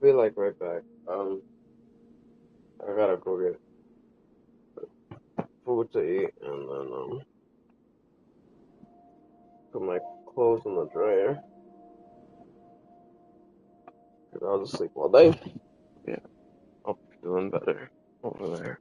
be like right back. I gotta go get food to eat and then put my clothes in the dryer. 'Cause I was asleep all day. Yeah, I'll be feeling better over there.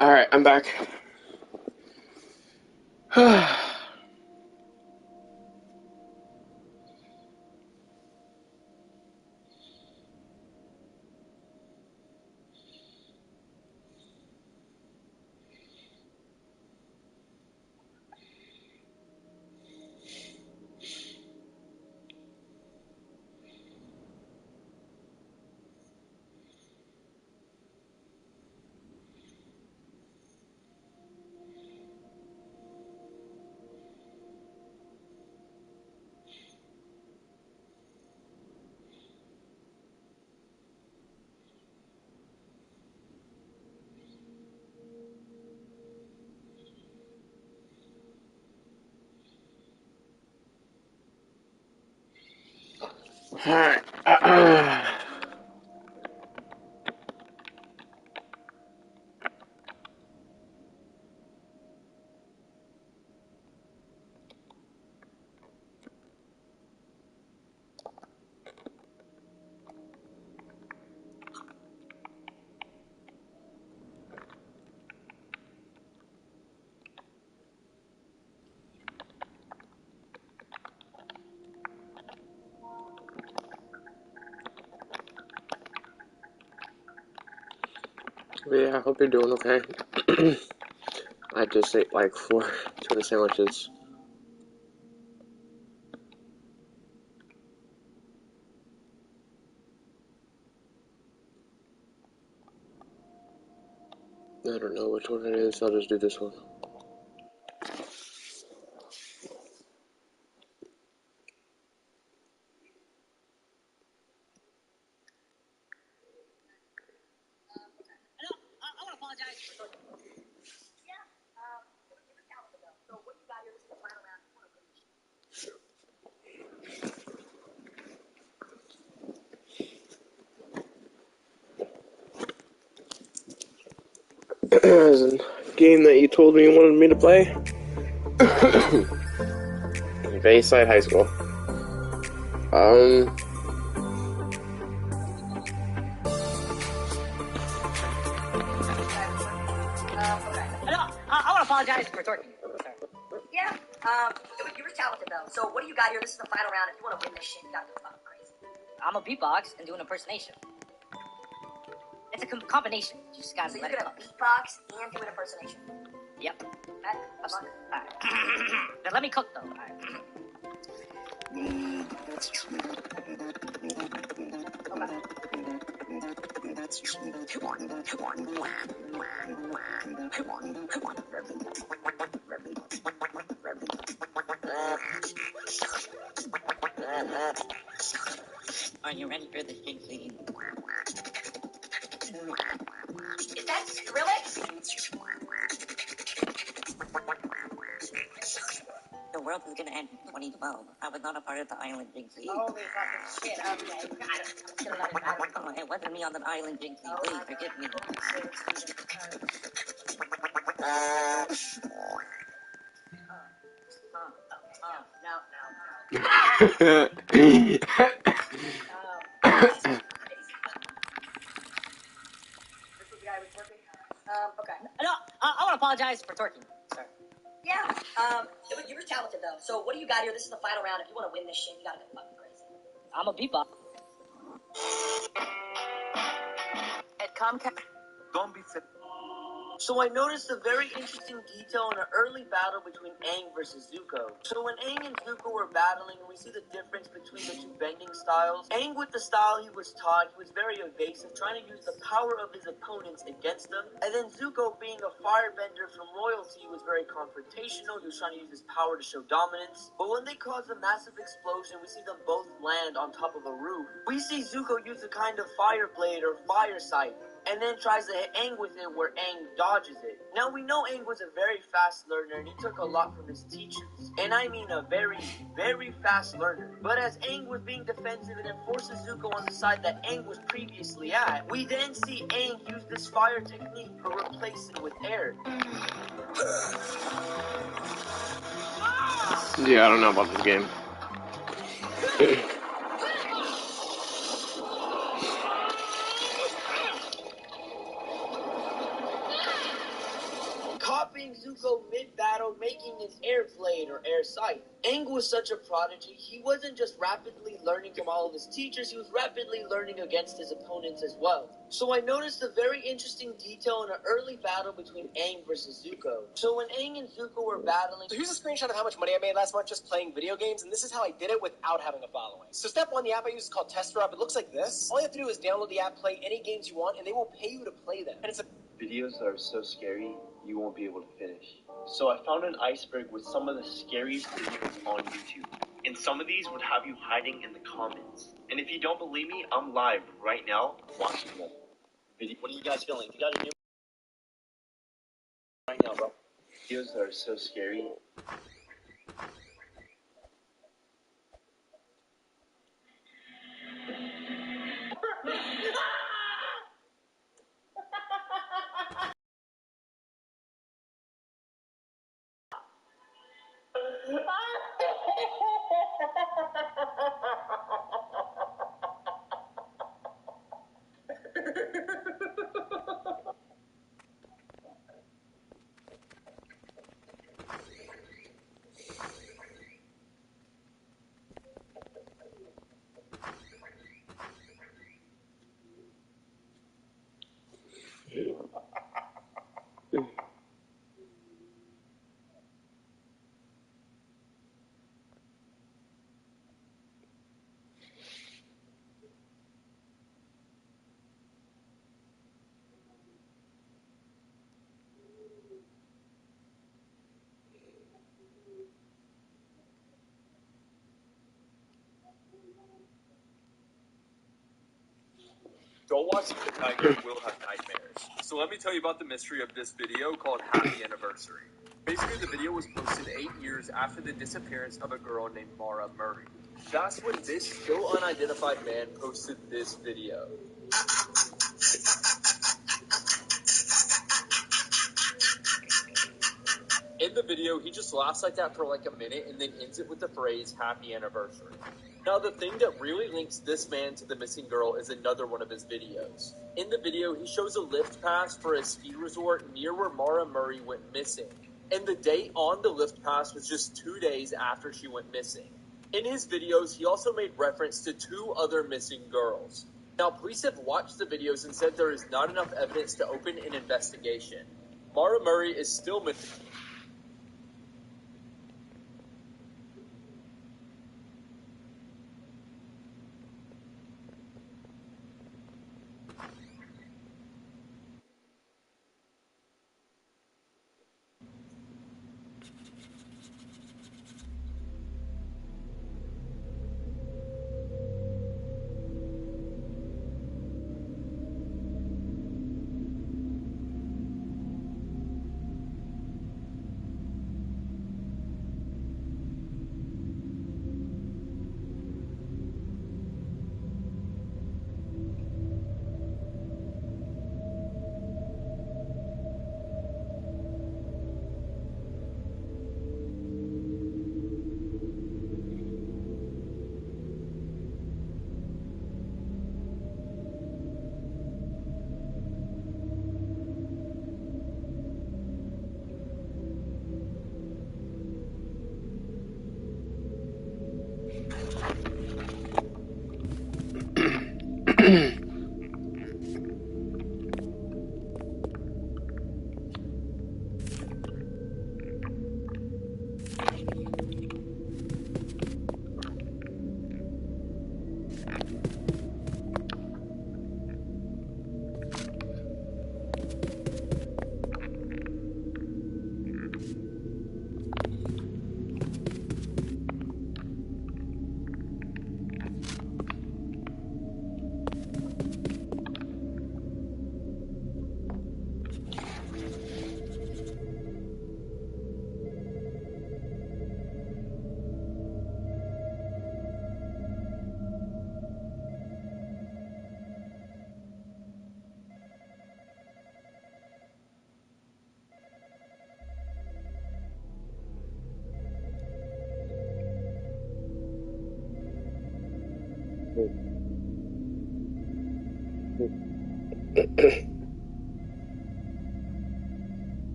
Alright, I'm back. Alright. Yeah, I hope you're doing okay. I just ate like 4 tuna sandwiches. I don't know which one it is, I'll just do this one. There's a game that you told me you wanted me to play. Bayside High School. I want to apologize for twerking. Sorry. Yeah, you were talented though. So what do you got here? This is the final round. If you want to win this shit, you gotta go fucking crazy. I'm a beatbox and do an impersonation. It's a combination. You just gotta let it cook. Beatbox and do an impersonation. Yep. Alright. Then let me cook though. Alright. Are you ready for the shake scene? Is that Skrillex? The world is gonna end in 2012. I was not a part of the island, Jinxie. Holy fucking shit, okay. Oh, it wasn't me on that island, Jinxie. Please forgive me. Okay. No, I want to apologize for twerking, sir. Yeah, you were talented though. So what do you got here? This is the final round. If you want to win this shit, you gotta go fucking crazy. I'm a beatbox. At Comcast. Don't be fit. So I noticed a very interesting detail in an early battle between Aang versus Zuko. So when Aang and Zuko were battling, we see the difference between the two bending styles. Aang, with the style he was taught, he was very evasive, trying to use the power of his opponents against them. And then Zuko, being a firebender from royalty, was very confrontational. He was trying to use his power to show dominance. But when they cause a massive explosion, we see them both land on top of a roof. We see Zuko use a kind of fire blade or fire sight, and then tries to hit Aang with it, where Aang dodges it. Now, we know Aang was a very fast learner, and he took a lot from his teachers. And I mean a very, very fast learner. But as Aang was being defensive and enforces Zuko on the side that Aang was previously at, we then see Aang use this fire technique to replace it with air. Yeah, I don't know about this game. go mid-battle making his air blade or air sight. Aang was such a prodigy, he wasn't just rapidly learning from all of his teachers, he was rapidly learning against his opponents as well. So I noticed a very interesting detail in an early battle between Aang versus Zuko. So when Aang and Zuko were battling... So here's a screenshot of how much money I made last month just playing video games, and this is how I did it without having a following. So step one, the app I use is called Tester App. It looks like this. All you have to do is download the app, play any games you want, and they will pay you to play them. And it's a... Videos that are so scary, you won't be able to finish. So I found an iceberg with some of the scariest videos on YouTube. And some of these would have you hiding in the comments. And if you don't believe me, I'm live right now watching them. What are you guys feeling? You gotta do right now, bro. Videos that are so scary. Don't watch it tonight, you will have nightmares. So let me tell you about the mystery of this video called Happy Anniversary. Basically, the video was posted 8 years after the disappearance of a girl named Mara Murray. That's when this still unidentified man posted this video. In the video, he just laughs like that for like a minute and then ends it with the phrase, Happy Anniversary. Now, the thing that really links this man to the missing girl is another one of his videos. In the video, he shows a lift pass for a ski resort near where Mara Murray went missing. And the date on the lift pass was just 2 days after she went missing. In his videos, he also made reference to 2 other missing girls. Now, police have watched the videos and said there is not enough evidence to open an investigation. Mara Murray is still missing.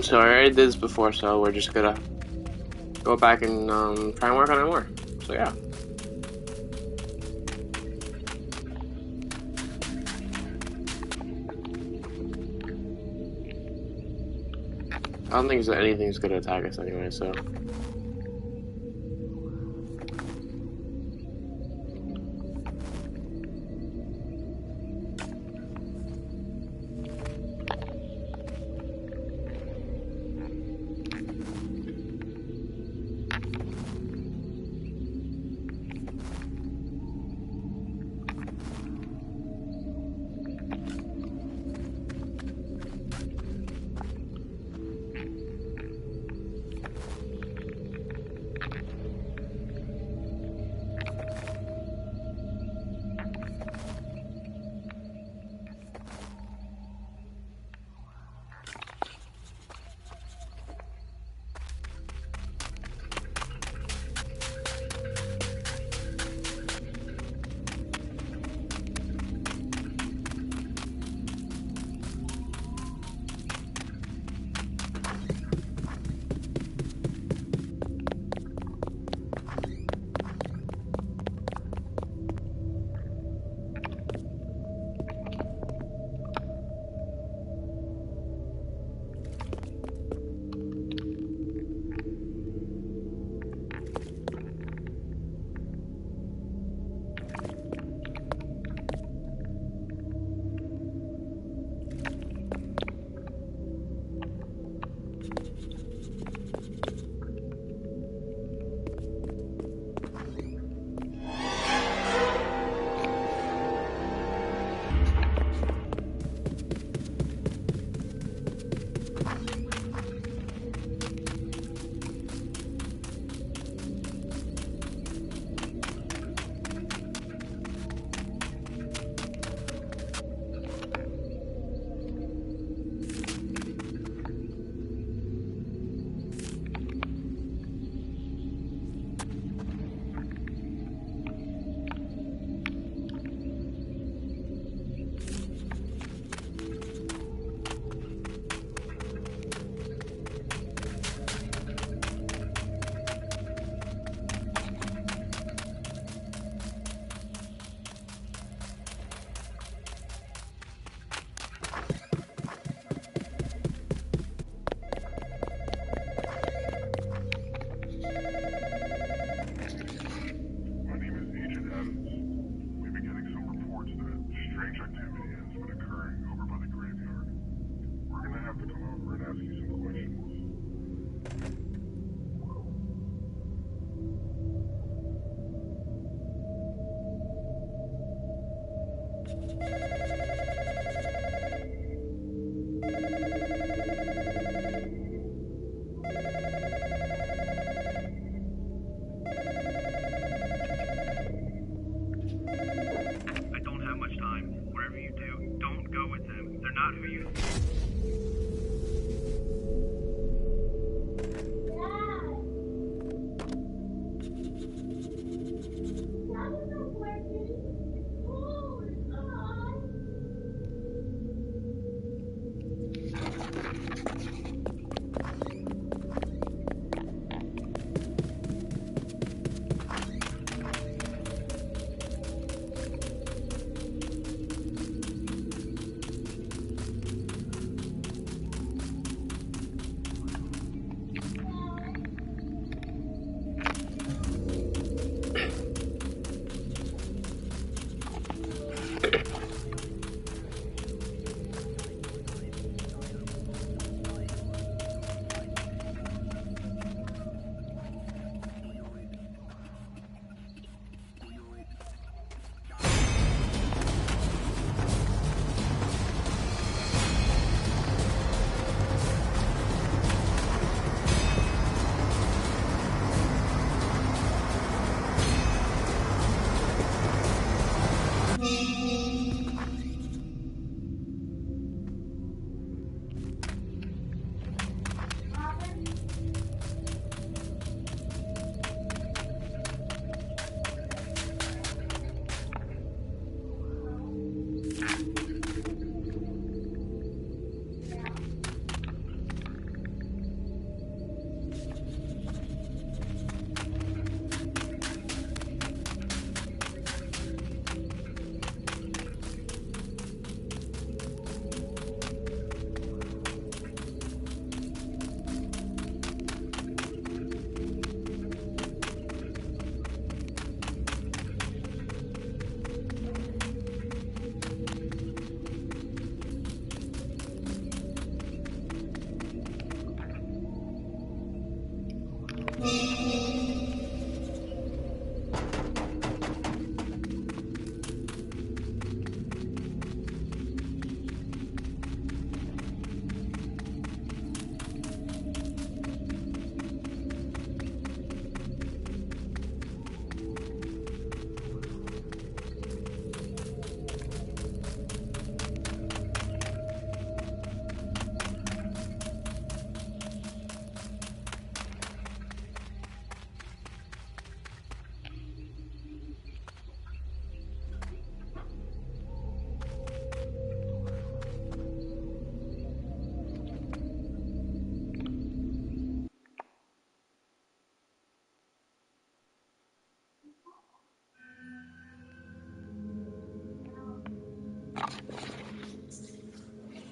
So I already did this before, so we're just gonna go back and try and work on it more. So yeah. I don't think anything's gonna attack us anyway, so.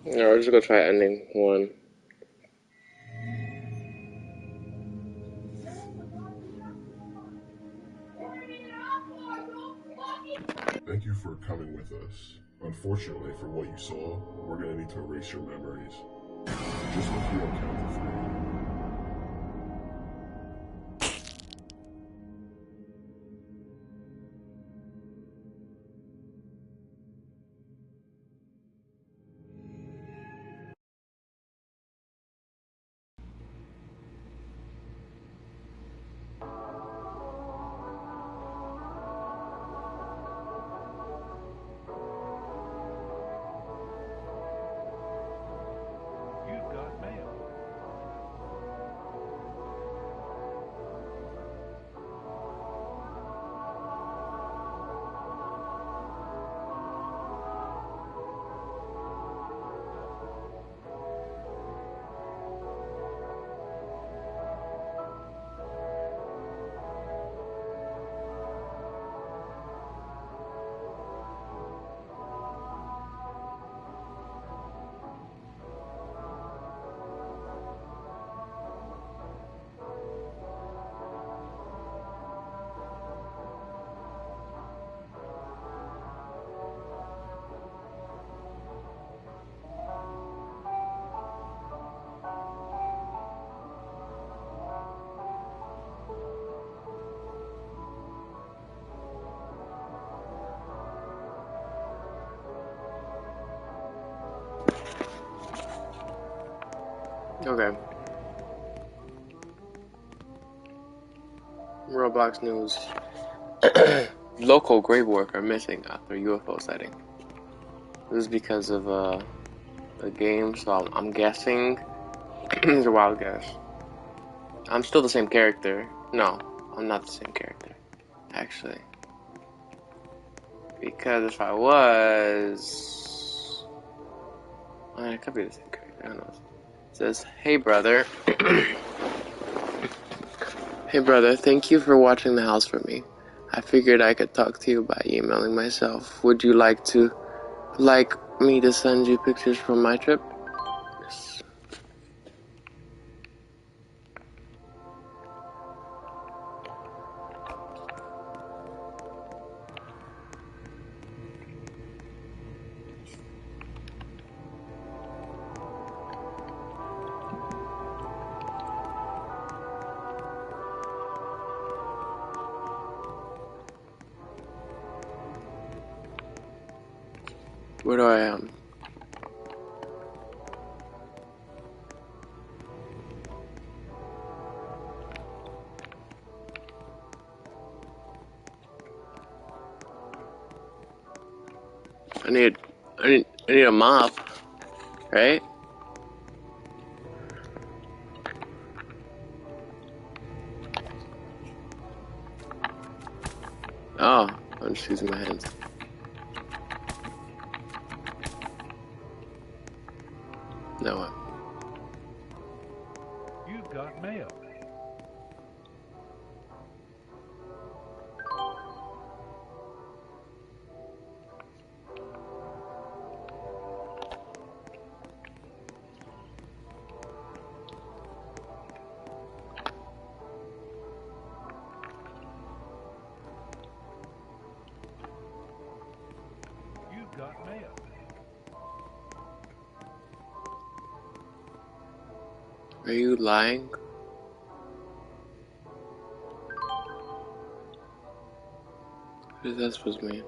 Yeah, we're just gonna try ending one. Thank you for coming with us. Unfortunately, for what you saw, we're gonna need to erase your memories. Just with you on count of 3. You've got mail. Okay. Roblox news. Local grave worker missing after UFO sighting. This is because of the game, so I'm guessing. It's a wild guess. I'm still the same character. No, I'm not the same character, actually. Because if I was, it could be the same character. Who knows? It says, "Hey brother, hey brother, thank you for watching the house for me. I figured I could talk to you by emailing myself. Would you like me to send you pictures from my trip?" Yes. Where do I am? I need a mop, right? Oh, I'm just using my hands. No. You've got mail. You've got mail. Are you lying? What is that supposed to mean?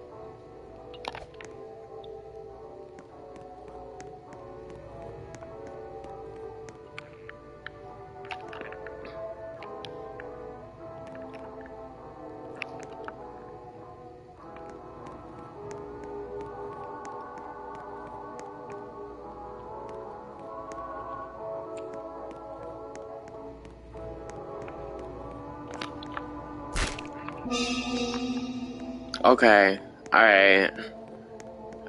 Okay. Alright. You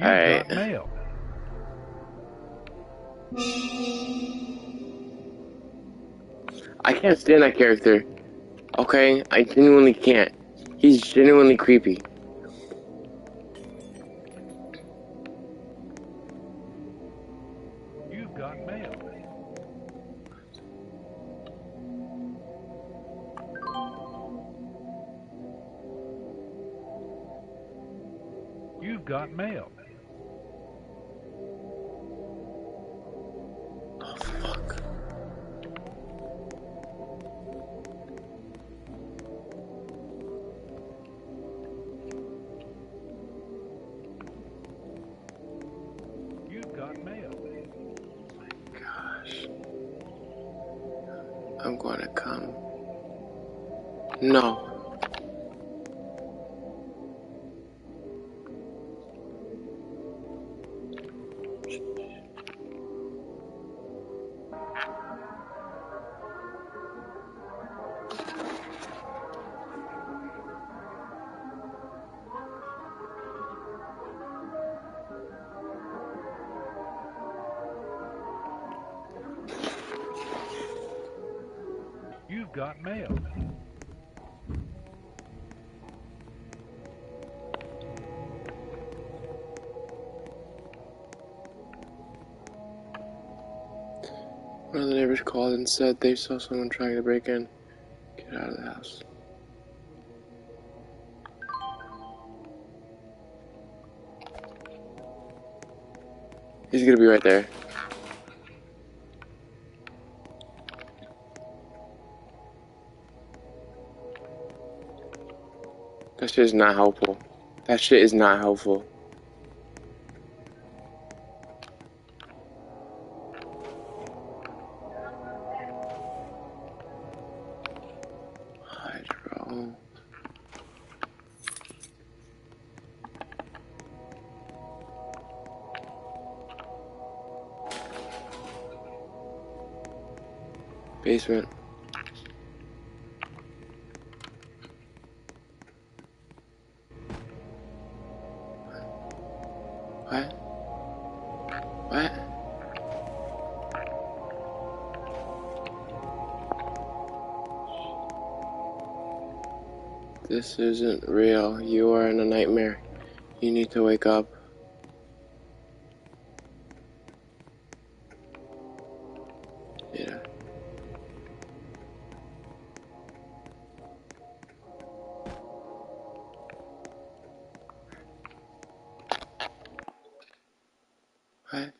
Alright. got mail. I can't stand that character. Okay? I genuinely can't. He's genuinely creepy. You've got mail. You've got mail. Oh, fuck. You've got mail. Gosh. I'm gonna come. No. You've got mail. One of the neighbors called and said they saw someone trying to break in. Get out of the house. He's gonna be right there. That shit is not helpful. That shit is not helpful. Hydro. Basement. What? What? This isn't real. You are in a nightmare. You need to wake up. Yeah. What?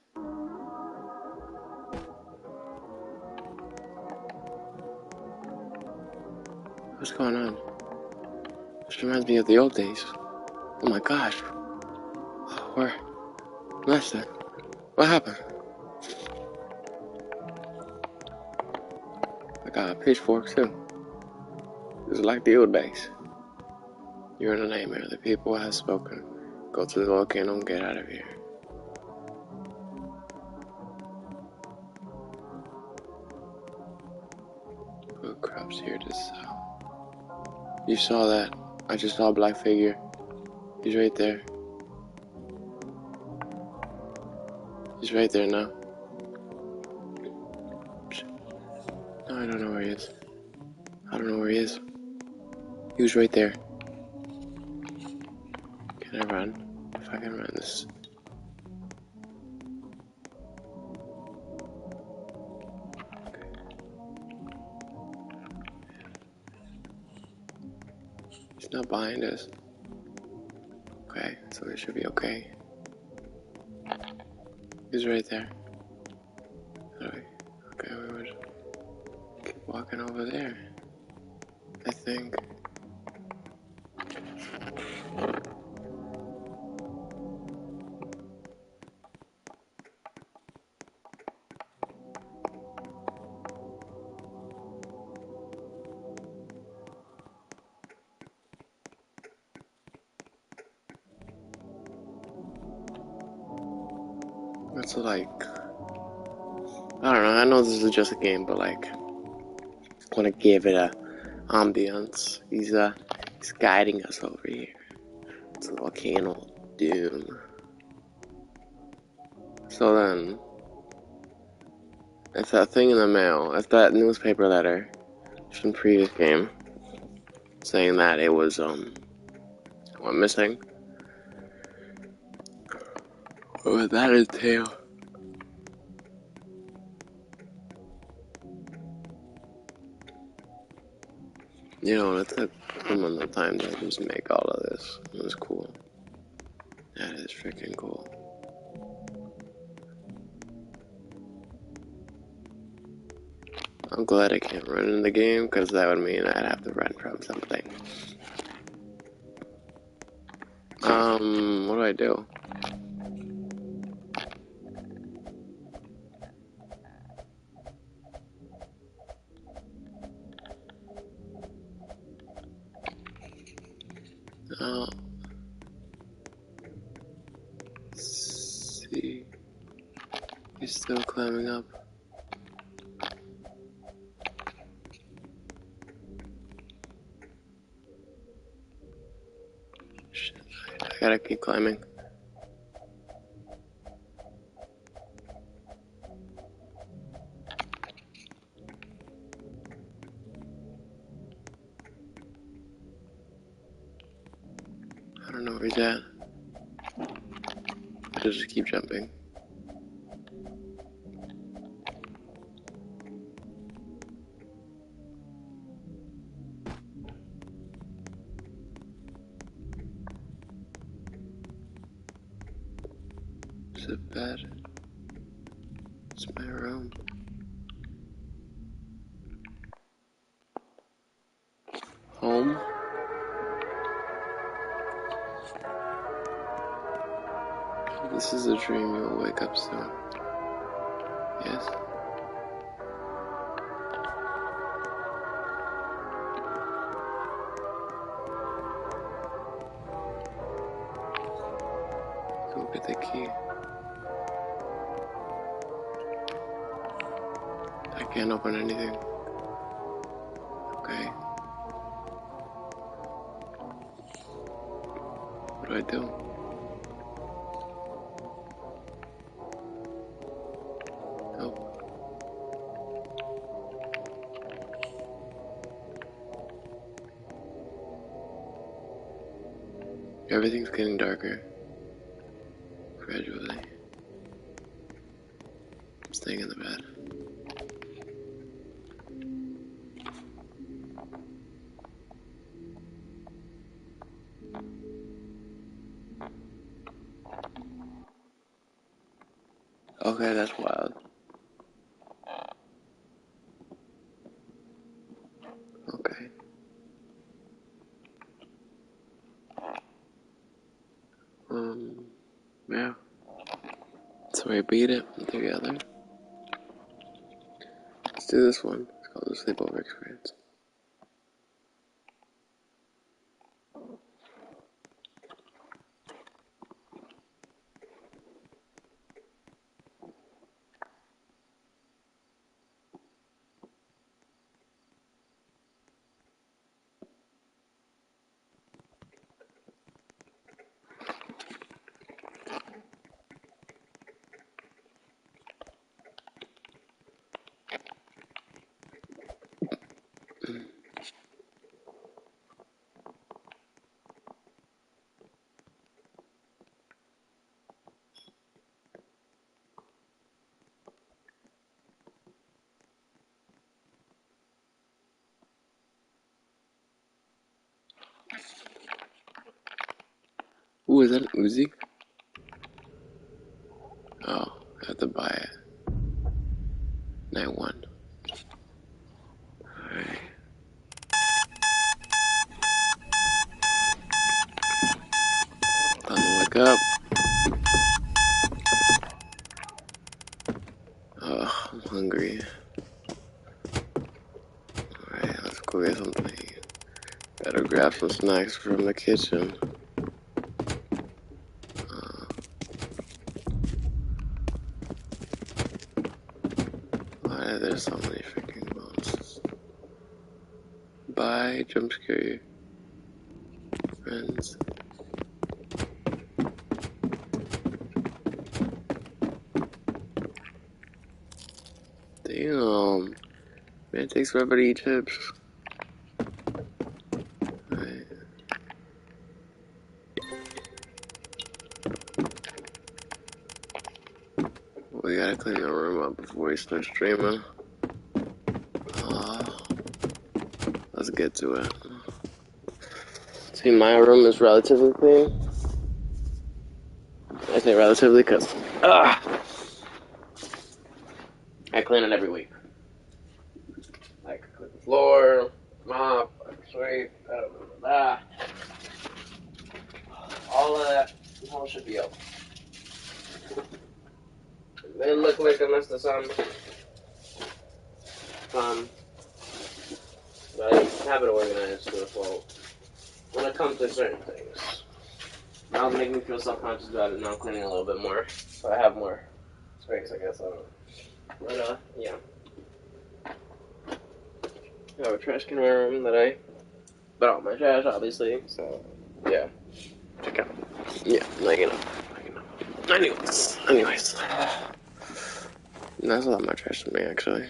What's going on? This reminds me of the old days. Oh my gosh. Where? Master. What happened? I got a pitchfork too. It's like the old days. You're in a nightmare. The people have spoken. Go to the volcano and get out of here. Food crops here to sell. You saw that. I just saw a black figure. He's right there. He's right there now. No, I don't know where he is. I don't know where he is. He was right there. Can I run? If I can run this. Okay. He's not behind us. Okay, so it should be okay. He's right there. Okay, we would keep walking over there. I think. What's it like? I don't know. I know this is just a game, but like, I want to give it a ambience. He's guiding us over here. It's a volcano of doom. So then, if that thing in the mail, if that newspaper letter from the previous game saying that it was went missing, what would that entail? You know, it took someone the time to just make all of this. It was cool. That is freaking cool. I'm glad I can't run in the game, because that would mean I'd have to run from something. What do I do? Let's see. He's still climbing up. Shit, I gotta keep climbing. I don't know where he's at. I just keep jumping. Is it bad? It's my room. Home? This is a dream, you will wake up soon. Yes? Go get the key. I can't open anything. Okay. What do I do? Help. Everything's getting darker. Gradually. I'm staying in the bed. Okay, that's wild. Okay. Yeah. So we beat it together. Let's do this one. It's called the sleepover experience. Ooh, is that an Uzi? Oh, I have to buy it. Night one. Alright. Time to wake up. Oh, I'm hungry. Alright, let's go get something to eat. Better grab some snacks from the kitchen. Bye, jump scare friends. Damn. Man, it takes forever to eat chips. Alright. We gotta clean the room up before we start streaming. Let's get to it. See, my room is relatively clean. I say relatively because I clean it every week. Like, clean the floor, mop, sweep, all of that all should be up. It may look like I missed some, but I have it organized to a fault when it comes to certain things. Now it's making me feel self-conscious about it, now I'm cleaning a little bit more, so I have more space, I guess, I don't know. But, yeah. I have a trash can in my room that I put out my trash, obviously, so, yeah. Check out. Yeah, like, you know. Anyways. That's a lot more trash than me, actually.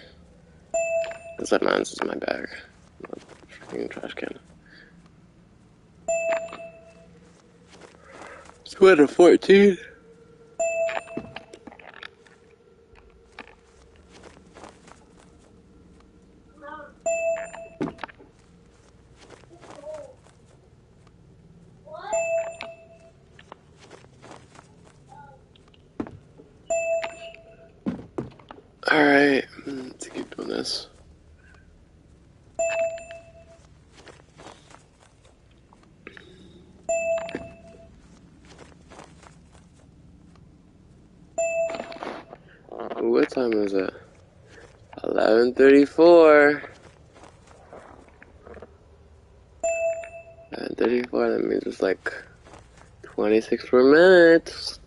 It's like mine's is my bag. Not freaking trash can. 214. Alright, let's keep doing this. What time is it? 11:34. 11:34, that means it's like 26 more minutes.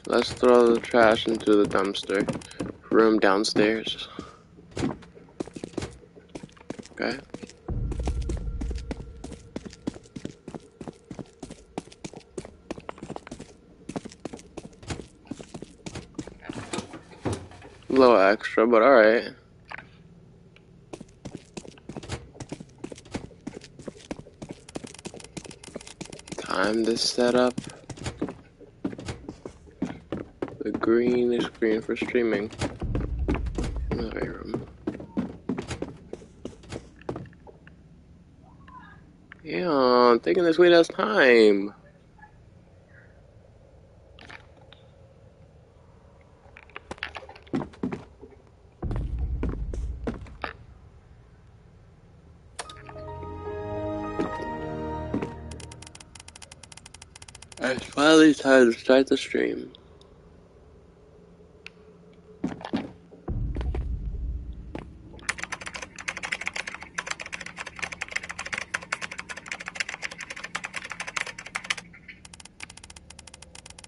Let's throw the trash into the dumpster room downstairs. Okay. A little extra, but alright. Time to set up the green screen for streaming in the right room. Yeah, I'm taking this sweet ass time. It's finally time to start the stream.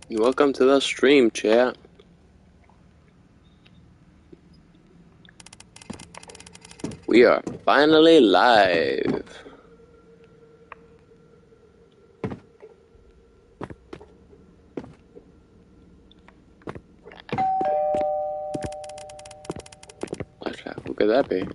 Welcome to the stream, chat. We are finally live. Who could that be?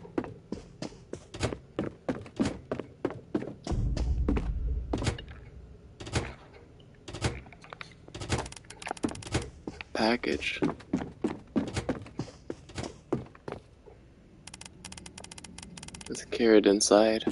Package. Let's carry it inside.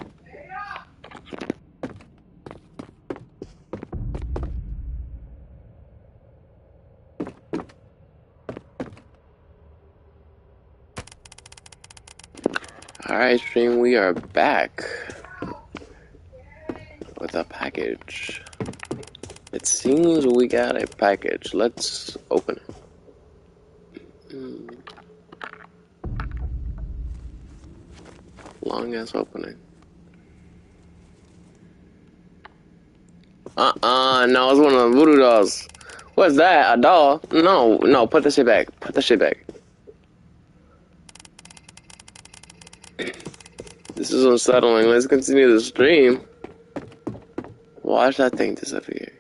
Alright, stream, we are back with a package. It seems we got a package. Let's open it. Long ass opening. No, it's one of the voodoo dolls. What's that? A doll? No, put that shit back. Put that shit back. This is unsettling. Let's continue the stream. Watch that thing disappear.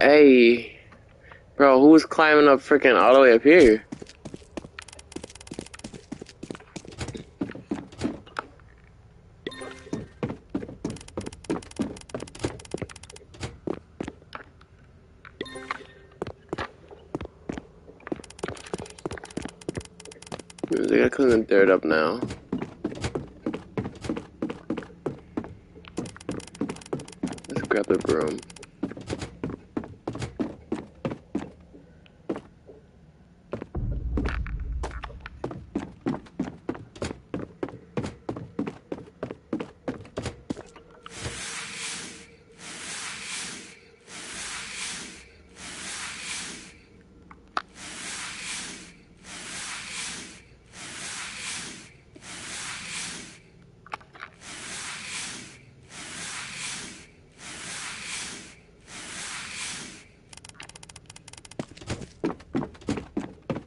Hey, bro, who's climbing up freaking all the way up here? They gotta clean the dirt up now. Let's grab the broom.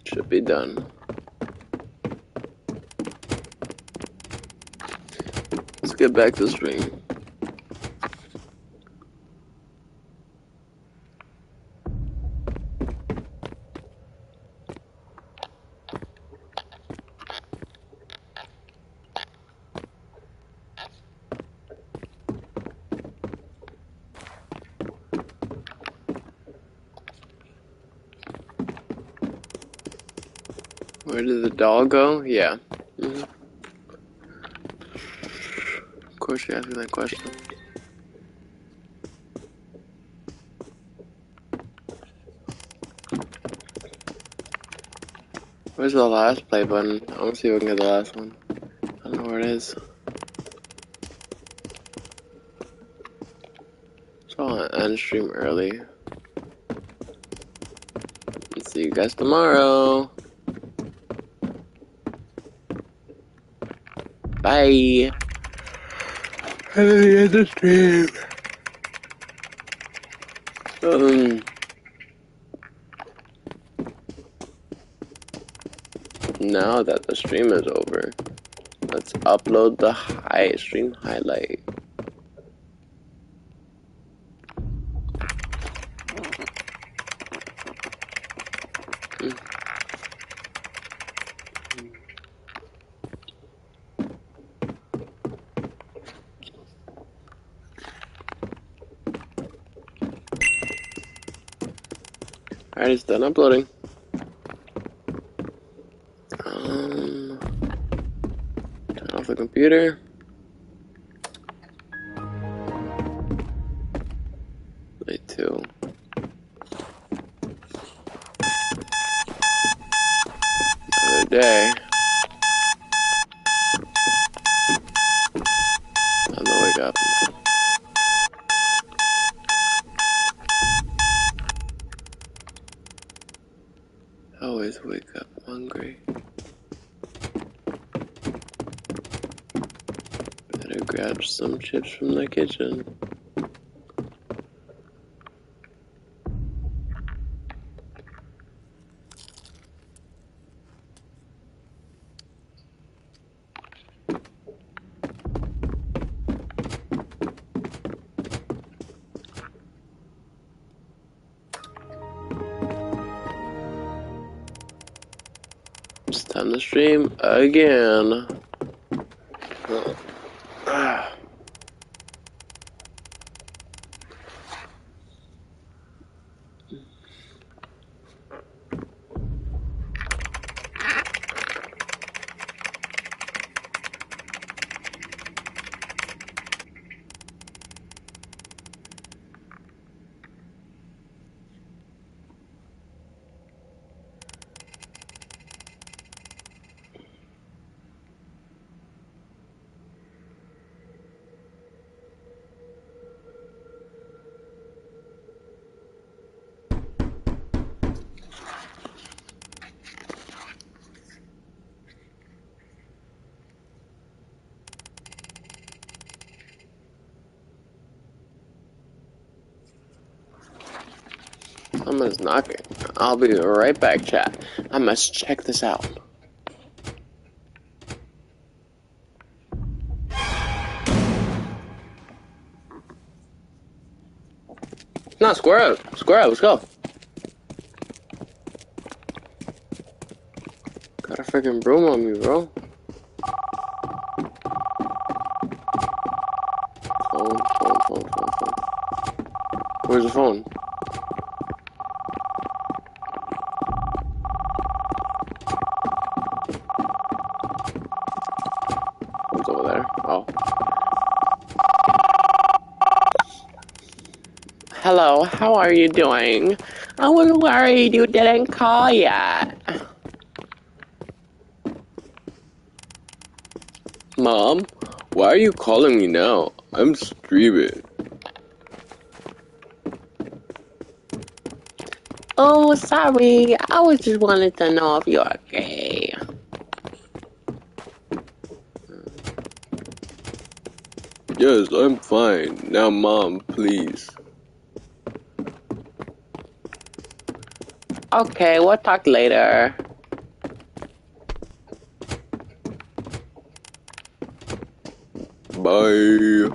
Should be done. Let's get back to the stream. Where did the doll go? Yeah. Of course you asked me that question. Where's the last play button? I want to see if I can get the last one. I don't know where it is. So I'll end stream early. See you guys tomorrow. Bye. And then the end of stream. Now that the stream is over, let's upload the stream highlight. Alright, it's done uploading. Turn off the computer. Play 2. Another day. Time to wake up. Always wake up hungry. Better grab some chips from the kitchen. It's time to stream again. Someone's knocking. I'll be right back, chat. I must check this out. No, square up. Square up, let's go. Got a freaking broom on me, bro. Phone. Where's the phone? It's over there. Oh. Hello, how are you doing? I was worried you didn't call yet. Mom, why are you calling me now? I'm streaming. Oh, sorry. I was just wanting to know if you're okay. Yes, I'm fine. Now, Mom, please. Okay, we'll talk later. Bye.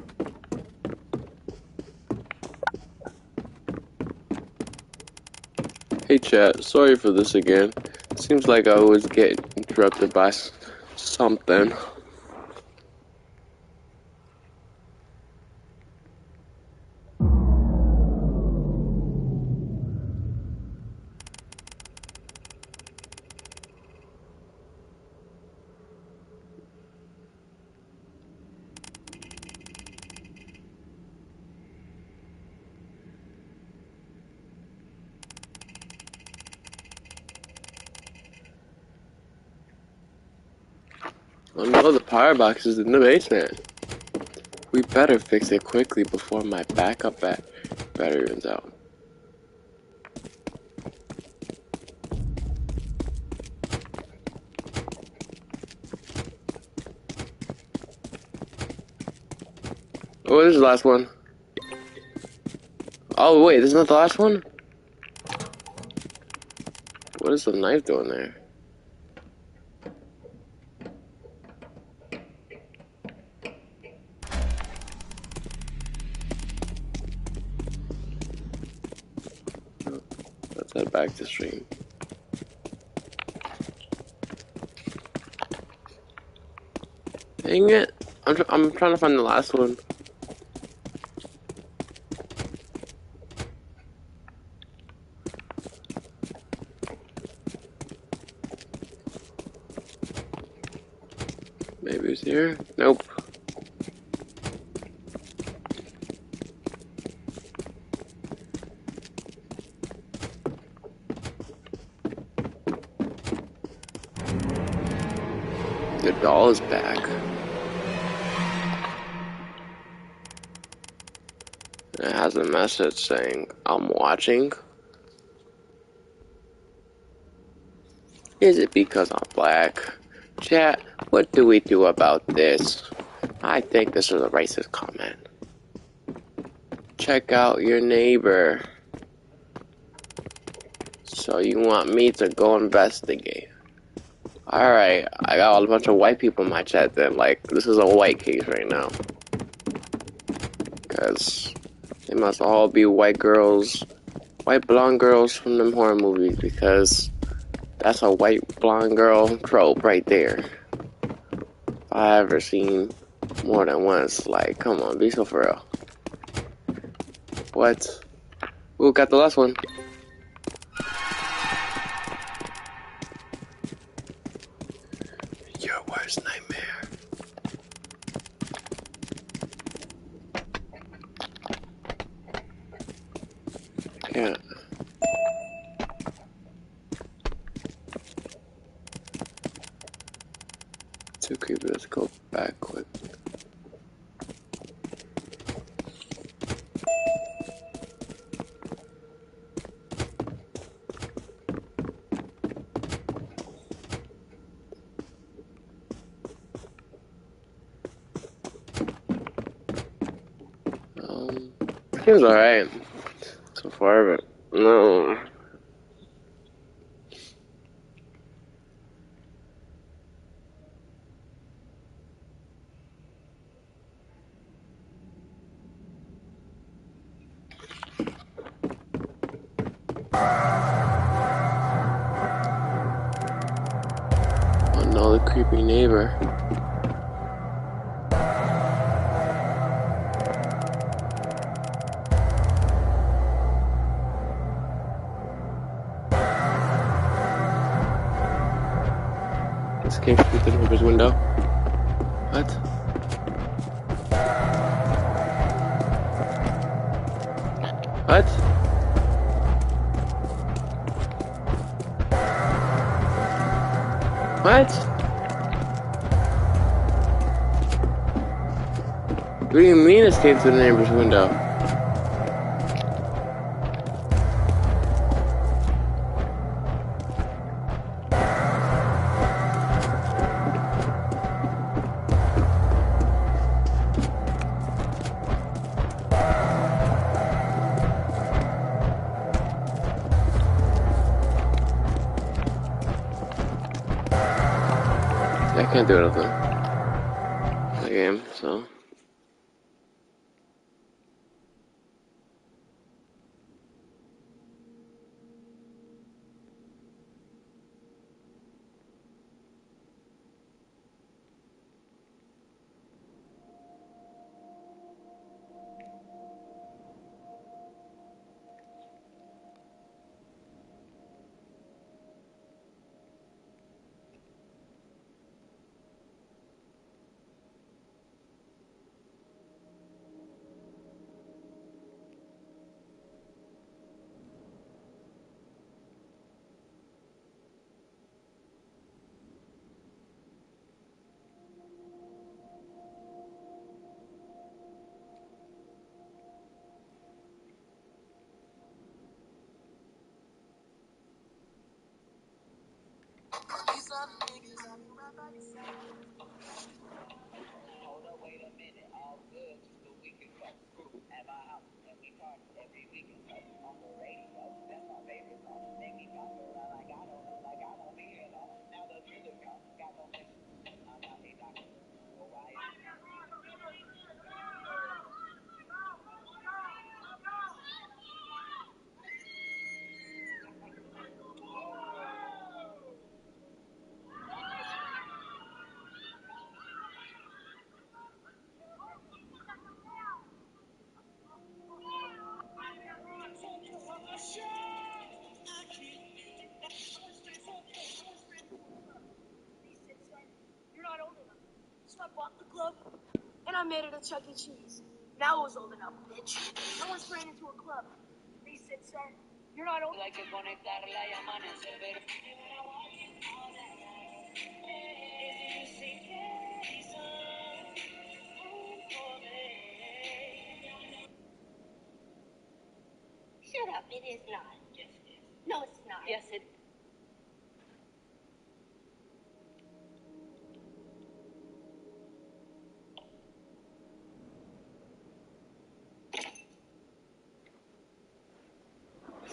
Hey chat, sorry for this again. Seems like I always get interrupted by something. Oh no, the power box is in the basement. We better fix it quickly before my backup battery runs out. Oh, this is the last one. Oh wait, this is not the last one? What is the knife doing there? Let's head back to stream. Dang it. I'm trying to find the last one. Maybe it's here? Nope. The doll is back. It has a message saying, I'm watching. Is it because I'm black? Chat, what do we do about this? I think this is a racist comment. Check out your neighbor. So you want me to go investigate? Alright, I got a bunch of white people in my chat then. Like, this is a white case right now. Because they must all be white girls, white blonde girls from them horror movies. Because that's a white blonde girl trope right there. If I ever seen more than once, like, come on, be so for real. What? Ooh, got the last one. Your worst nightmare. Yeah. Too creepy, let's go back quick. Seems alright so far, but No. Oh no, the creepy neighbor. Escape through the neighbor's window. What? What? What? What do you mean escape through the neighbor's window? I can't do anything. The game, so. And I made it a Chuck E. Cheese. Now I was old enough, bitch. I once ran into a club. They said, sir, you're not old. Like shut up, it is not. Yes, it is. No, it's not. Yes, it is.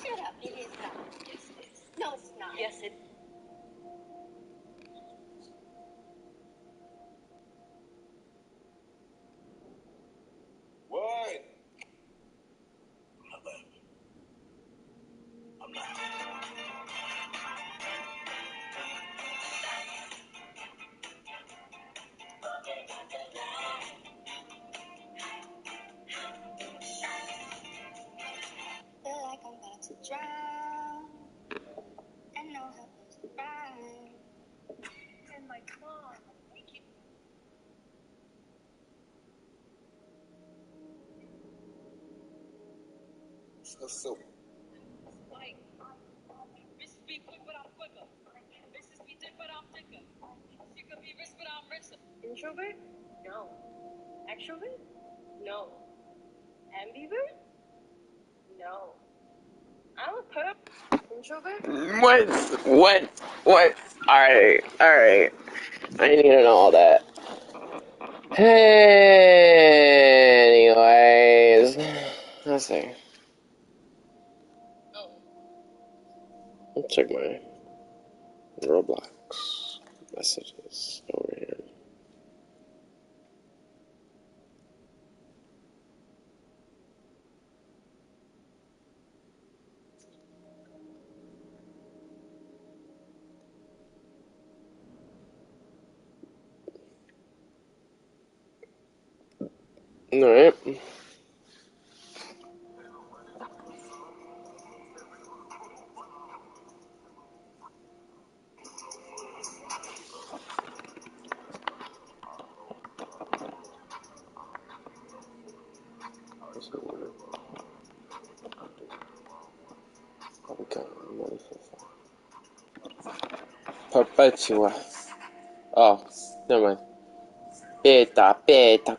Shut up, it is not. Yes, it is. No, it's not. Yes, it is. What? I'm not laughing. I'm not. Feel like I'm about to drown. And no help is around. And my mom. So simple. Like, bitches be quick, but I'm quicker. Bitches be thick, but I'm thicker. She could be rich, but I'm richer. Introvert? No. Extrovert? No. Ambivert? No. I'm a introvert? What? Alright. I need to know all that. Anyways. Let's see. check my Roblox messages over here. Alright. Perpetua. Oh, never mind. Beta, beta,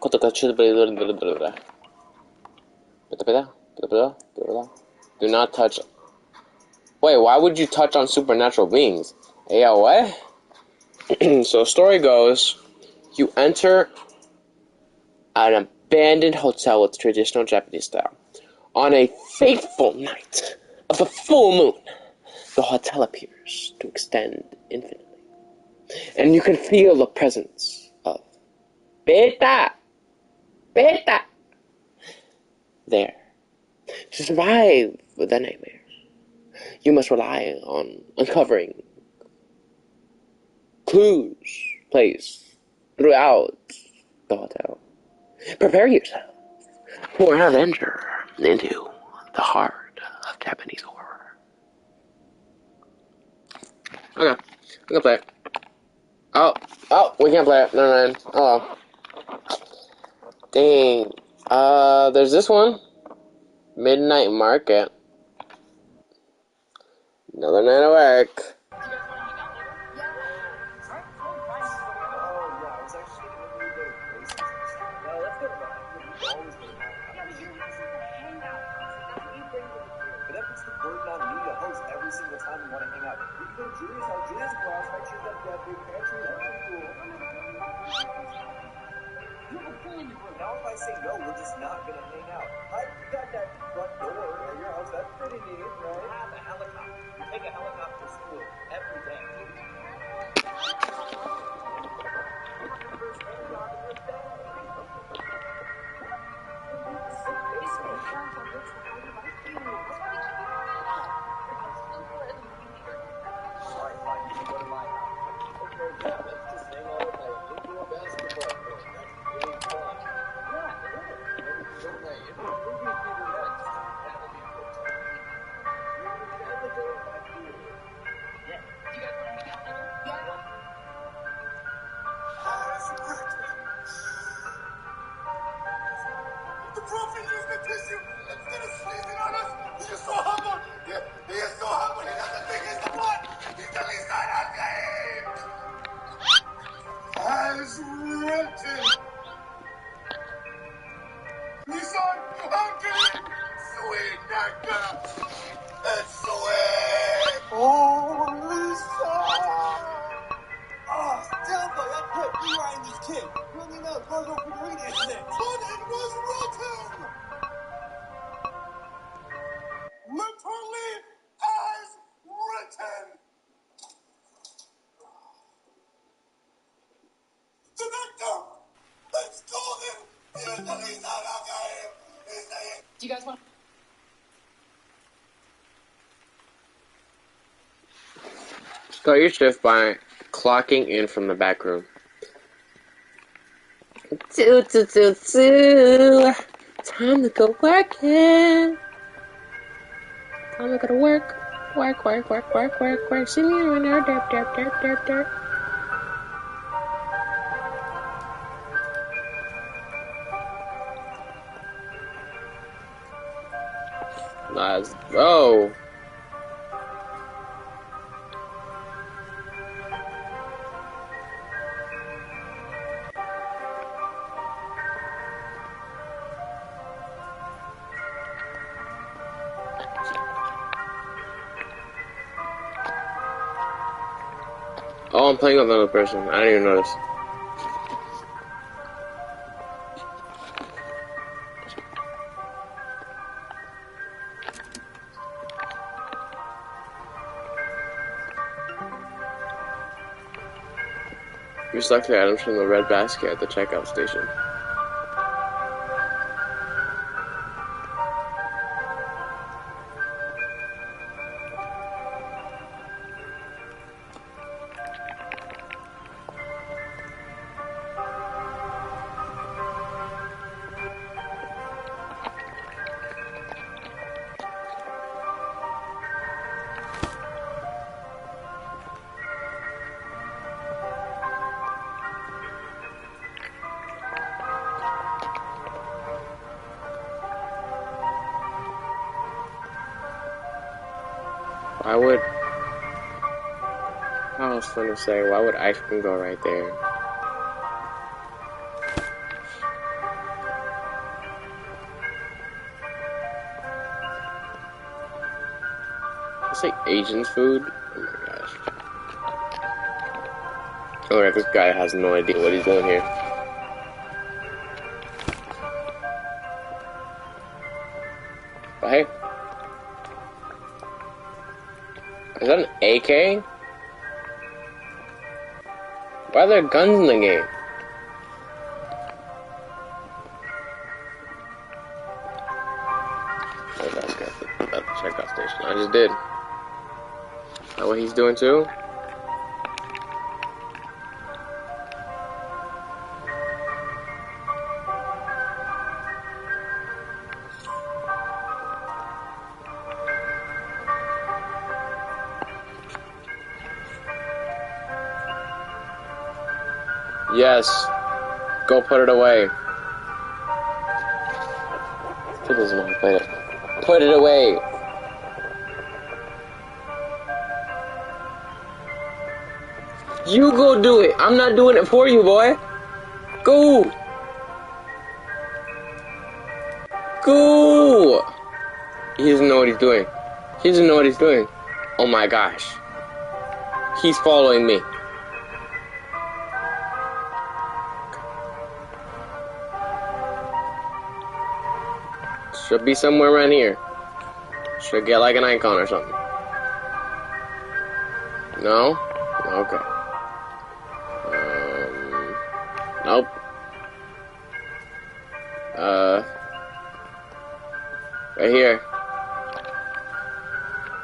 do not touch. Wait, why would you touch on supernatural beings? Yeah, what? So, story goes, you enter an abandoned hotel with traditional Japanese style. On a fateful night of a full moon, the hotel appears to extend infinitely. And you can feel the presence of Beta there. To survive the nightmares, you must rely on uncovering clues placed throughout the hotel. Prepare yourself for an adventure into the heart of Japanese horror. Okay, I'm gonna play it. Oh, we can't play it. Never mind. Oh, dang. There's this one. Midnight Market. Another night of work. Single time we want to hang out. We can go to Julia's house. Julia's garage, right? She's got that big pantry. That's pretty cool. You have a pool in your room. Now if I say no, we're just not going to hang out. You got that front door at your house. That's pretty neat, right? I have a helicopter. You take a helicopter to school every day. Do you guys want? Start your shift by clocking in from the back room. Time to go working. Time to go to work. Work. See me on there, dirt. Let's go. Oh, I'm playing with another person. I didn't even notice. You select the items from the red basket at the checkout station. Why would... I was going to say, why would ice cream go right there? It's like Asian food? Oh my gosh. Alright, this guy has no idea what he's doing here. But hey. Is that an AK? Why are there guns in the game? Oh, that's good. At the checkout station. I just did. Is that what he's doing too? Yes. Go put it away. Kid doesn't want to play it. Put it away. You go do it. I'm not doing it for you, boy. Go. Go. He doesn't know what he's doing. He doesn't know what he's doing. Oh my gosh. He's following me. Should be somewhere around here. Should get like an icon or something. No? Okay. Nope. Right here.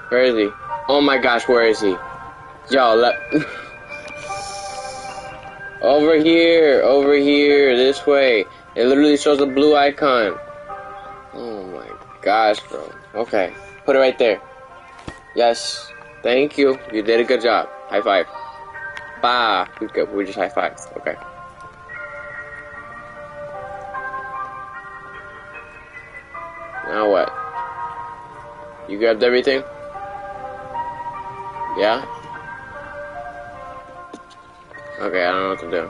Where is he? Oh my gosh, where is he? Yo, over here, this way. It literally shows a blue icon. Oh my gosh, bro. Okay, put it right there. Yes, thank you. You did a good job. High five. Bah, we just high fived. Okay. Now what? You grabbed everything? Yeah? Okay, I don't know what to do.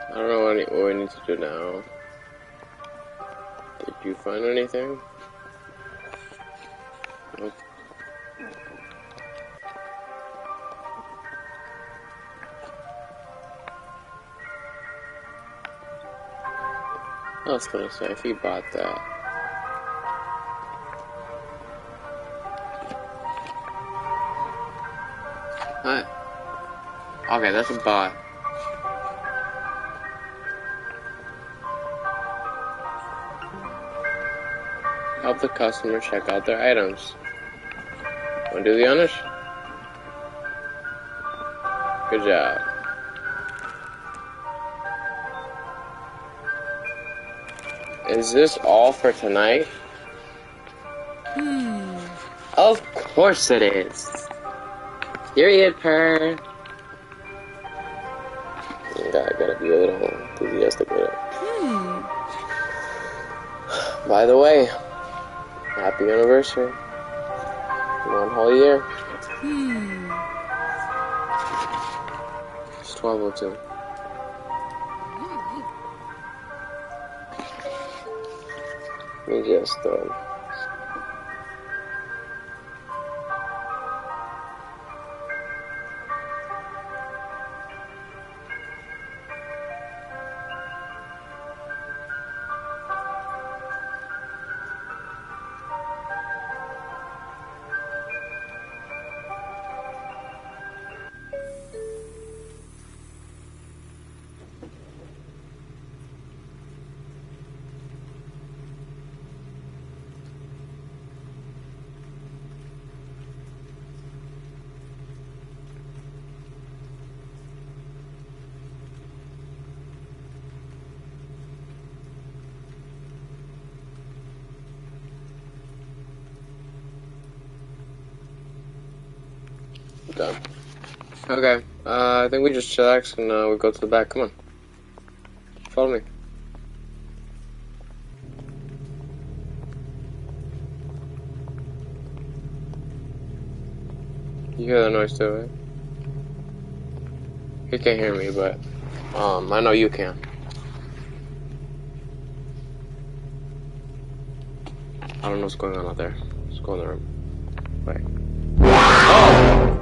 I don't know what we need to do now. Did you find anything? Nope. I was gonna say, if he bought that. What? Okay, that's a bot. Help the customer check out their items. Wanna do the honors? Good job. Is this all for tonight? Of course it is. Period, purr. Gotta be a little enthusiastic with it. By the way, happy anniversary. 1 whole year. It's 12:02. Let me just, done. Okay, I think we just chillax and we go to the back. Come on. Follow me. You hear that noise too, right? You can't hear me, but I know you can. I don't know what's going on out there. Let's go in the room. Wait. Oh!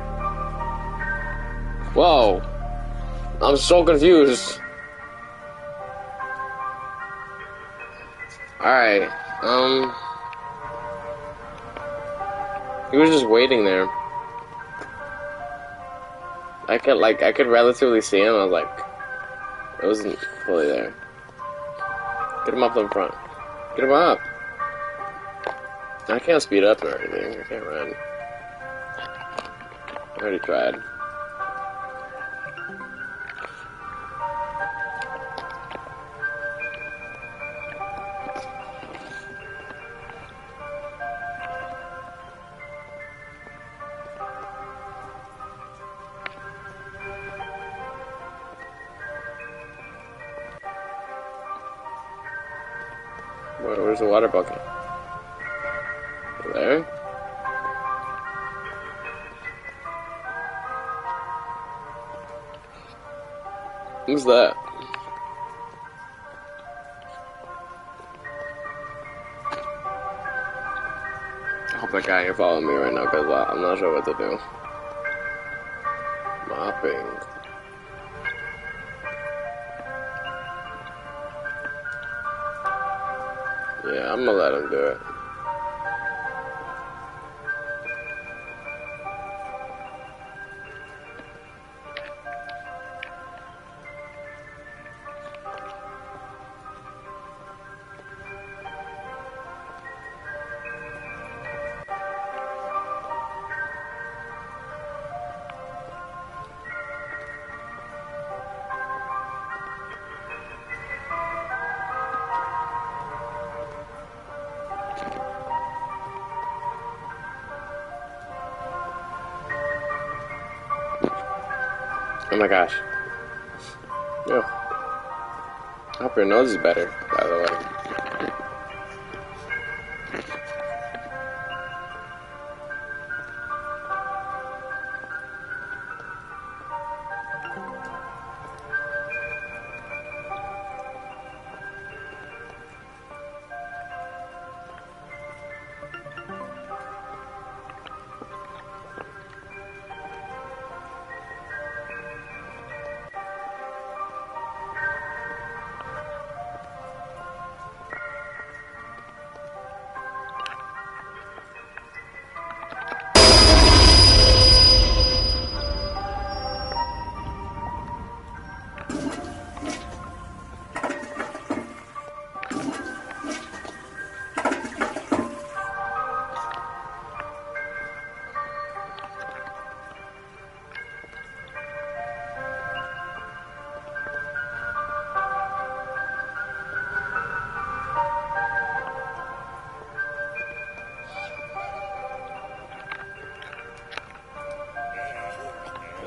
Whoa! I'm so confused. Alright, he was just waiting there. I could relatively see him. I was like, it wasn't fully there. Get him up in front. Get him up. I can't speed up or anything. I can't run. I already tried. Where's the water bucket? There? Who's that? I hope that guy ain't following me right now, because I'm not sure what to do. Mopping. Yeah, I'm gonna let him do it. Oh my gosh. Oh. I hope your nose is better, by the way.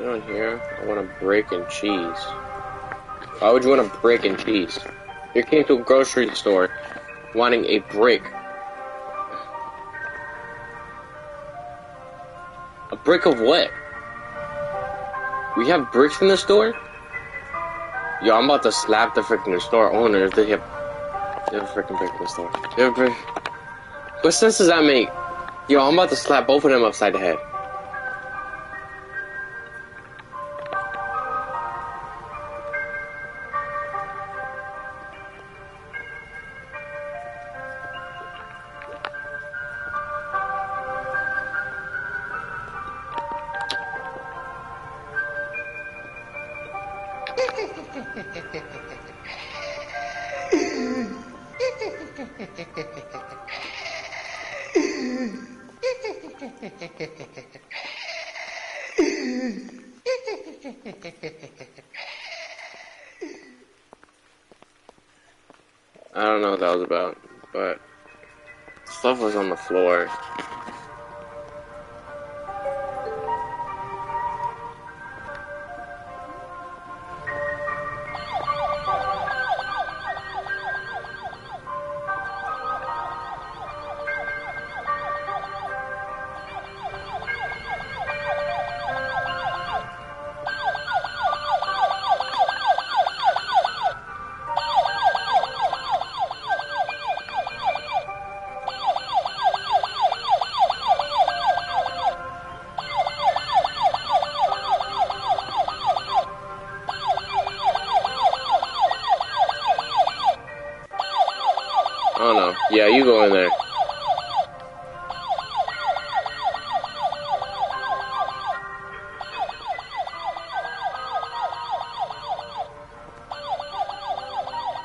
On here, I want a brick and cheese. Why would you want a brick and cheese? You came to a grocery store wanting a brick. A brick of what? We have bricks in the store? Yo, I'm about to slap the freaking store owner if they have a freaking brick in the store. They have a brick. What sense does that make? Yo, I'm about to slap both of them upside the head. I don't know what that was about, but stuff was on the floor. You go in there.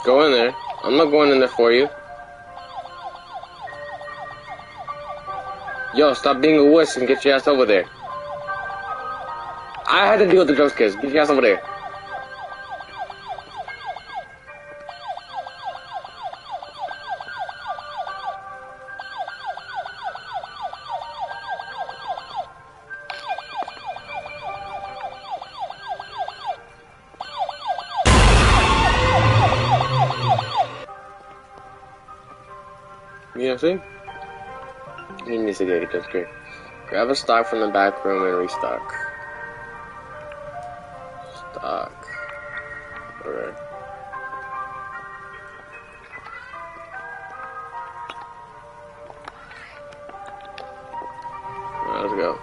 Go in there. I'm not going in there for you. Yo, stop being a wuss and get your ass over there. I had to deal with the ghost kids. Get your ass over there. You know what I'm saying? He needs to get it just great. Grab a stock from the back room and restock. Stock. Alright. Let's go.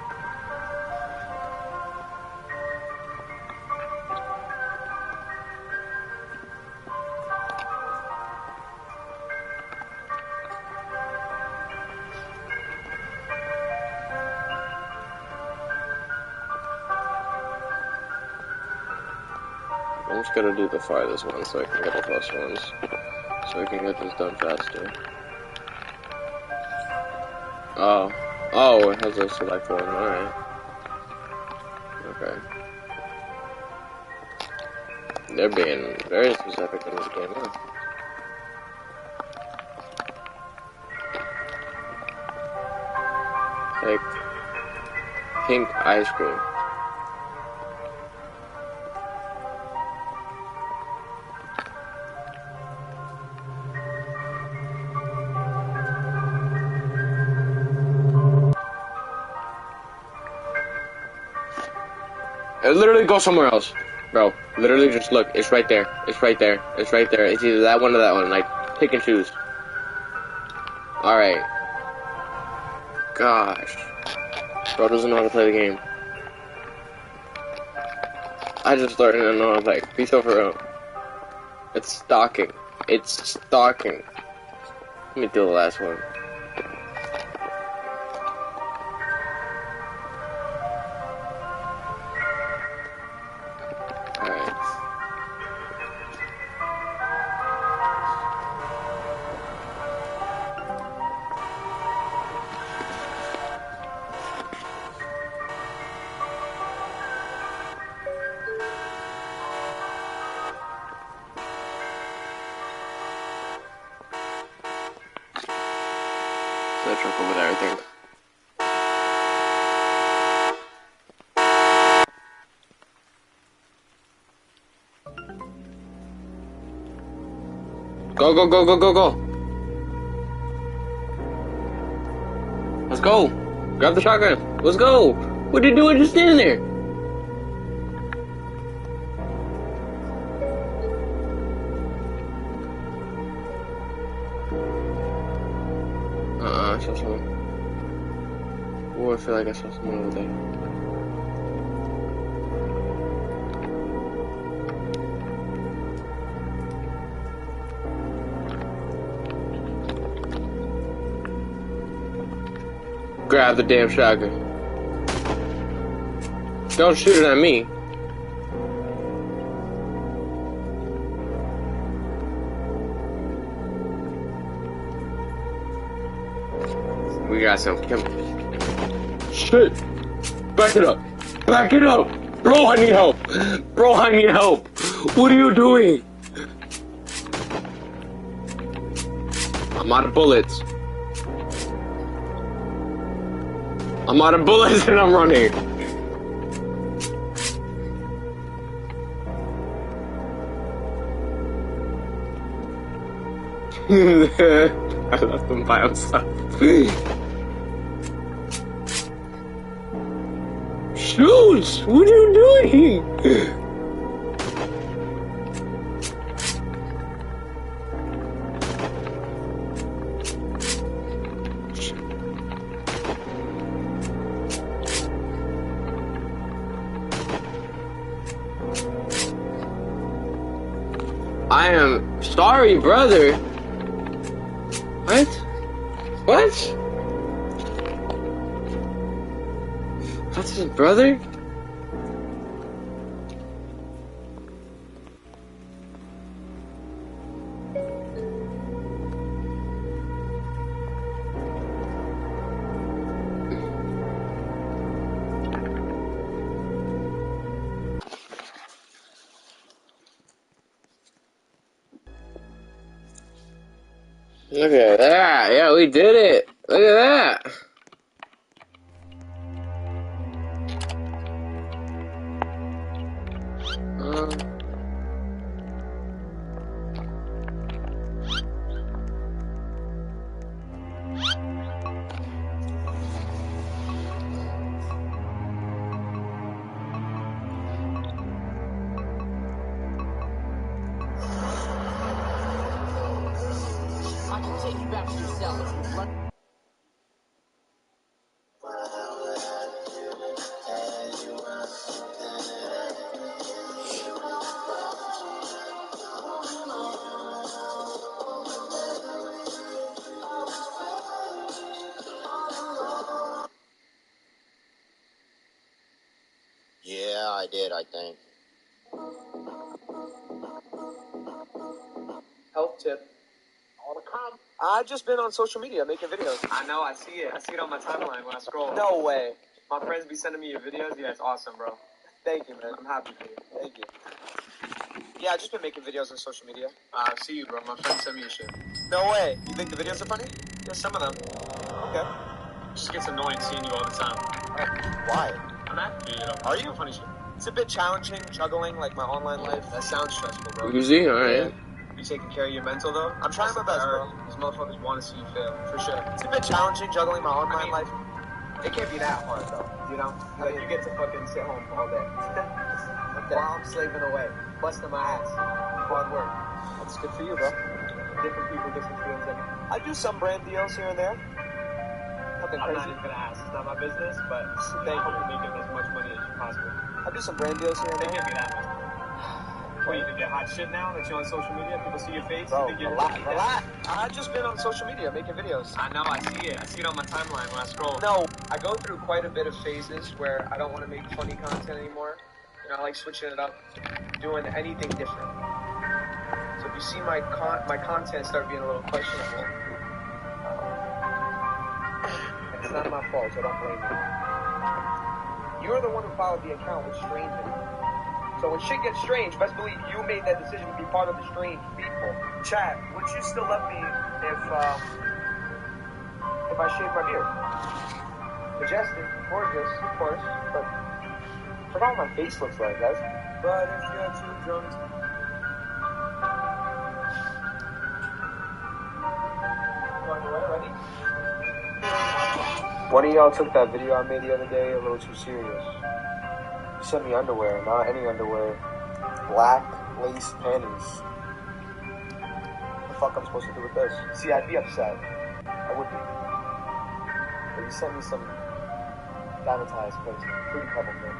I'm just gonna do the farthest one so I can get the first ones. So I can get this done faster. Oh. Oh, it has a select one, alright. Okay. They're being very specific in this game, huh? Like pink ice cream. Literally go somewhere else. Bro, literally just look. It's right there. It's right there. It's right there. It's either that one or that one. Like, pick and choose. Alright. Gosh. Bro doesn't know how to play the game. I just learned to know how to play. Be so for real. It's stalking. It's stalking. Let me do the last one. That truck over there, I think. Go, go, go, go, go, go. Let's go. Grab the shotgun. Let's go. What are you doing just standing there? I saw someone. Oh, I feel like I saw someone over there. Grab the damn shotgun. Don't shoot it at me. We got some. Come. Shit! Back it up! Back it up! Bro, I need help! Bro, I need help! What are you doing? I'm out of bullets. I'm out of bullets and I'm running. I left him by himself. Shoot! What are you doing? I am sorry, brother. What? What? That's his brother? Look at that. Yeah, we did it. Look at that. I can take you back to your cell if you run. Yeah, I did, I think. Health tip. I've just been on social media making videos. I know, I see it. I see it on my timeline when I scroll. No way. My friends be sending me your videos. Yeah, it's awesome, bro. Thank you, man. I'm happy for you. Thank you. Yeah, I've just been making videos on social media. I see you, bro. My friends send me your shit. No way. You think the videos are funny? Yeah, some of them. Okay. It just gets annoying seeing you all the time. Why? I'm happy, you know. Are you? Funny shit. It's a bit challenging juggling like my online life. That sounds stressful, bro. Easy, alright. You taking care of your mental, though? I'm trying my best, bro. These motherfuckers want to see you fail, for sure. It's a bit challenging juggling my online life. It can't be that hard, though, you know? Like, you get to fucking sit home all day. While I'm slaving away, busting my ass. Hard work. That's good for you, bro. Different people, different fields. I do some brand deals here and there. Nothing I'm not crazy. even gonna ask. It's not my business, but Thank I hope you. you're making as much money as you possibly can. I do some brand deals here and It there. can't be that much. What, you think you're hot shit now that you're on social media? People see your face? Bro, you think you're relax. I've just been on social media making videos. I know, I see it. I see it on my timeline when I scroll. No. I go through quite a bit of phases where I don't want to make funny content anymore. You know, I like switching it up, doing anything different. So if you see my content start being a little questionable, it's not my fault, so don't blame me. You're the one who followed the account with strangers. So when shit gets strange, best believe you made that decision to be part of the strange people. Chad, would you still love me if I shaved my beard? Majestic, gorgeous, of course, but forgot what my face looks like, guys. But if you're too drunk to... Ready? One of y'all took that video I made the other day a little too serious. You sent me underwear, not any underwear. Black lace panties. What the fuck I'm supposed to do with this? See, I'd be upset. I would be. But you sent me some sanitized place. Pretty cover thing.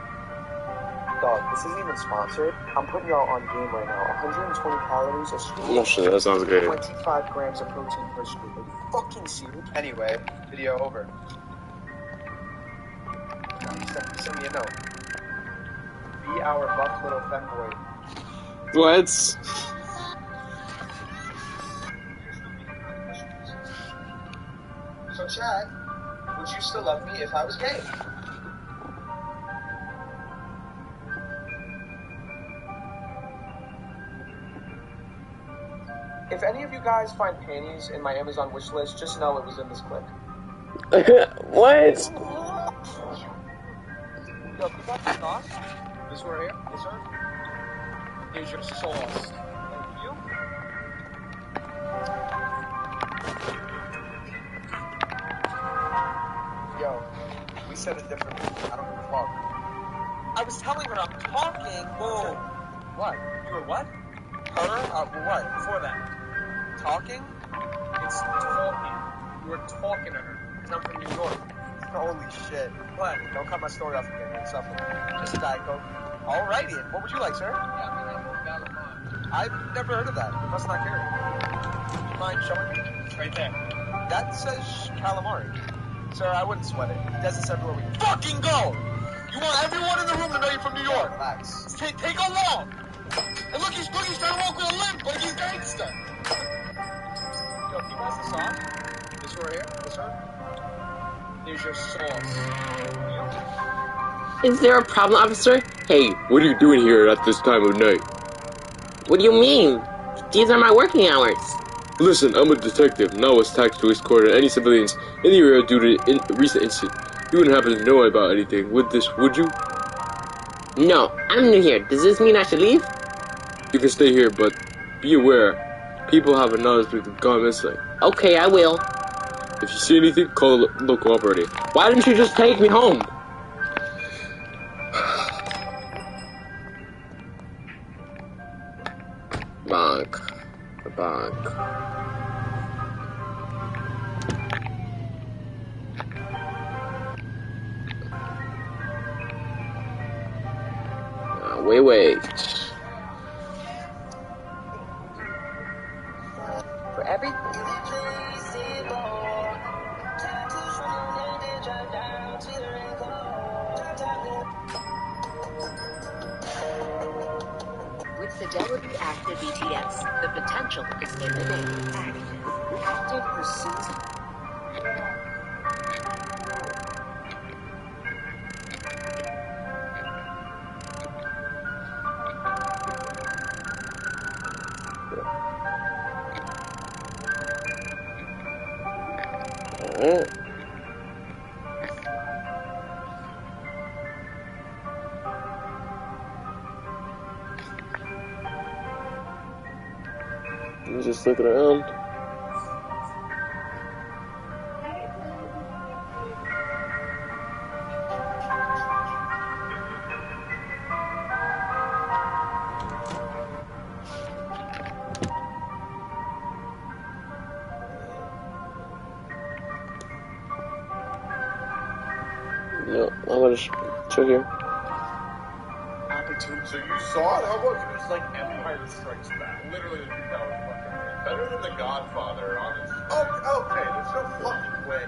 Dog, this isn't even sponsored. I'm putting y'all on game right now. 120 calories a scoop. Oh shit, that sounds good. 25 grams of protein per scoop. Are you fucking serious? Anyway, video over. Send me a note. Be our buff little femboy. What? So Chad, would you still love me if I was gay? If any of you guys find panties in my Amazon wish list, just know it was in this clip. What? Yo, you got the sauce? This one right here? Yes, sir. Here's your sauce. Thank you. Yo, we said it differently. I don't give a fuck. I was telling her I'm talking. Whoa. What? You were what? Her? What? Before that. Talking? It's talking. You were talking to her. Because I'm from New York. Holy shit. What? Don't cut my story off again. You're suffering. Just a Diet Coke. Alrighty. What would you like, sir? I've never heard of that. You must not carry it. Do you mind showing me? It's right there. That says calamari. Sir, I wouldn't sweat it. He does this everywhere we fucking go! You want everyone in the room to know you're from New York. Relax. Take a walk! And look, he's trying to walk with a limp, like he's gangster. Yo, can you pass this off? This right here? This one? Here's your sauce. Is there a problem, officer? Hey, what are you doing here at this time of night? What do you mean? These are my working hours. Listen, I'm a detective, not was taxed to escort any civilians in the area due to a recent incident. You wouldn't happen to know about anything with this, would you? No, I'm new here. Does this mean I should leave? You can stay here, but be aware. People have acknowledged we've gone missing. Okay, I will. If you see anything, call the local operator. Why didn't you just take me home? Bonk. Bonk. Wait. For every... With Fidelity Active ETFs, the potential is in the name. Active pursuits. I'm just looking around. No, I'm gonna check here. So you saw it? How about it was like Empire Strikes Back? Literally the 2000 fucking better than The Godfather, honestly. Oh, okay, there's no fucking way.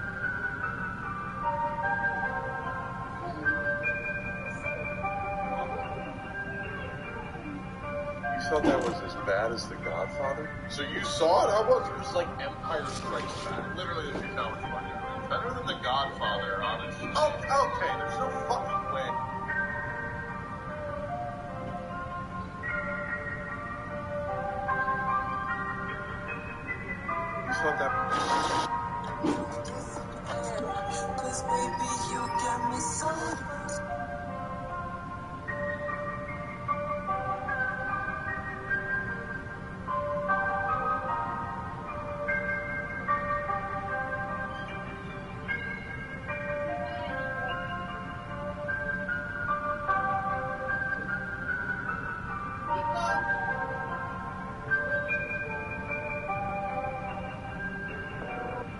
You thought that was as bad as The Godfather? So you saw it? How about it was like Empire Strikes Back? Literally the 2000 fucking better than The Godfather, honestly. Oh, okay, there's no fucking way. You thought that...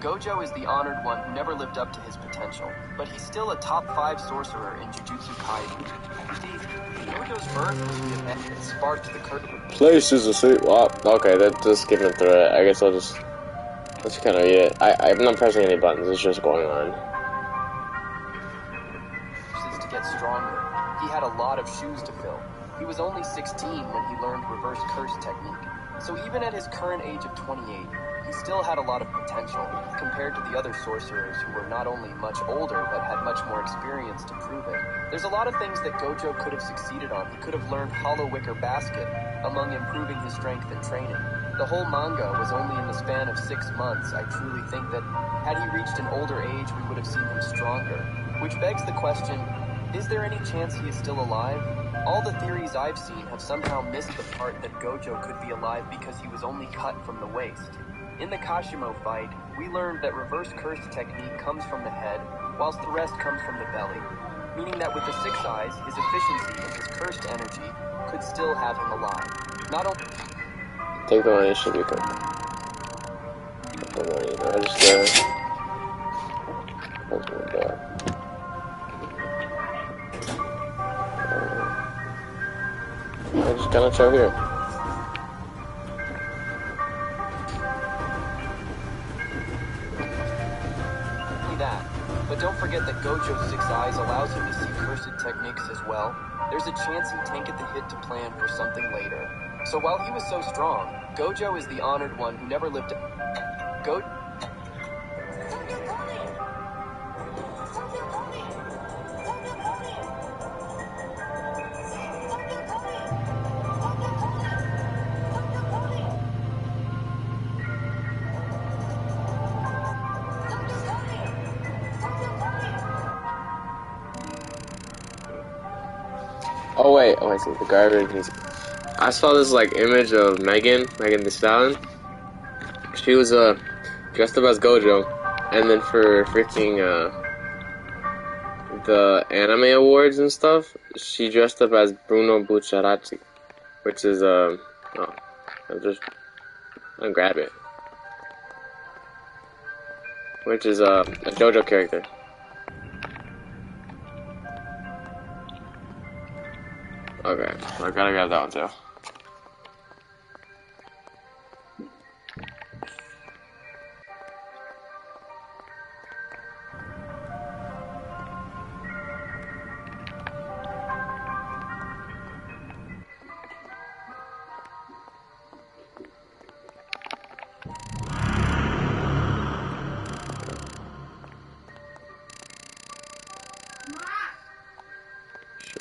Gojo is the honored one who never lived up to his potential, but he's still a top 5 sorcerer in Jujutsu Kaisen. Steve, Gojo's birth was the event that sparked the curtain. Place is a suit. Well, okay, that's just skipping through it. I guess I'll just kind of read it. I'm not pressing any buttons. It's just going on. To get stronger, he had a lot of shoes to fill. He was only 16 when he learned reverse curse technique. So even at his current age of 28, he still had a lot of potential compared to the other sorcerers who were not only much older but had much more experience to prove it. There's a lot of things that Gojo could have succeeded on. He could have learned Hollow Wicker Basket, among improving his strength and training. The whole manga was only in the span of 6 months. I truly think that had he reached an older age, we would have seen him stronger. Which begs the question, is there any chance he is still alive? All the theories I've seen have somehow missed the part that Gojo could be alive because he was only cut from the waist. In the Kashimo fight, we learned that reverse curse technique comes from the head, whilst the rest comes from the belly. Meaning that with the 6 eyes, his efficiency and his cursed energy could still have him alive. Not only... Take the money, it should be quick. Take the money, register. Open the door. I just kind of chill here. that. But don't forget that Gojo's 6 eyes allows him to see cursed techniques as well. There's a chance he tanked the hit to plan for something later. So while he was so strong, Gojo is the honored one who never lived. Oh wait, so the garbage is... I saw this like image of Megan Thee Stallion. She was dressed up as Gojo, and then for freaking the anime awards and stuff, she dressed up as Bruno Bucciarati, which is I'll grab it, which is a JoJo character. Okay, I gotta grab that one too.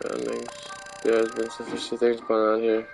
Surroundings. There's been some fishy things going on here.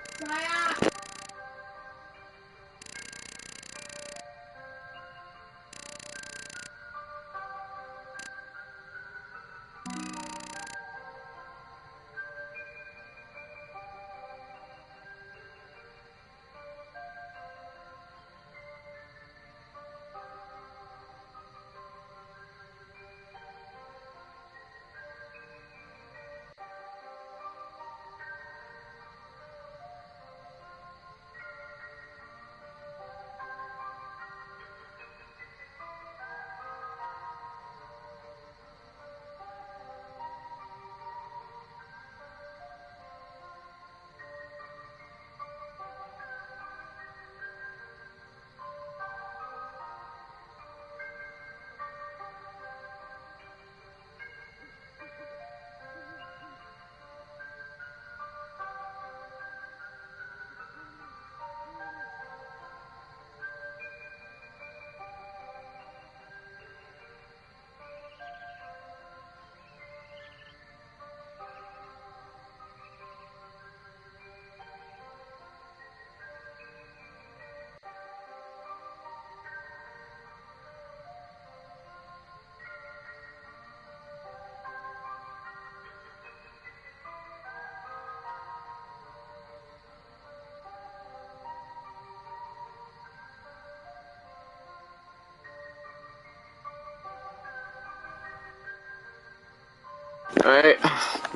Alright,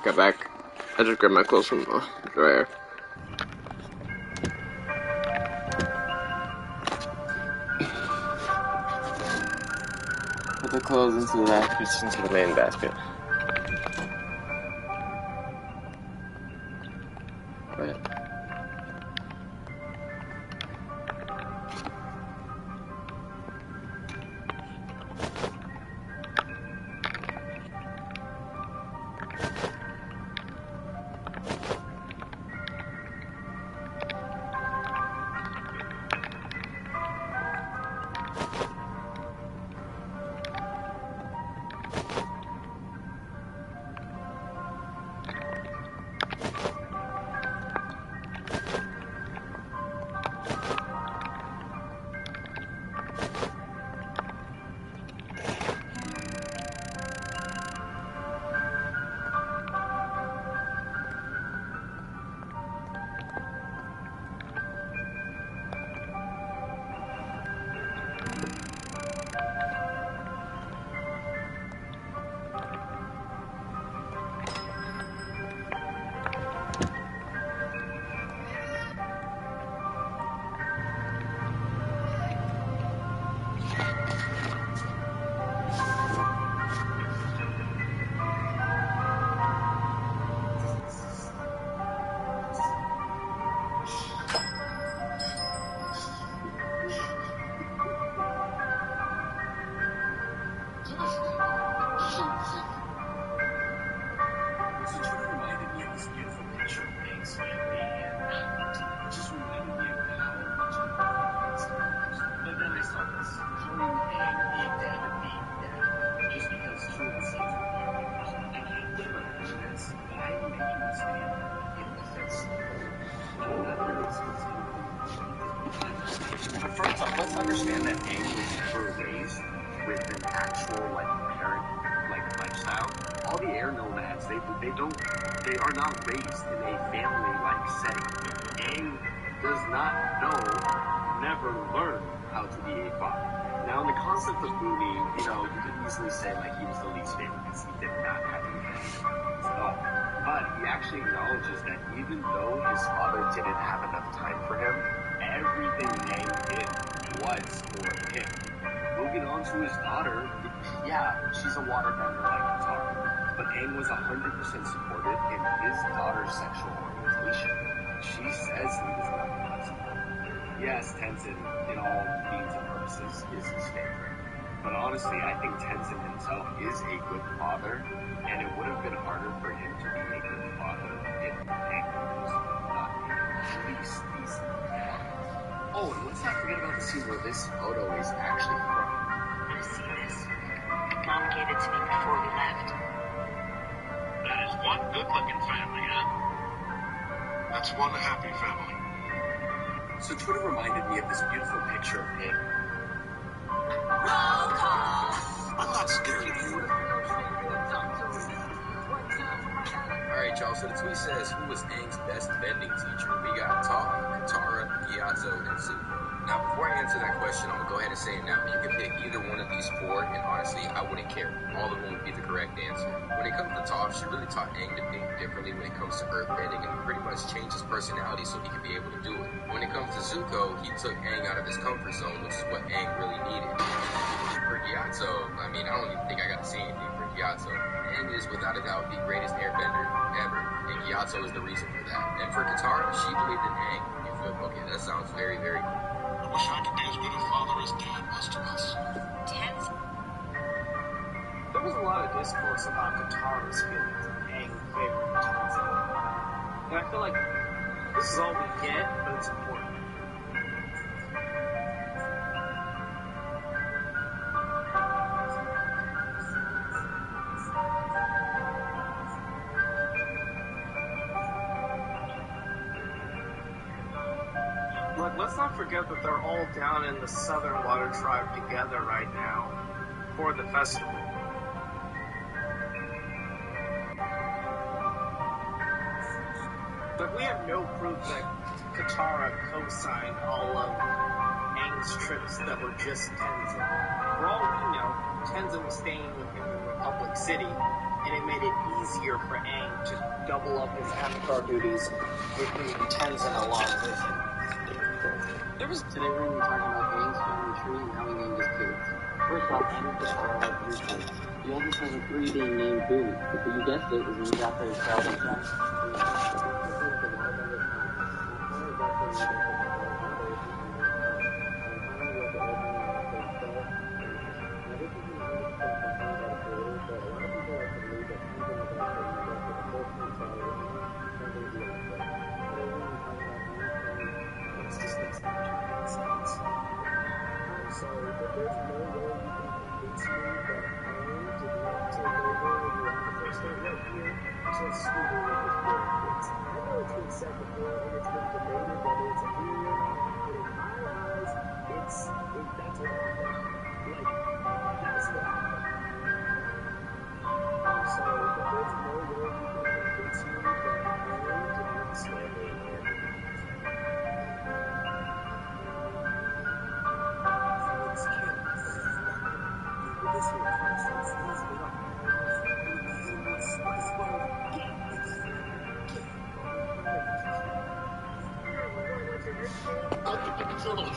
got back. I just grabbed my clothes from the dryer. Put the clothes into the basket, into the main basket. Right. let's understand that Aang was never raised with an actual parent lifestyle. All the air nomads, they are not raised in a family setting. Aang does not know, never learned how to be a father. Now, in the concept of Boomy, you could easily say he was the least favorite because he did not have any family at all. But he actually acknowledges that even though his father didn't have enough time for him, everything Aang did was for him. Moving on to his daughter, yeah, she's a waterbender like Katara, but Aang was 100% supportive in his daughter's sexual orientation. She says he was not flexible. Yes, Tenzin, in all means and purposes, is his favorite. But honestly, I think Tenzin himself is a good father, and it would have been harder for him to be a good father if Aang was not at least decent father. Oh, and let's not forget about the scene where this photo is actually from. I've seen this. Mom gave it to me before we left. That is one good-looking family, huh? That's one happy family. So Twitter reminded me of this beautiful picture of Aang. Roll call! I'm not scared of you. Alright, y'all, so the tweet says, who was Aang's best bending teacher? We got Toph, Katara, Gyatso, and Zuko. Now, before I answer that question, I'm going to go ahead and say it now. You can pick either one of these four, and honestly, I wouldn't care. All of them would be the correct answer. When it comes to Toph, she really taught Aang to think differently when it comes to earthbending and pretty much changed his personality so he could be able to do it. When it comes to Zuko, he took Aang out of his comfort zone, which is what Aang really needed. For Gyatso, I don't even think I got to say anything for Gyatso. Aang is without a doubt the greatest airbender ever, and Gyatso is the reason for that. And for Katara, she believed in Aang. You feel okay? That sounds very, very cool. I wish I could be as good a father as Dad was to us. There was a lot of discourse about Katara's feelings of Aang favoring Tenzin. And I feel like this is all we get, but it's important. Let's not forget that they're all down in the Southern Water Tribe together right now for the festival. But we have no proof that Katara co-signed all of Aang's trips that were just Tenzin. For all we know, Tenzin was staying with him in Republic City, and it made it easier for Aang to double up his avatar duties with Tenzin along with him. Today we're going to be talking about Aang's family tree and how he named his kids. First off, Aang and Katara have 3 kids. The oldest has a 3 being named Boomy, but you guessed it, was named after his childhood friend.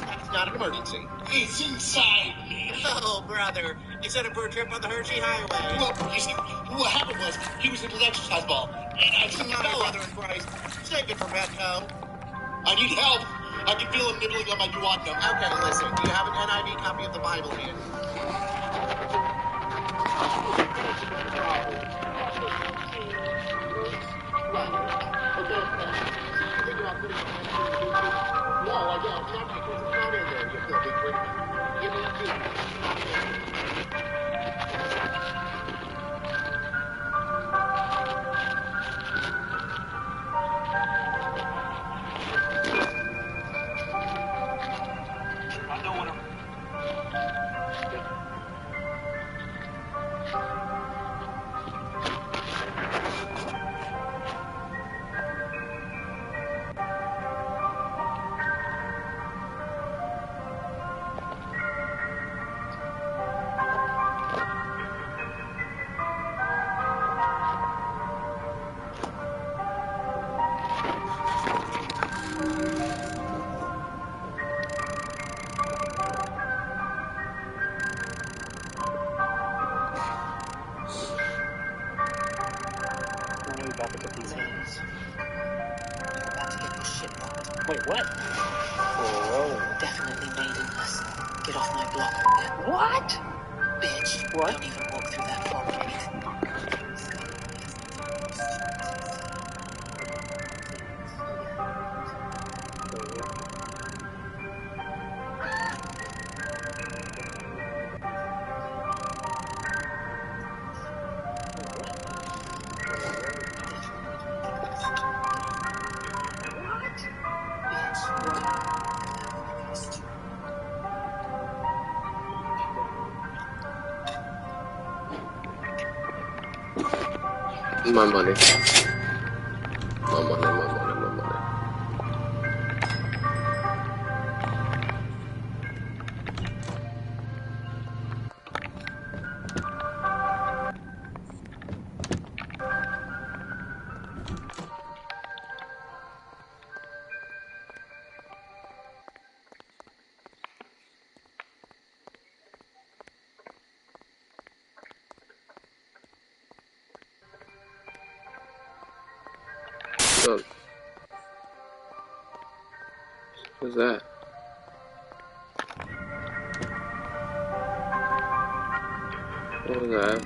It's not an emergency. It's inside me. Oh, brother. Is that a bird trip on the Hershey Highway? Well, you see, what happened was, he was in his exercise ball, and I seen Mother, Father in Christ. Save it for Petco. I need help. I can feel him nibbling on my duodenum. Okay, listen. Do you have an NIV copy of the Bible here? No, I don't. It's not because it's not in there, you filthy freak. Give me a key. I don't want to Gotta pick up these hands. You're about to get your shit rocked. Wait, what? Whoa. Definitely maidenless. Get off my block. What? Bitch. What? Don't even walk through that front gate. My money. My money, my money, my money. Look. What's that? What was that?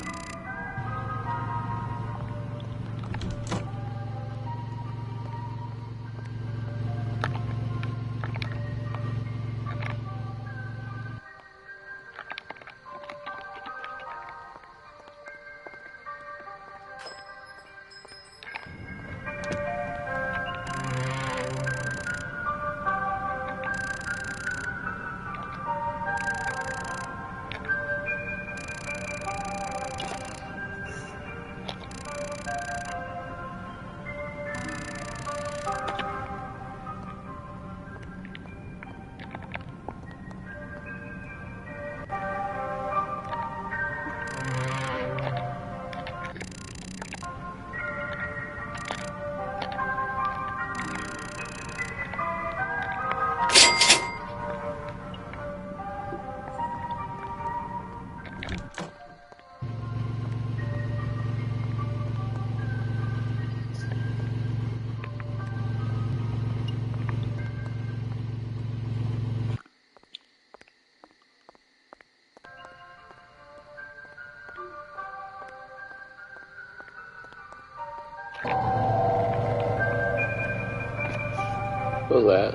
What was that?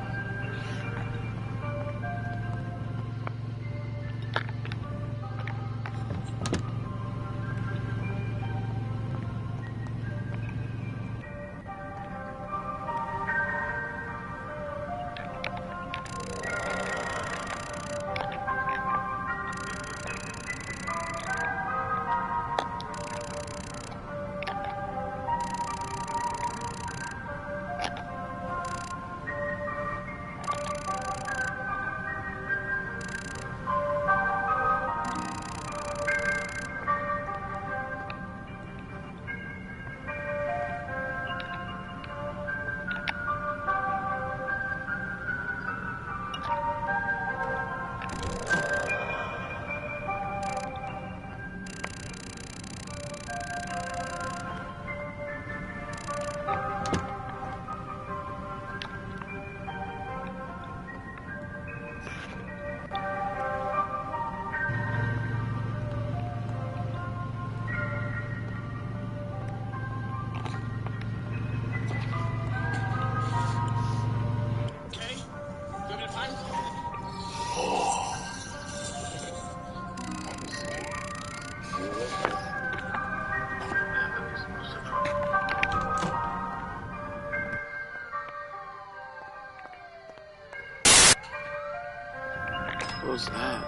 What was that?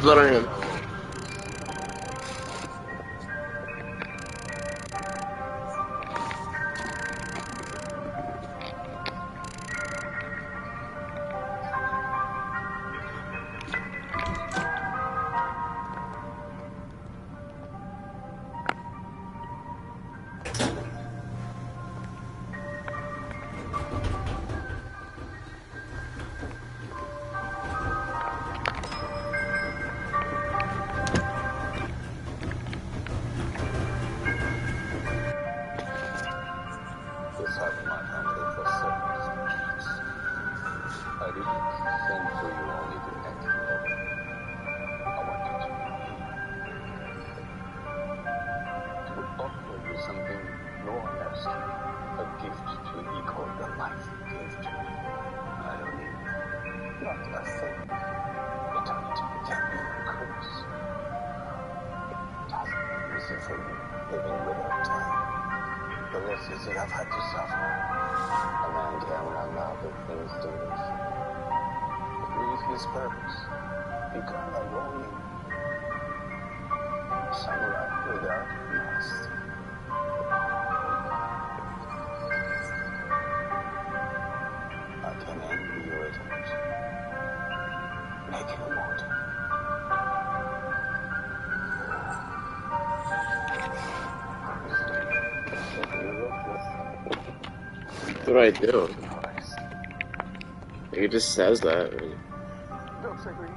blood on him. This happened my family for 7 years. I didn't send for you only to end you over. I want you to be me. To offer you something no one else can. A gift to equal the life you gave to me. I don't need not a thing. Eternity can be a curse. It hasn't been easy for you living without time. The losses that I've had to suffer. A man can run out of things to lose. Leave his purpose. Become a roaming samurai without a master. I can end your attempt. Make you immortal. What do I do? He just says that. Don't agree.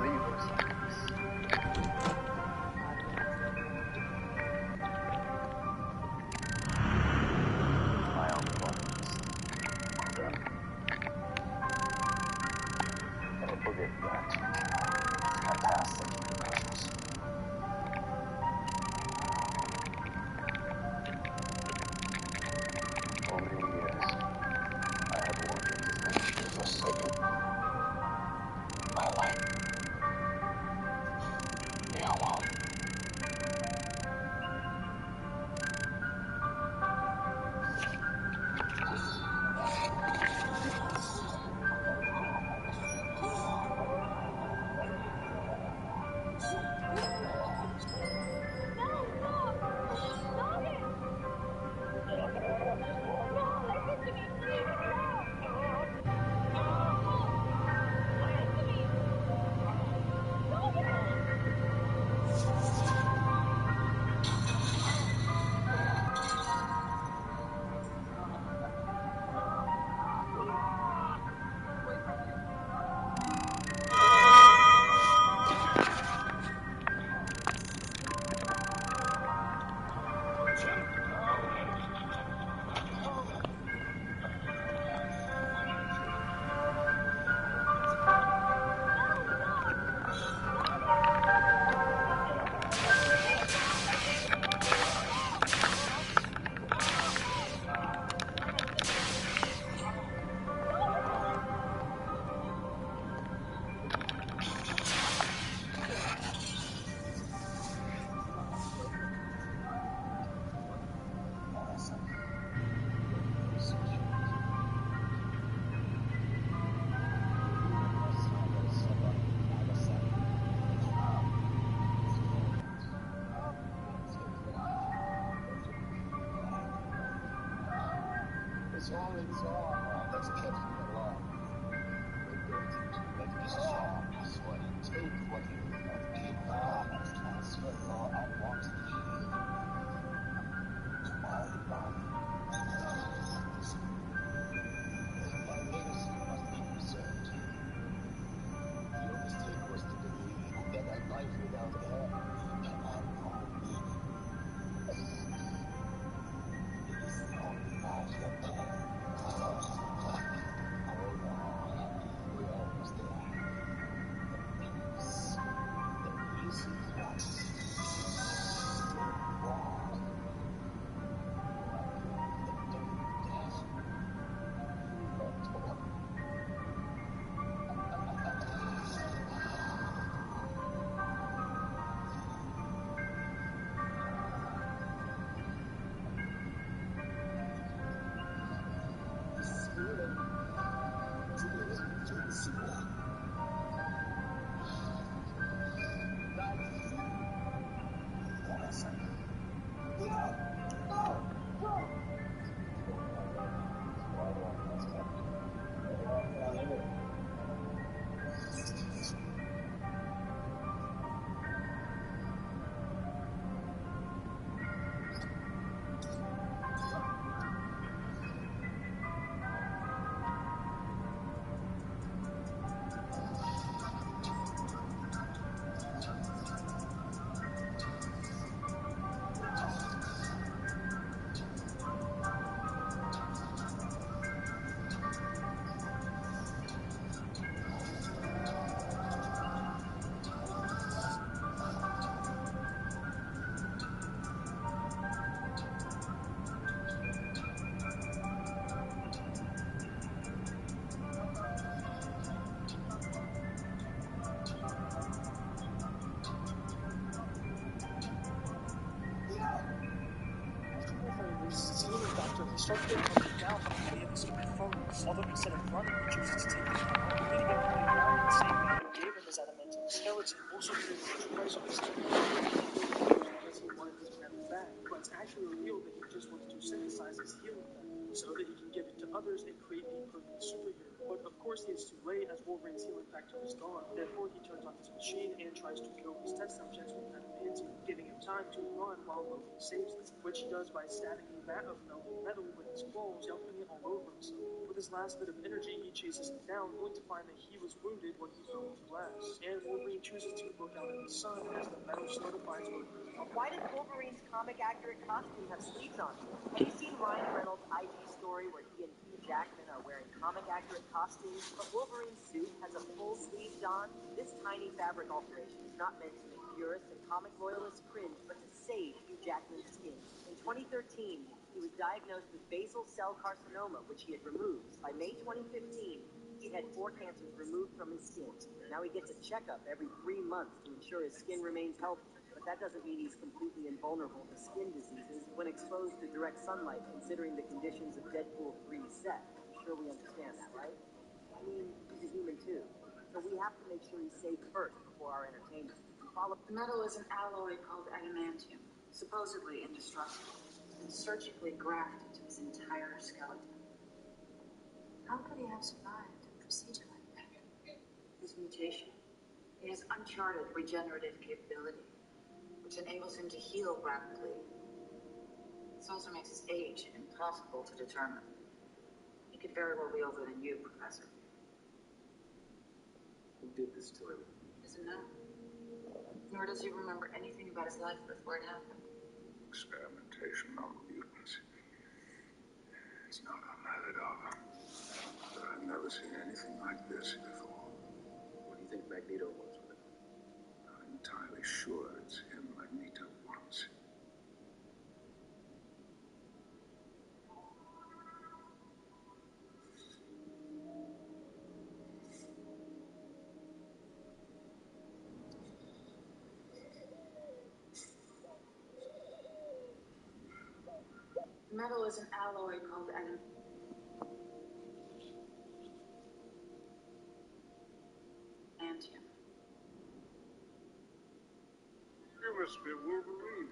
Leave us like this. My own problems. I'll forget that. My past and my precious. For many years, I have wanted to finish the forsaken. My life. Be alone. It's all that's kept me alive. The ability to make me strong is what you take what you have given. I've transferred your unwanted healing to my body. My legacy must be preserved. Your mistake was to believe that a life without air can have no meaning. It is no magic. Hold on. We're almost there. The peace you want. He starts getting hunted down by the way of the stupid photos. Although instead of running, he chooses to take his gun home, leading him to believe Ryan, the same man who gave him his adamantium skeleton, also paid a huge price on his because he wanted his metal back. But it's actually revealed that he just wants to synthesize his healing metal so that he can give it to others and create a perfect superhero. But of course he is too late, as Wolverine's healing factor is gone. Therefore he turns on his machine and tries to kill his test subjects with adamantium, giving him time to run while Logan saves them, which he does by stabbing a vat of melted metal with his claws, dumping it all over himself. With his last bit of energy, he chases him down, only to find that he was wounded when he fell into glass. And Wolverine chooses to look out at the sun as the metal solidifies over him. Why does Wolverine's comic-accurate costume have sleeves on it? Have you seen Ryan Reynolds' IG story where he and Hugh Jackman are wearing comic-accurate costumes, but Wolverine's suit has a full sleeve don? This tiny fabric alteration is not meant to make purists and comic loyalists cringe, but to save Hugh Jackman's skin. In 2013, he was diagnosed with basal cell carcinoma, which he had removed. By May 2015, he'd had 4 cancers removed from his skin. Now he gets a checkup every 3 months to ensure his skin remains healthy. But that doesn't mean he's completely invulnerable to skin diseases when exposed to direct sunlight, considering the conditions of Deadpool 3's set. I'm sure we understand that, right? I mean, he's a human too. So we have to make sure he's safe first before our entertainment. The metal is an alloy called adamantium, supposedly indestructible, and surgically grafted to his entire skeleton. How could he have survived a procedure like that? His mutation. He has uncharted regenerative capability, which enables him to heal rapidly. This also makes his age impossible to determine. He could very well be older than you, Professor. Who did this to him? Isn't known. Nor does he remember anything about his life before it happened. Experimentation on mutants. It's not unheard of. But I've never seen anything like this before. What do you think Magneto wants with him? Not entirely sure it's him Magneto wants. The metal is an alloy called adamantium. You must be Wolverine.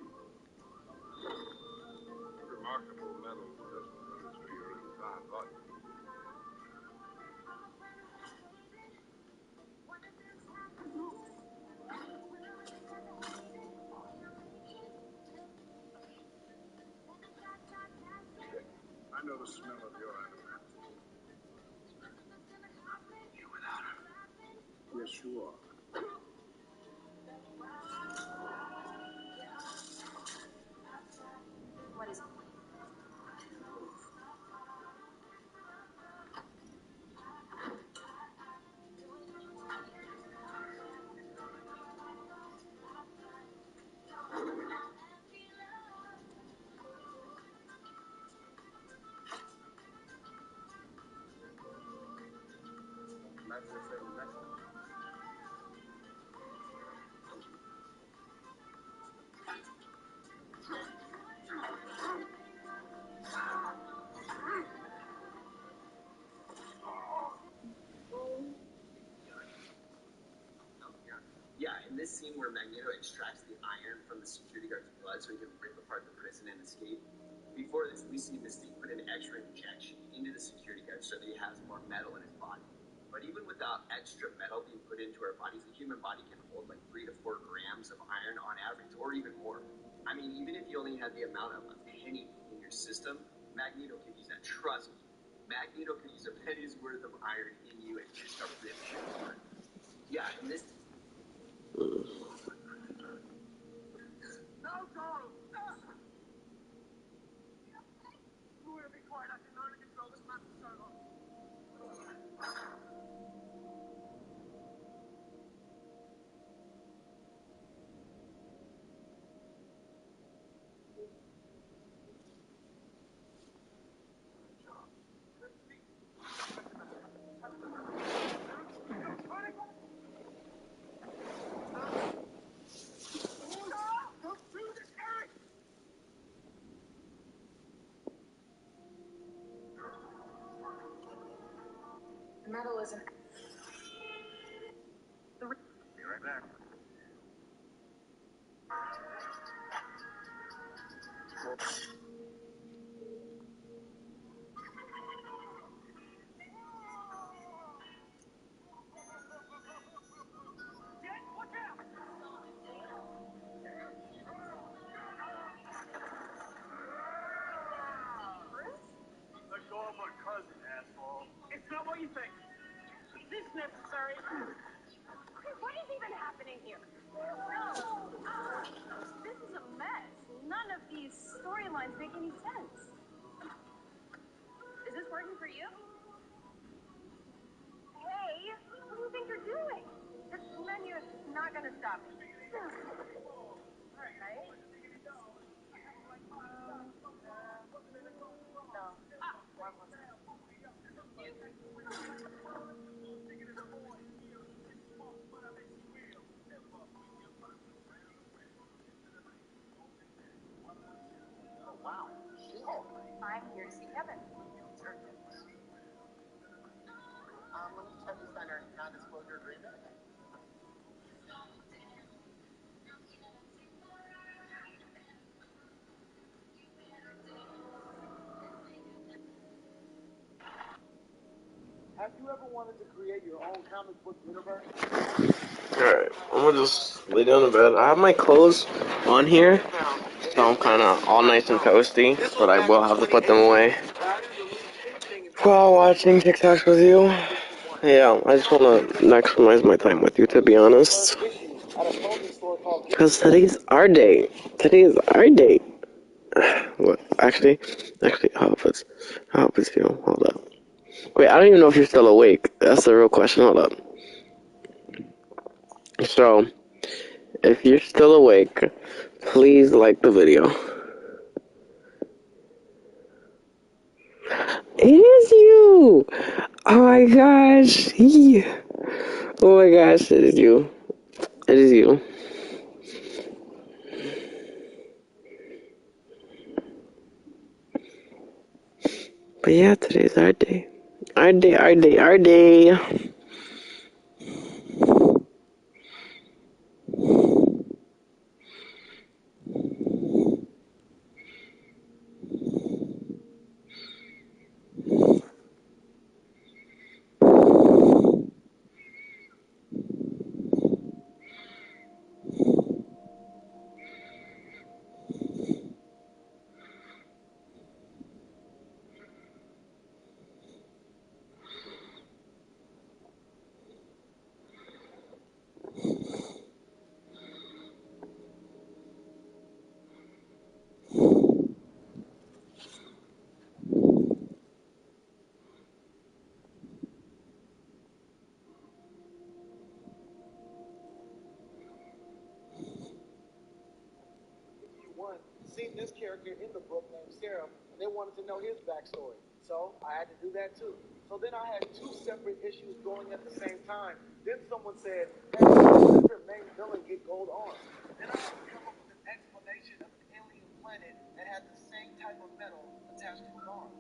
Remarkable metal doesn't run through your entire body. I know the smell of your adamantium. You without her. Yes, you are. What is it? Imagine if they were next to him. Yeah, in this scene where Magneto extracts the iron from the security guard's blood so he can rip apart the prison and escape, before this, we see Mystique put an extra injection into the security guard so that he has more metal in his body. But even without extra metal being put into our bodies, the human body can hold like 3 to 4 grams of iron on average, or even more. I mean, even if you only had the amount of a penny in your system, Magneto could use that. Trust me. Magneto could use a penny's worth of iron in you and just rip shit apart. Yeah, and this... No, Donald! You want to be quiet? I can only control this man for so long. Don't do this, Eric! Metal is an... Be right back. Let go of my cousin, asshole. It's not what you think. Is this necessary? What is even happening here? This is a mess. None of these storylines make any sense. Is this working for you? Hey, what do you think you're doing? This menu is not going to stop me. Right? No. One more time. Wow. I'm here to see Kevin. Let me check this under non-disclosure agreement. Have you ever wanted to create your own comic book universe? Alright, I'm gonna just lay down in bed. I have my clothes on here, so I'm kind of all nice and toasty, but I will have to put them away while watching TikToks with you. Yeah, I just want to maximize my time with you, to be honest. Because today's our day. Today is our day. What? Actually, I hope it's you. Hold up. Wait, I don't even know if you're still awake. That's the real question. Hold up. So, if you're still awake, please like the video. It is you! Oh my gosh. Oh my gosh, it is you. It is you. But yeah, today's our day. Our day, our day, our day. Seen this character in the book named Sarah, and they wanted to know his backstory. So I had to do that too. So then I had two separate issues going at the same time. Then someone said, hey, how does your main villain get gold arms? Then I had to come up with an explanation of an alien planet that had the same type of metal attached to its arms.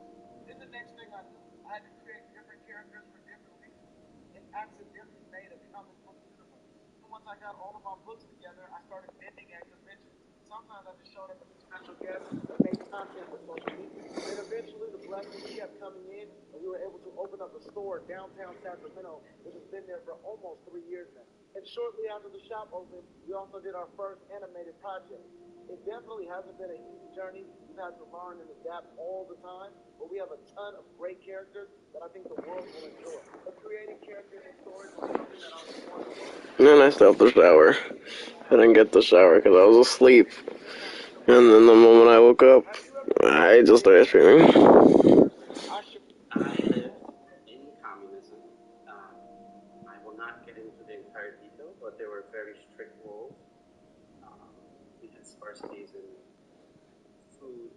Then the next thing I knew, I had to create different characters for different reasons, and accidentally made a comic book universe. And once I got all of my books together, I started ending at conventions. Sometimes I just showed up as a special guest and made content for social media. And eventually the blessings kept coming in, and we were able to open up a store downtown Sacramento, which has been there for almost 3 years now. And shortly after the shop opened, we also did our first animated project. It definitely hasn't been a easy journey. We've had to learn and adapt all the time, but we have a ton of great characters that I think the world will enjoy. But creating characters and stories was something that I was born with. And then I stopped the shower. I didn't get the shower because I was asleep. And then the moment I woke up, I just started streaming. I live in communism. I will not get into the entire detail, but there were very strict rules. We had scarcities in food,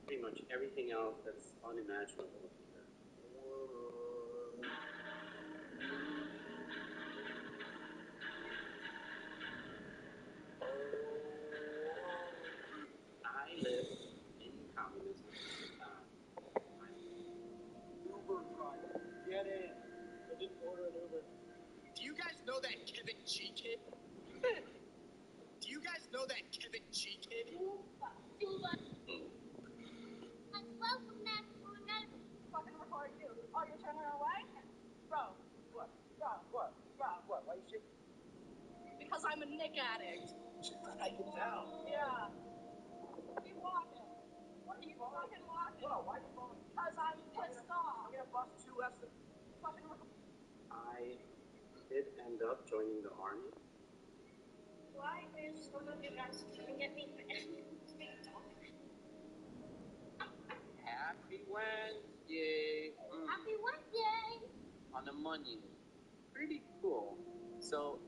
pretty much everything else that's unimaginable here. I live in communism. Uber driver, get in. The Oh, you're turning her away? Bro. What? Bro. What? Bro. What? Why you shaking? Because I'm a Nick addict. I can tell. Yeah. Keep walking. What are you fucking walking? Bro, why are you falling? Because I'm pissed off. I'm gonna bust 2 less than Fucking I did end up joining the army. why is one of you guys coming at me? Happy Wednesday. Happy Wednesday. On the money. Pretty cool. So,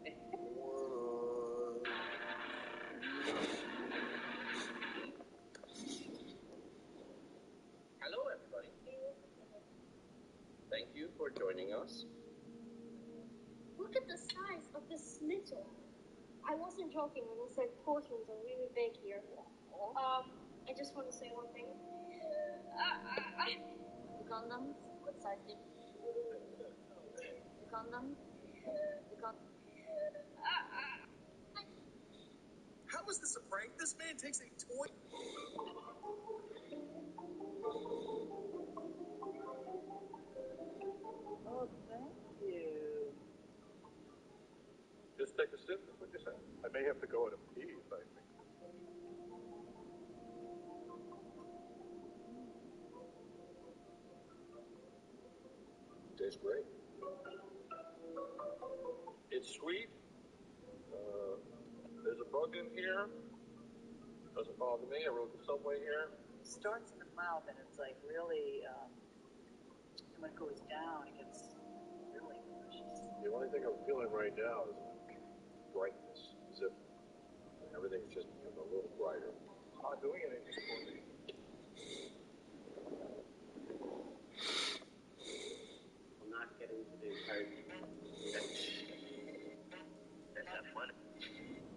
Hello, everybody. Thank you for joining us. Look at the size of this schnitzel. I wasn't joking when I said portions are really big here. I just want to say one thing. The condoms? What size did the condoms? How is this a prank? This man takes a toy. oh, thank you. Just take a sip, is what you say. I may have to go in a pee, I think. Tastes great. It's sweet. There's a bug in here. Doesn't bother me. I rode the subway here. It starts in the mouth and it's like really, and when it goes down, it gets really delicious. The only thing I'm feeling right now is brightness, as if everything's just become a little brighter. I'm not doing anything for me. I'm not getting to the entire.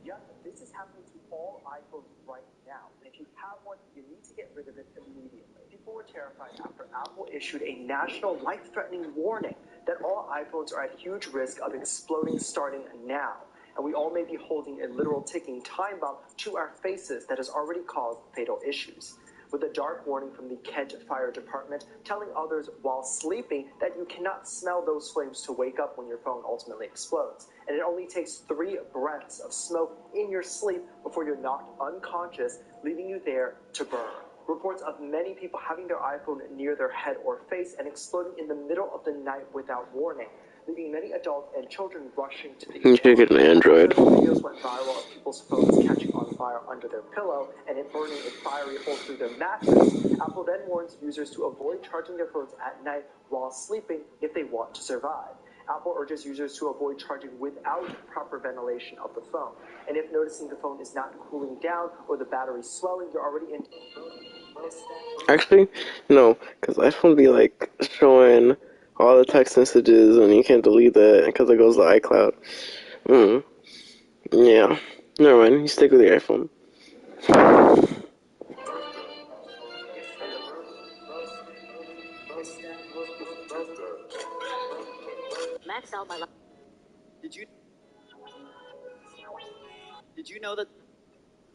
Yeah, this is happening to all iPhones right now. And if you have one, you need to get rid of it immediately. People were terrified after Apple issued a national life-threatening warning that all iPhones are at huge risk of exploding starting now. And we all may be holding a literal ticking time bomb to our faces that has already caused fatal issues. With a dark warning from the Kent Fire Department telling others while sleeping that you cannot smell those flames to wake up when your phone ultimately explodes. And it only takes 3 breaths of smoke in your sleep before you're knocked unconscious, leaving you there to burn. Reports of many people having their iPhone near their head or face and exploding in the middle of the night without warning, leaving many adults and children rushing to the You should get an Android. Videos went viral of people's phones catching on fire under their pillow and it burning a fiery hole through their mattress. Apple then warns users to avoid charging their phones at night while sleeping if they want to survive. Apple urges users to avoid charging without proper ventilation of the phone. And if noticing the phone is not cooling down or the battery swelling, you're already in. Actually, no, because iPhone be like showing all the text messages and you can't delete that because it goes to iCloud. Yeah. Never mind, you stick with your iPhone. Max out my life. Did you know that?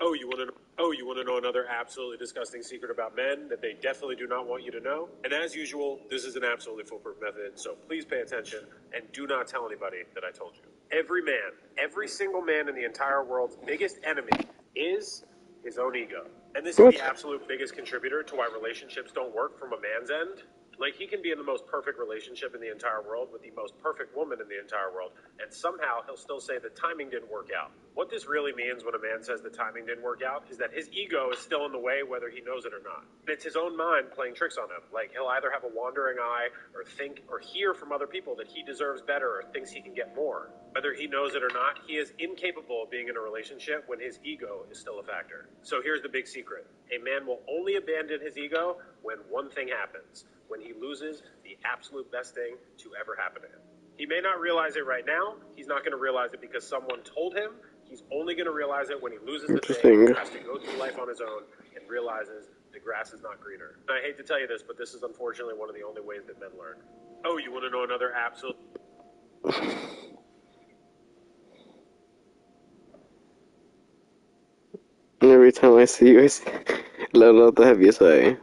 Oh, you want to know another absolutely disgusting secret about men that they definitely do not want you to know? And as usual, this is an absolutely foolproof method, so please pay attention and do not tell anybody that I told you. Every single man in the entire world's biggest enemy is his own ego. And this is the absolute biggest contributor to why relationships don't work from a man's end. Like, he can be in the most perfect relationship in the entire world with the most perfect woman in the entire world, and somehow he'll still say the timing didn't work out. What this really means when a man says the timing didn't work out is that his ego is still in the way whether he knows it or not. It's his own mind playing tricks on him. Like, he'll either have a wandering eye or think or hear from other people that he deserves better or thinks he can get more. Whether he knows it or not, he is incapable of being in a relationship when his ego is still a factor. So here's the big secret. A man will only abandon his ego when one thing happens. When he loses the absolute best thing to ever happen to him. He may not realize it right now. He's not going to realize it because someone told him. He's only going to realize it when he loses the thing, has to go through life on his own, and realizes the grass is not greener. And I hate to tell you this, but this is unfortunately one of the only ways that men learn. Oh, you want to know another absolute... Every time I see you, I say, let out the heaviest sigh.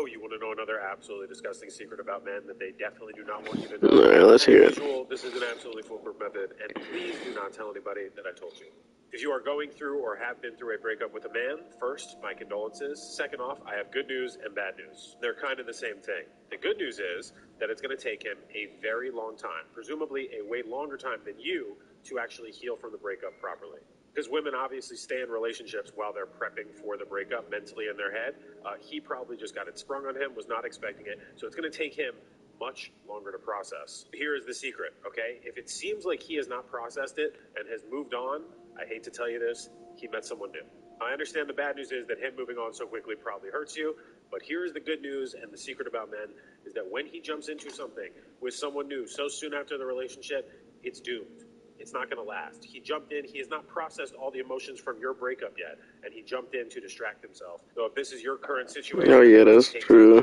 Oh, you want to know another absolutely disgusting secret about men that they definitely do not want you to know? Alright, let's hear As it. usual, this is an absolutely foolproof method, and please do not tell anybody that I told you. If you are going through or have been through a breakup with a man, first, my condolences. Second off, I have good news and bad news. They're kind of the same thing. The good news is that it's going to take him a very long time, presumably a way longer time than you, to actually heal from the breakup properly. Because women obviously stay in relationships while they're prepping for the breakup mentally in their head. He probably just got it sprung on him, was not expecting it. So it's going to take him much longer to process. Here is the secret, okay? If it seems like he has not processed it and has moved on, I hate to tell you this, he met someone new. I understand the bad news is that him moving on so quickly probably hurts you, but here is the good news and the secret about men is that when he jumps into something with someone new so soon after the relationship, it's doomed. It's not going to last. He jumped in. He has not processed all the emotions from your breakup yet, and he jumped in to distract himself. So if this is your current situation... Oh yeah, that's true.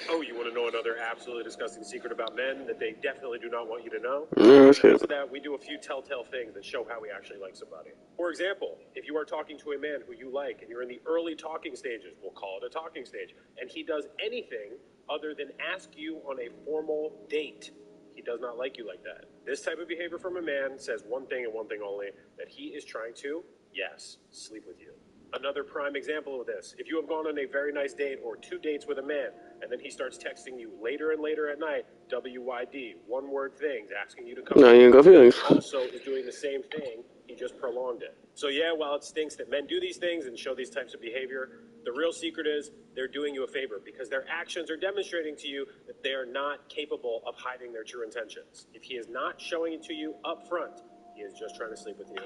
Oh, you want to know another absolutely disgusting secret about men that they definitely do not want you to know? No, that's Because it. of that, we do a few telltale things that show how we actually like somebody. For example, if you are talking to a man who you like, and you're in the early talking stages, we'll call it a talking stage, and he does anything other than ask you on a formal date, he does not like you like that. This type of behavior from a man says one thing and one thing only, that he is trying to, yes, sleep with you. Another prime example of this, if you have gone on a very nice date or 2 dates with a man, and then he starts texting you later and later at night, WYD, one-word things, asking you to come. No, you ain't got feelings. Also is doing the same thing, he just prolonged it. So yeah, while it stinks that men do these things and show these types of behavior, the real secret is they're doing you a favor because their actions are demonstrating to you that they are not capable of hiding their true intentions. If he is not showing it to you up front, he is just trying to sleep with you.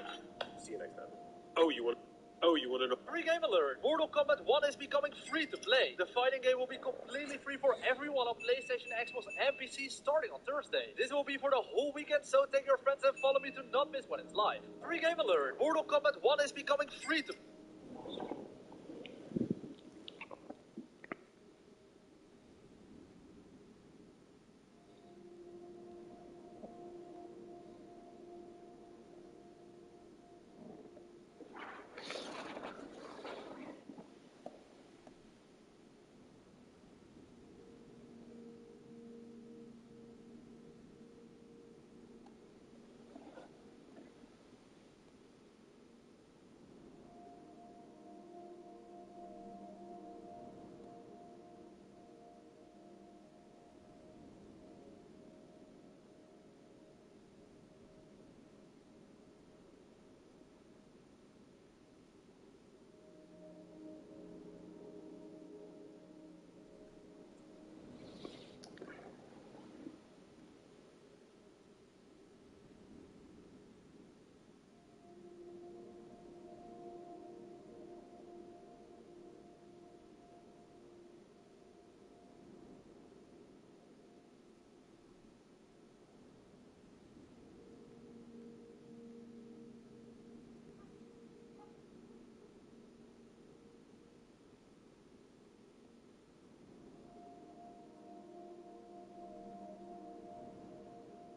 See you next time. Oh, you want to know? Free game alert! Mortal Kombat 1 is becoming free to play. The fighting game will be completely free for everyone on PlayStation, Xbox, and PC starting on Thursday. This will be for the whole weekend, so take your friends and follow me to not miss when it's live. Free game alert! Mortal Kombat 1 is becoming free to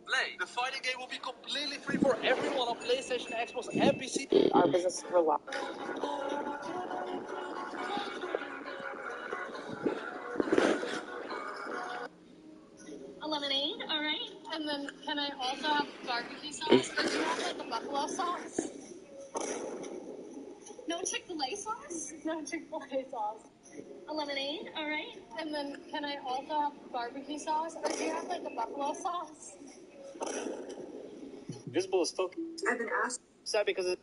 play. The fighting game will be completely free for everyone on PlayStation, Xbox, and PC. Our business relies. A lemonade, all right. And then can I also have barbecue sauce? Or do you have like a buffalo sauce? No Chick-fil-A sauce? No Chick-fil-A sauce. A lemonade, all right. And then can I also have barbecue sauce? Or do you have like a buffalo sauce? Visible is still. I've been asked. Sad because it.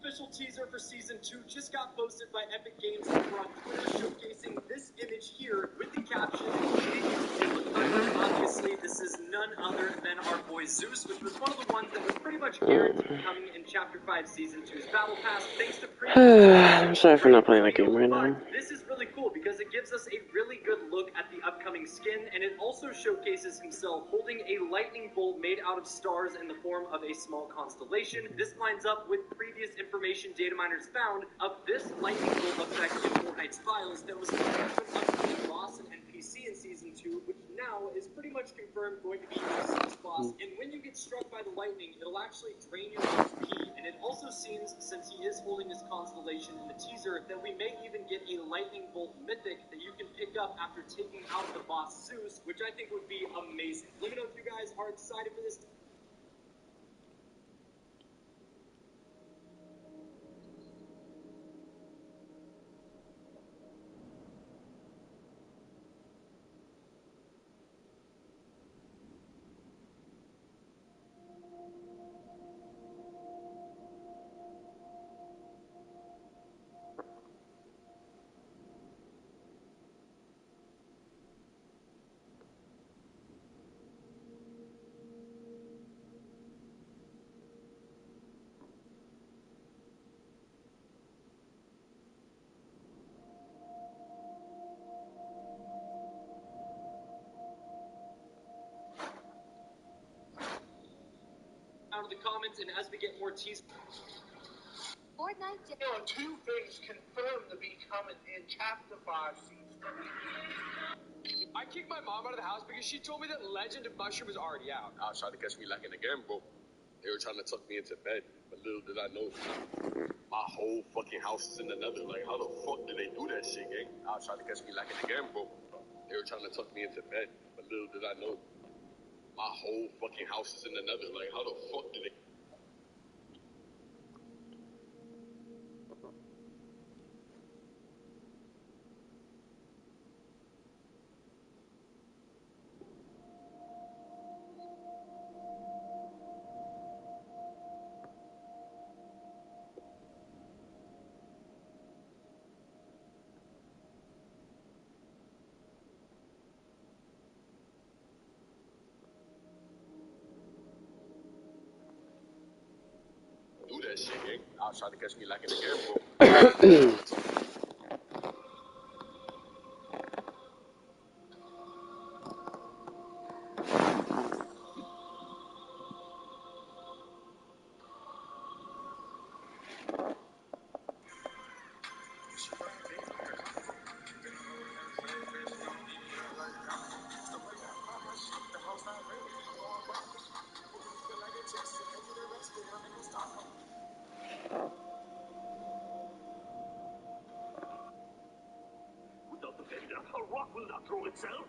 official teaser for Season 2 just got posted by Epic Games over on Twitter, showcasing this image here with the caption, obviously, this is none other than our boy Zeus, which was one of the ones that was pretty much guaranteed coming in Chapter 5 Season 2's Battle Pass, thanks to I'm sorry for not playing that game right now. This is really cool because it gives us a really good look at the upcoming skin, and it also showcases himself holding a lightning bolt made out of stars in the form of a small constellation. This lines up with previous information data miners found of this lightning bolt effect in Fortnite's files that was upcoming boss and NPC in Season 2, which now is pretty much confirmed going to be Zeus boss. And when you get struck by the lightning, it'll actually drain your HP. And it also seems, since he is holding his constellation in the teaser, that we may even get a lightning bolt mythic that you can pick up after taking out the boss Zeus, which I think would be amazing. Let me know if you guys are excited for this. Out of the comments, and as we get more teasers. Fortnite. There are two things confirmed to be coming in Chapter 5 Season 2. I kicked my mom out of the house because she told me that Legend of Mushroom is already out. I was trying to catch me lacking again, bro. They were trying to tuck me into bed, but little did I know, my whole fucking house is in the nether. Like, how the fuck did they do that shit, gang? I was trying to catch me lacking again, bro. They were trying to tuck me into bed, but little did I know, my whole fucking house is in the nether. Like, how the fuck did they... do that shit, gang? I was trying to catch me lacking again, bro. Without the bender, a rock will not throw itself,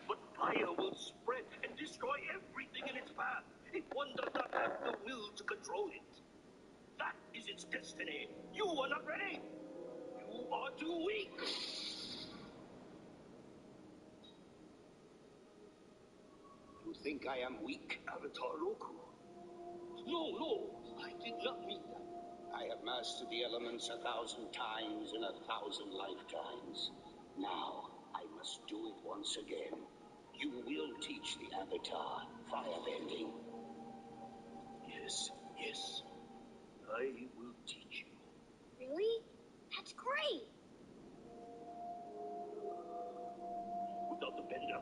but fire will spread and destroy everything in its path. If one does not have the will to control it, that is its destiny. You are not ready. You are too weak. You think I am weak, Avatar Roku? No, I did not mean that. I have mastered the elements 1,000 times in 1,000 lifetimes. Now, I must do it once again. You will teach the Avatar firebending. Yes, I will teach you. Really? That's great. Without the bender,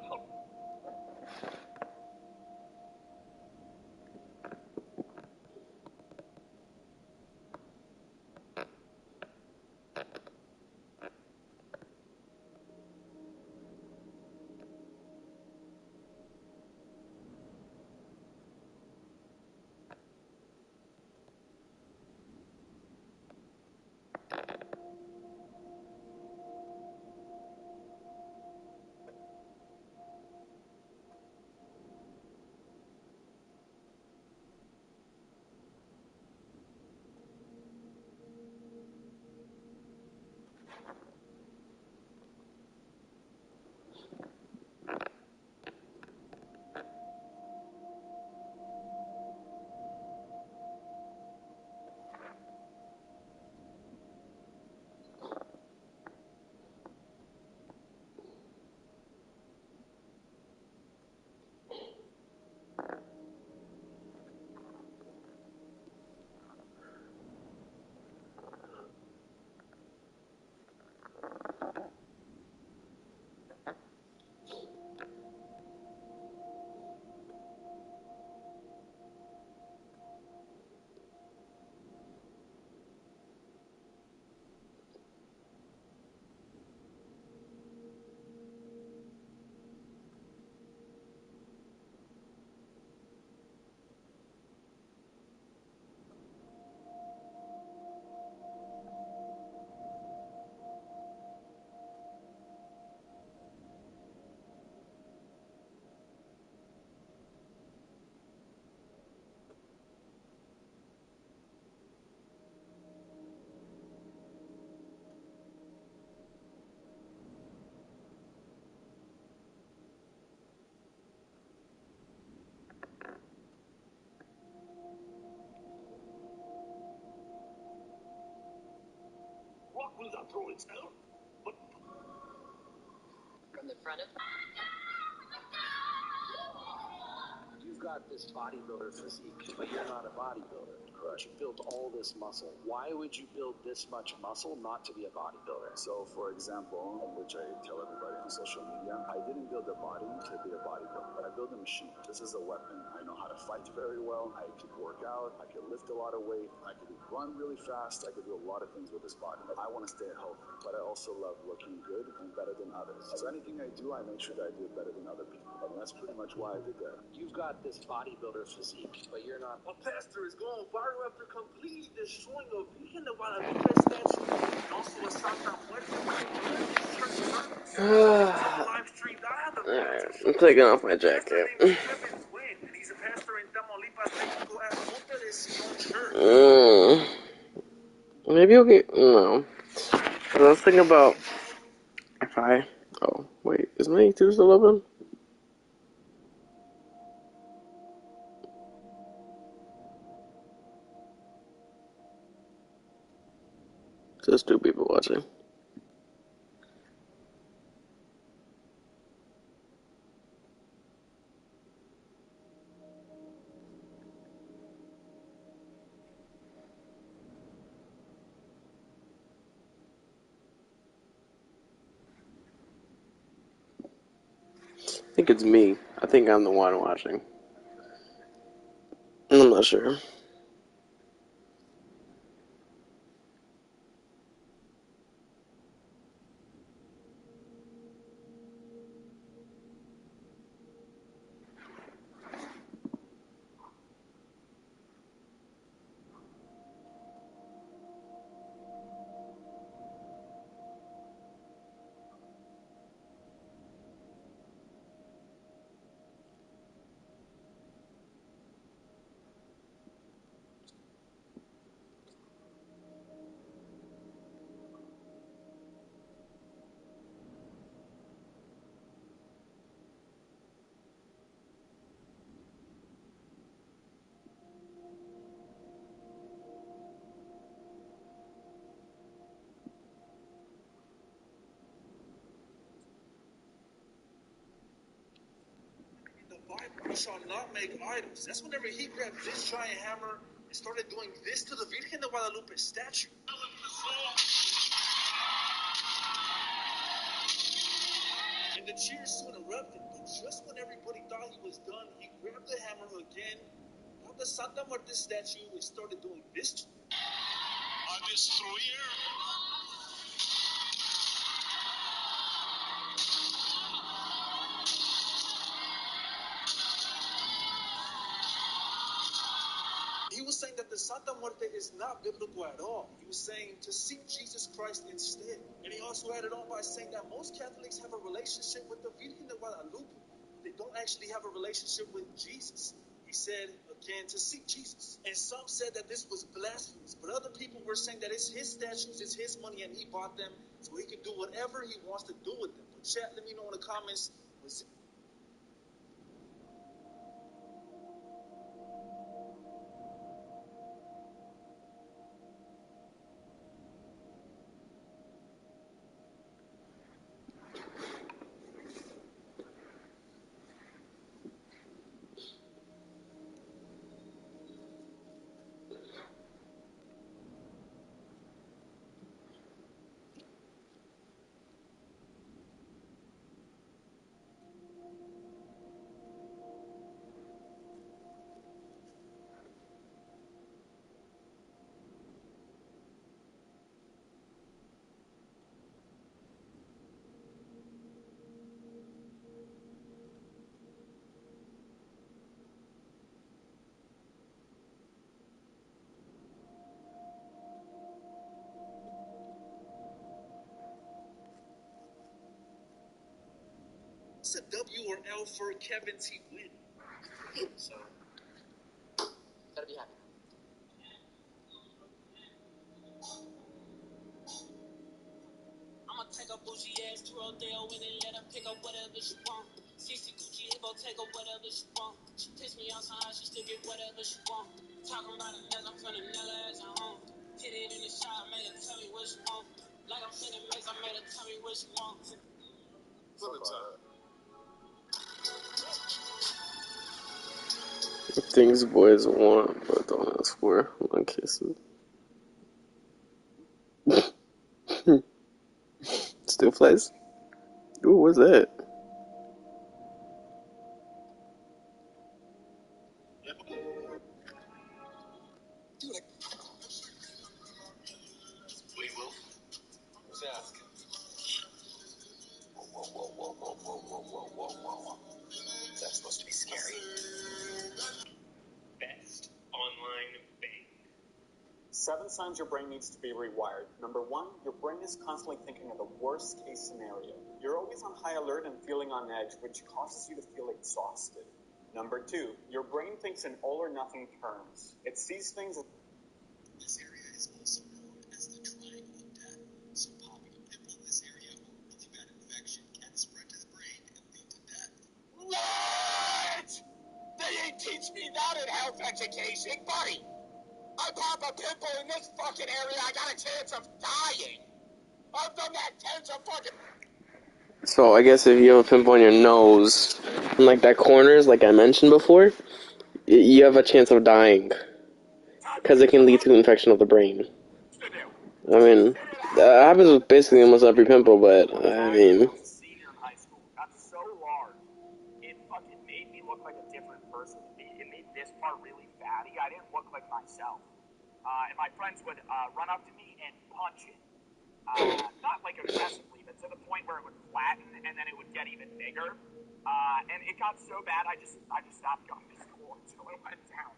soon as I throw it down. But From the front of You've got this bodybuilder physique, but you're not a bodybuilder. Correct. You built all this muscle. Why would you build this much muscle not to be a bodybuilder? So, for example, which I tell everybody on social media, I didn't build a body to be a bodybuilder, but I built a machine. This is a weapon. I know how to fight very well. I could work out. I could lift a lot of weight. I could run really fast. I could do a lot of things with this body. I want to stay healthy, but I also love looking good and better than others. So anything I do, I make sure that I do it better than other people. And that's pretty much why I did that. You've got this bodybuilder physique, but you're not. A pastor is going viral after completely destroying a Virgen de Guadalupe statue. And also a Santa Muerte. Alright, I'm taking off my jacket. Maybe I'll get. No. I was thinking about if I. Oh, wait. Is my YouTube still open? Just 2 people watching. I think it's me. I think I'm the one watching. I'm not sure. You shall not make idols. That's whenever he grabbed this giant hammer and started doing this to the Virgen de Guadalupe statue. And the cheers soon erupted, but just when everybody thought he was done, he grabbed the hammer again, got the Santa Muerte statue, and started doing this. a destroyer. He was saying that the Santa Muerte is not biblical at all. He was saying to seek Jesus Christ instead. And he also added on by saying that most Catholics have a relationship with the Virgen de Guadalupe. They don't actually have a relationship with Jesus. He said, again, to seek Jesus. And some said that this was blasphemous, but other people were saying that it's his statues, it's his money, and he bought them, so he can do whatever he wants to do with them. But chat, let me know in the comments. It's a W or L for Kevin T. Win. So, gotta be happy. I'ma take a bougie ass to Rodeo and then let her pick up whatever she want. 60 Gucci, it gon' take her whatever she want. She pissed me off somehow, she still get whatever she want. Talking about it as I'm finna nail her ass at home. Hit it in the shot, man, tell me what she want. Like Things boys want but don't ask for. One kisses. Still plays? Ooh, what's that? Wait, Will? Who's ask? Whoa. That's supposed to be scary. Best online bank. 7 signs your brain needs to be rewired. Number 1, your brain is constantly thinking of the worst case scenario. You're always on high alert and feeling on edge, which causes you to feel exhausted. Number 2, your brain thinks in all or nothing terms. It sees things as... This area is also known as the triangle of death. So popping a pimple in this area or a really bad infection can spread to the brain and lead to death. What? They ain't teach me that in health education, buddy. I pop a pimple in this fucking area, I got a chance of dying. I've done that tens of fucking... So I guess if you have a pimple on your nose, and like that corners, like I mentioned before, you have a chance of dying. Because it can lead to infection of the brain. I mean, that happens with basically almost every pimple, but I mean... Senior in high school got so large, it fucking made me look like a different person. It made this part really fatty. I didn't look like myself. And my friends would run up to me and punch it. Not like aggressively, but to the point where it would flatten and then it would get even bigger. And it got so bad, I just stopped going to school until it went down.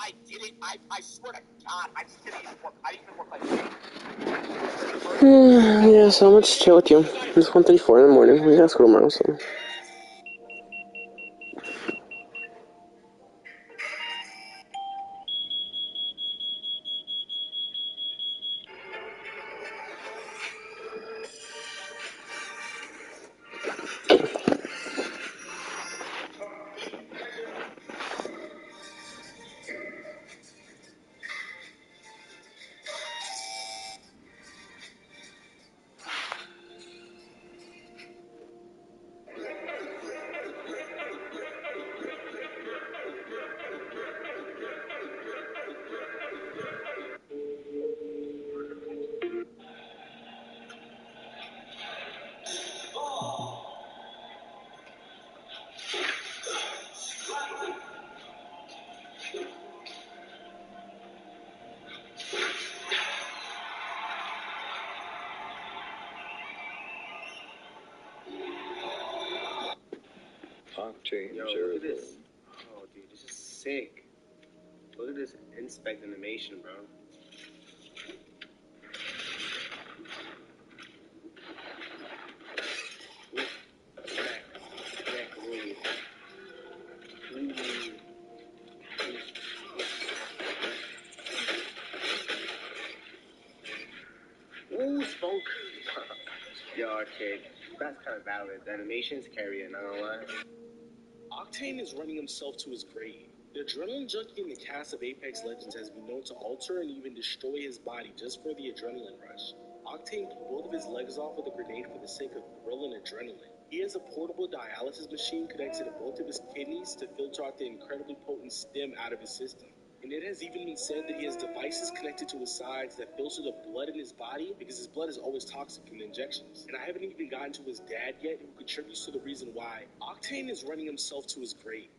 I did it. I swear to God, I just didn't even look. I didn't even look like... Yeah, so much to chill with you. It's 1:34 in the morning. We gotta school tomorrow, so... Octane. Yo, look at this. Oh, dude, this is sick. Look at this inspect animation, bro. Ooh, smoke. Yo, Arcade, that's kind of valid. The animation's carrying, not gonna lie. Octane is running himself to his grave. The adrenaline junkie in the cast of Apex Legends has been known to alter and even destroy his body just for the adrenaline rush. Octane blew both of his legs off with a grenade for the sake of thrill and adrenaline. He has a portable dialysis machine connected to both of his kidneys to filter out the incredibly potent stim out of his system. And it has even been said that he has devices connected to his sides that filter the blood in his body because his blood is always toxic from the injections. And I haven't even gotten to his dad yet, who contributes to the reason why Octane is running himself to his grave.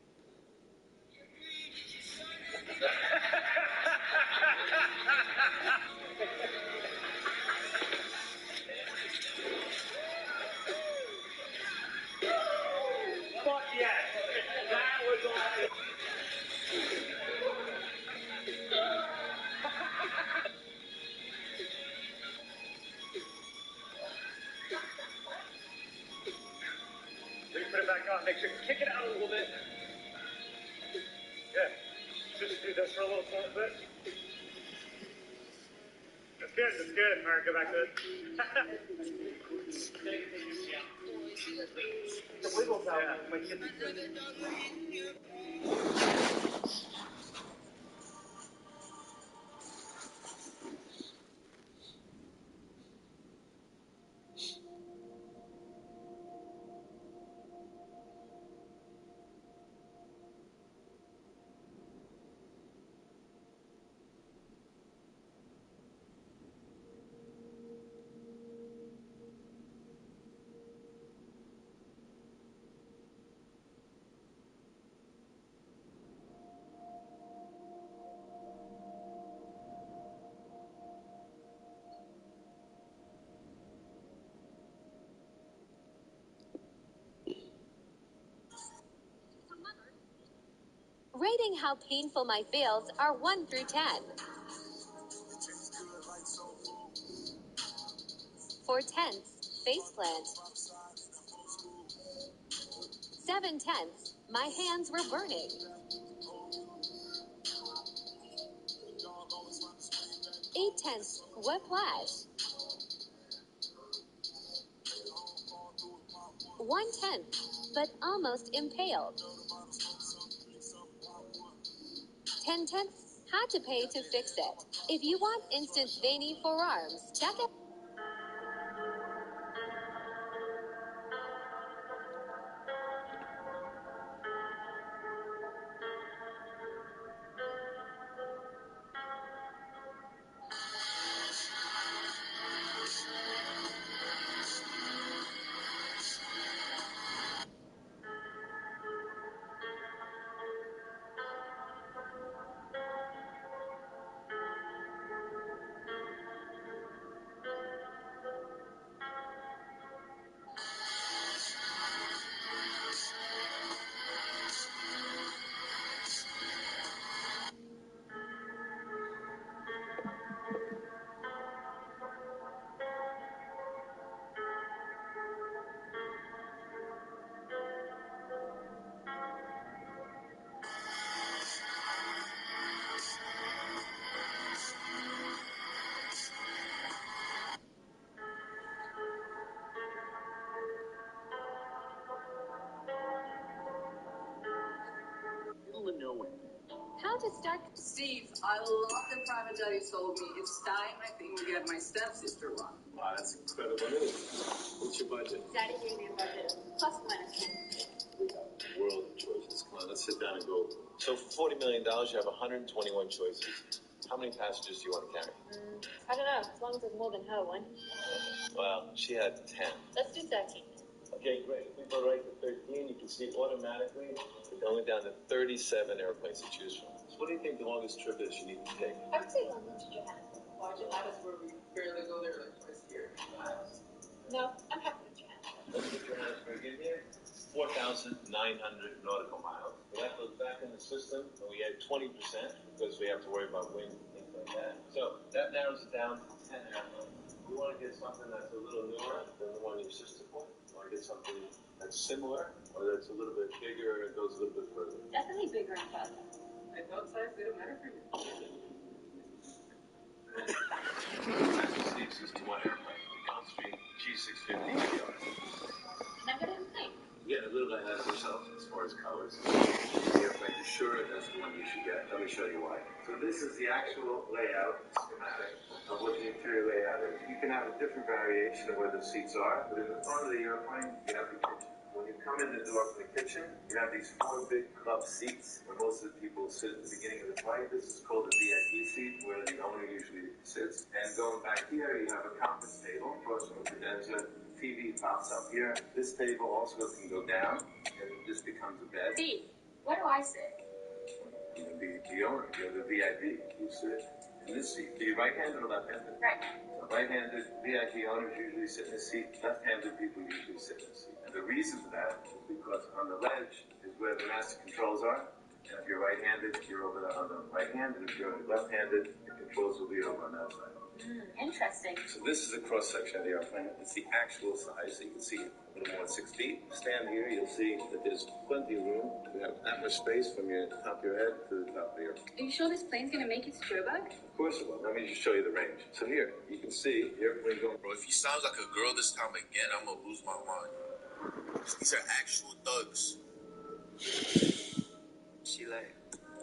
Make sure you kick it out a little bit. Good. Just do this for a little bit. That's good. That's good. All right, go back to it. The wiggles out. Yeah. My kid. Rating how painful my fails are 1 through 10. 4/10, faceplant. 7/10, my hands were burning. 8/10, whiplash. 1/10, but almost impaled. 10/10, had to pay to fix it. If you want instant veiny forearms, check it. How to start. Steve, I love the private jet you sold me. It's time I think we get my stepsister one. Wow, that's incredible news. What's your budget? Daddy gave me a budget, plus minus 10. We got a world of choices. Come on, let's sit down and go. So for $40 million, you have 121 choices. How many passengers do you want to carry? I don't know, as long as it's more than her one. Well, she had 10. Let's do 13. Okay, great. If we go right to 13, you can see automatically we're going down to 37 airplanes to choose from. So what do you think the longest trip is you need to take? I would say London to Japan. Why Japan is where we barely go there like twice a year. No, I'm happy with Japan. Let's put Johannesburg in here. 4,900 nautical miles. So that goes back in the system, and we add 20% because we have to worry about wind and things like that. So that narrows it down to 10 airplanes. We want to get something that's a little newer than the one your sister bought. We want to get something that's similar or that's a little bit bigger and goes a little bit further. Definitely bigger and faster. I thought size didn't matter for you. Massachusetts is to one airplane. Gulfstream G650. And I'm going to think. Getting a little ahead of ourselves as far as colors. The airplane is sure that's the one you should get. Let me show you why. So this is the actual layout schematic of what the interior layout is. You can have a different variation of where the seats are, but in the front of the airplane, you have the kitchen. When you come in the door from the kitchen, you have these 4 big club seats where most of the people sit at the beginning of the flight. This is called the VIP seat, where the owner usually sits. And going back here, you have a conference table. There's a TV pops up here. This table also can go down, and this becomes a bed. Steve, where do I sit? You can be the owner. You're the VIP. You sit in this seat. Are you right-handed or left-handed? Right. So right-handed VIP owners usually sit in this seat. Left-handed people usually sit in this seat. And the reason for that is because on the ledge is where the master controls are, If you're right-handed, you're over on the right hand, and if you're left-handed, the controls will be over on that side. Interesting. So this is a cross-section of the airplane. It's the actual size, so you can see a little more than 6 feet. Stand here, you'll see that there's plenty of room. You have that much space from your top of your head to the top of your... Are you sure this plane's gonna make it to Joburg? Of course it will. Let me just show you the range. So here, you can see the airplane going... Bro, if he sounds like a girl this time again, I'm gonna lose my mind. These are actual thugs. She like...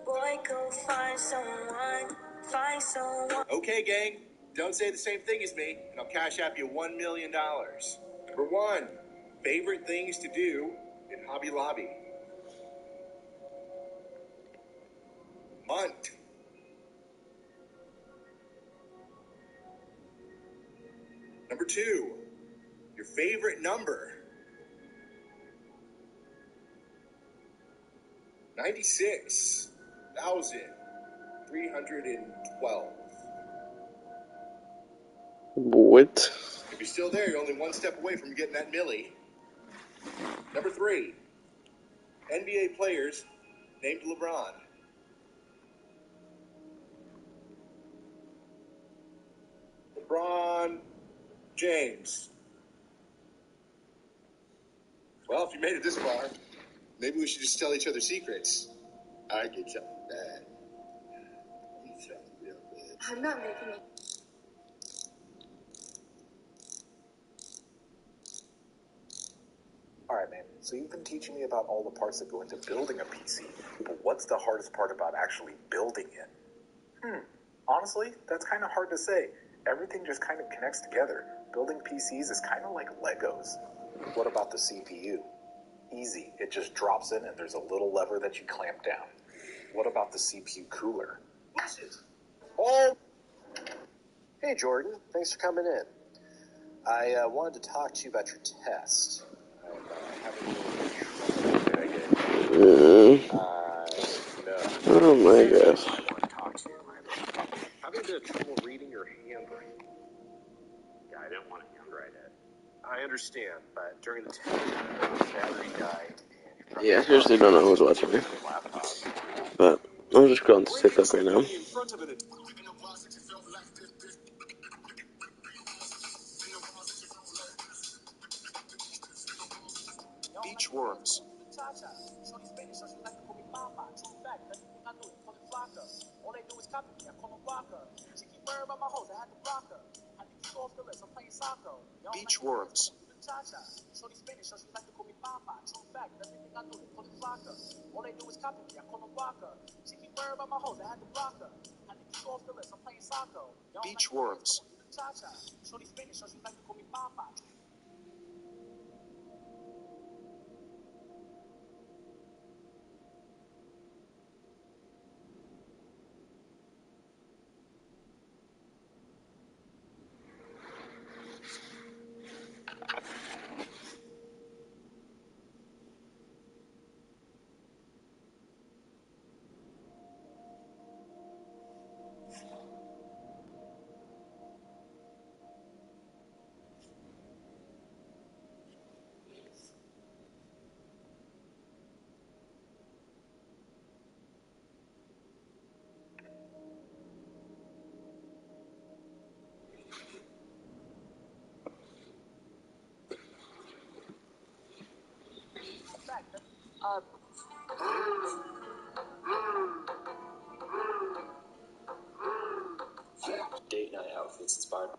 Boy, go find someone, find someone. Okay, gang, don't say the same thing as me, and I'll cash app you $1 million. Number 1, favorite things to do in Hobby Lobby. Month. Number 2, your favorite number. 96,312. What? If you're still there, you're only one step away from getting that milli. Number 3, NBA players named LeBron. LeBron James. Well, if you made it this far, maybe we should just tell each other secrets. I get something bad. You something real bad. I'm not making it. Alright, man, so you've been teaching me about all the parts that go into building a PC, but what's the hardest part about actually building it? Honestly, that's kind of hard to say. Everything just kind of connects together. Building PCs is kind of like Legos. What about the CPU? Easy, it just drops in and there's a little lever that you clamp down. What about the CPU cooler? Oh! Hey Jordan, thanks for coming in. I wanted to talk to you about your test. Oh my gosh. Having a bit of trouble reading your handwriting. Yeah, I didn't want to handwrite it. I understand, but during the test, battery died. Yeah, I seriously don't know who's watching me. But I'm just going to stick up right now. Beach worms. Beach worms. Beach worms. Date night outfits inspired.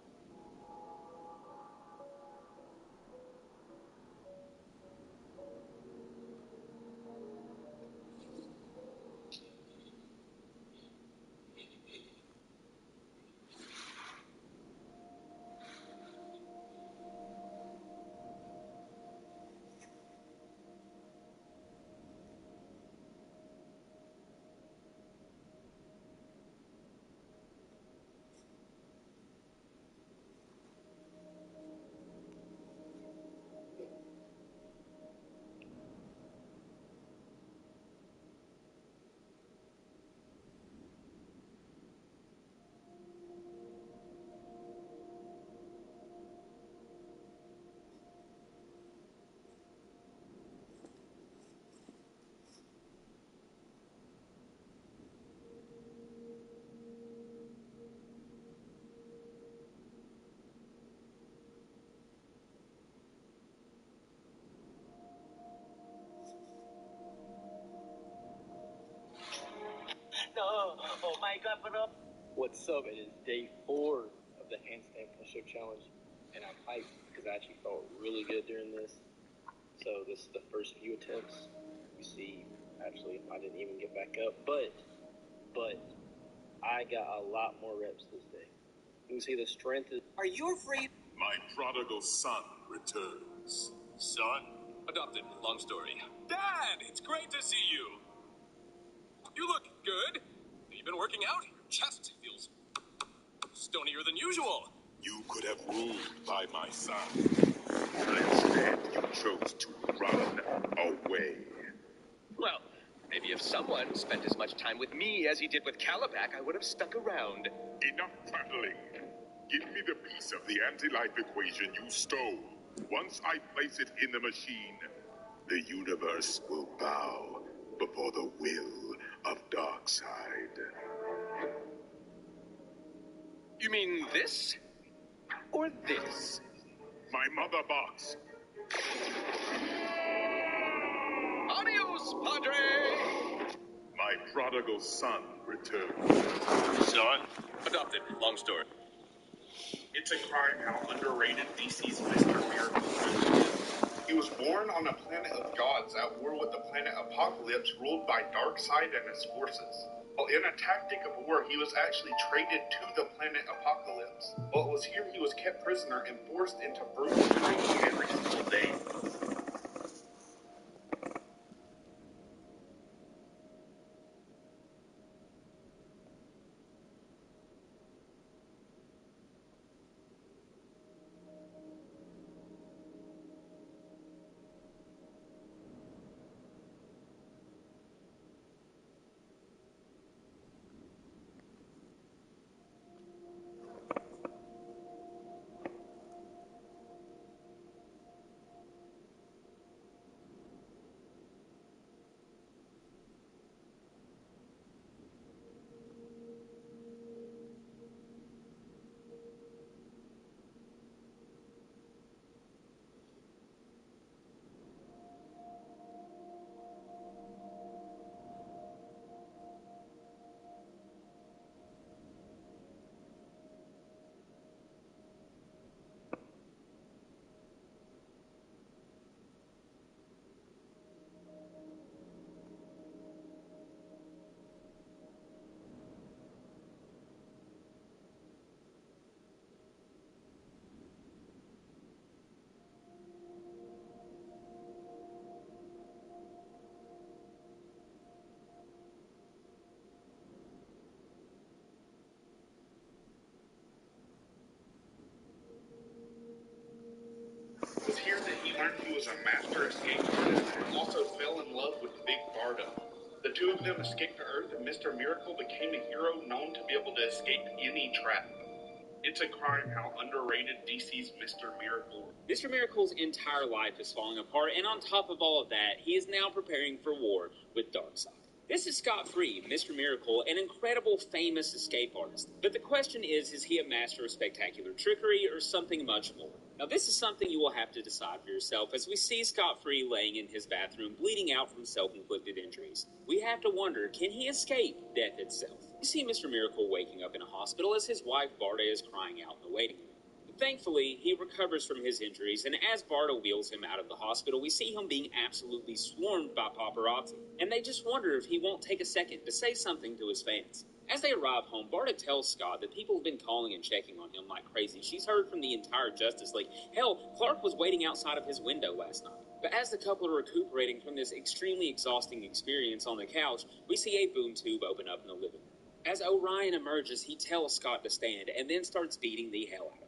makeup and all. What's up? It is day 4 of the handstand push-up challenge, and I'm hyped because I actually felt really good during this. So this is the first few attempts. You see, actually, I didn't even get back up, but I got a lot more reps this day. You can see the strength is... Are you afraid? My prodigal son returns. Son? Adopted. Long story. Dad, it's great to see you. You look good. You've been working out? Your chest feels stonier than usual. You could have ruled by my side. Instead, you chose to run away. Well, maybe if someone spent as much time with me as he did with Calabac, I would have stuck around. Enough prattling. Give me the piece of the anti-life equation you stole. Once I place it in the machine, the universe will bow before the will of Darkseid. You mean this? Or this? My mother box. Adios, Padre! My prodigal son returns. Son? Adopted. Long story. It's a crime how underrated DC's Mr. Miracle is. He was born on a planet of gods at war with the planet Apocalypse, ruled by Darkseid and his forces. Well, in a tactic of war, he was actually traded to the planet Apocalypse. Well, it was here he was kept prisoner and forced into brutal training every single day. It was here that he learned he was a master escape artist and also fell in love with Big Barda. The two of them escaped to Earth, and Mr. Miracle became a hero known to be able to escape any trap. It's a crime how underrated DC's Mr. Miracle. Mr. Miracle's entire life is falling apart, and on top of all of that, he is now preparing for war with Darkseid. This is Scott Free, Mr. Miracle, an incredible, famous escape artist. But the question is he a master of spectacular trickery or something much more? Now, this is something you will have to decide for yourself as we see Scott Free laying in his bathroom, bleeding out from self-inflicted injuries. We have to wonder, can he escape death itself? You see Mr. Miracle waking up in a hospital as his wife Barda is crying out in the waiting room. Thankfully, he recovers from his injuries, and as Barda wheels him out of the hospital, we see him being absolutely swarmed by paparazzi. And they just wonder if he won't take a second to say something to his fans. As they arrive home, Barda tells Scott that people have been calling and checking on him like crazy. She's heard from the entire Justice League. Hell, Clark was waiting outside of his window last night. But as the couple are recuperating from this extremely exhausting experience on the couch, we see a boom tube open up in the living room. As Orion emerges, he tells Scott to stand and then starts beating the hell out of him.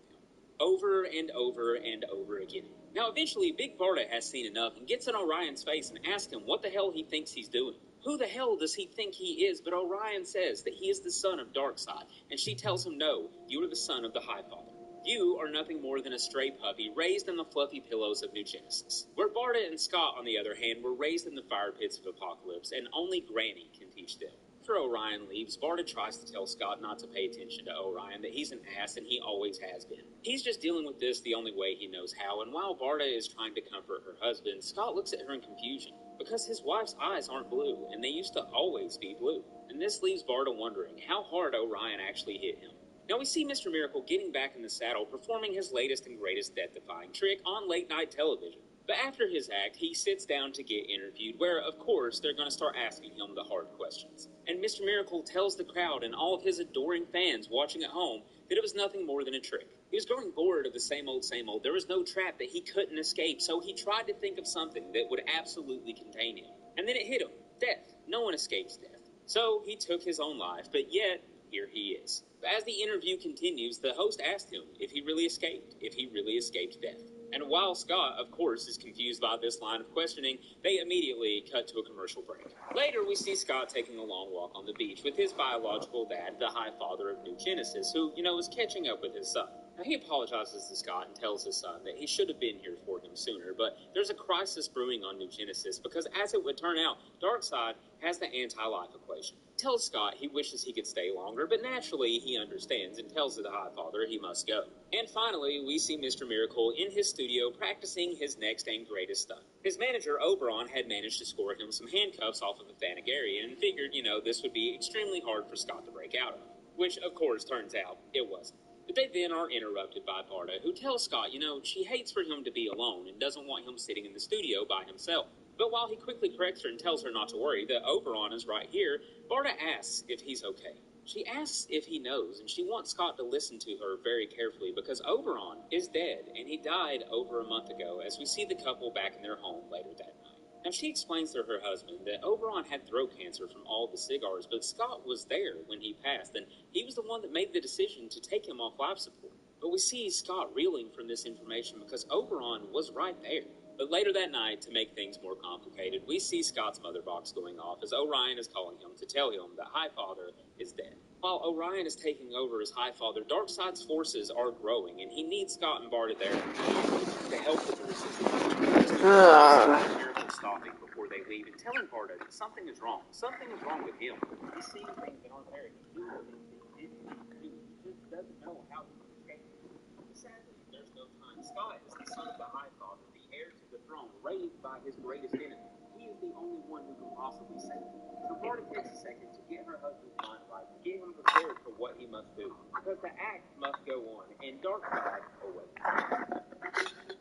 Over and over and over again. Now, eventually, Big Barda has seen enough and gets in Orion's face and asks him what the hell he thinks he's doing. Who the hell does he think he is? But Orion says that he is the son of Darkseid, and she tells him, no, you are the son of the High Father. You are nothing more than a stray puppy raised in the fluffy pillows of New Genesis. Where Barda and Scott, on the other hand, were raised in the fire pits of Apocalypse, and only Granny can teach them. After Orion leaves, Barta tries to tell Scott not to pay attention to Orion, that he's an ass and he always has been. He's just dealing with this the only way he knows how, and while Barta is trying to comfort her husband, Scott looks at her in confusion, because his wife's eyes aren't blue, and they used to always be blue. And this leaves Barta wondering how hard Orion actually hit him. Now we see Mr. Miracle getting back in the saddle, performing his latest and greatest death-defying trick on late-night television. But after his act, he sits down to get interviewed, where, of course, they're going to start asking him the hard questions. And Mr. Miracle tells the crowd and all of his adoring fans watching at home that it was nothing more than a trick. He was growing bored of the same old, same old. There was no trap that he couldn't escape, so he tried to think of something that would absolutely contain him. And then it hit him. Death. No one escapes death. So he took his own life, but yet, here he is. As the interview continues, the host asked him if he really escaped death. And while Scott, of course, is confused by this line of questioning, they immediately cut to a commercial break. Later, we see Scott taking a long walk on the beach with his biological dad, the High Father of New Genesis, who, is catching up with his son. Now, he apologizes to Scott and tells his son that he should have been here for him sooner, but there's a crisis brewing on New Genesis because, as it would turn out, Darkseid has the anti-life equation. Tells Scott he wishes he could stay longer, but naturally he understands and tells the High Father he must go. And finally, we see Mr. Miracle in his studio practicing his next and greatest stunt. His manager, Oberon, had managed to score him some handcuffs off of the Thanagarian and figured, this would be extremely hard for Scott to break out of. Which, of course, turns out it wasn't. But they then are interrupted by Barta, who tells Scott, she hates for him to be alone and doesn't want him sitting in the studio by himself. But while he quickly corrects her and tells her not to worry, that Oberon is right here, Barta asks if he's okay. She asks if he knows, and she wants Scott to listen to her very carefully because Oberon is dead, and he died over a month ago, as we see the couple back in their home later that night. Now, she explains to her husband that Oberon had throat cancer from all the cigars, but Scott was there when he passed, and he was the one that made the decision to take him off life support. But we see Scott reeling from this information because Oberon was right there. But later that night, to make things more complicated, we see Scott's mother box going off as Orion is calling him to tell him that High Father is dead. While Orion is taking over as High Father, Darkseid's forces are growing, and he needs Scott and Barta there to help with the resistance. Miracle stopping before they leave and telling Barta that something is wrong. Something is wrong with him. He's seeing things that aren't there. He's doing things that he didn't need to do. He just doesn't know how to escape. Sadly, there's no time. Scott is the son of the High Father, the heir to the throne, raised by his greatest enemy. He is the only one who can possibly save him. So Barta takes a second to get her husband's mind right, to get him prepared for what he must do. Because the act must go on, and Darkseid awaits.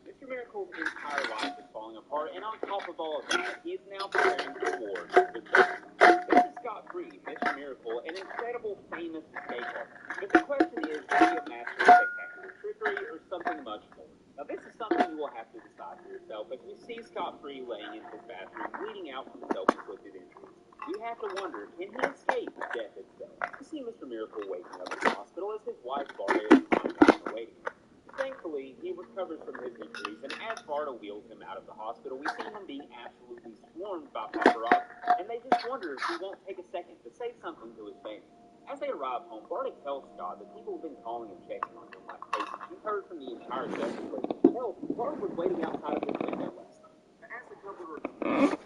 Mr. Miracle's entire life is falling apart, and on top of all of that, he is now preparing for war with Darkseid. This is Scott Free, Mr. Miracle, an incredible, famous escape artist. But the question is he a master of spectacular trickery or something much more? Now, this is something you will have to decide for yourself, as we see Scott Free laying in his bathroom, bleeding out from self-inflicted injuries. You have to wonder, can he escape death itself? We see Mr. Miracle waking up in the hospital as his wife, Barta, is awaiting him. Thankfully, he recovers from his injuries, and as Barta wheels him out of the hospital, we see him being absolutely swarmed by paparazzi, and they just wonder if he won't take a second to say something to his family. As they arrive home, Barta tells Scott that people have been calling and checking on him like crazy. He's heard from the entire Justice League. Hell, Barta was waiting outside of his window last night. But as the couple returns,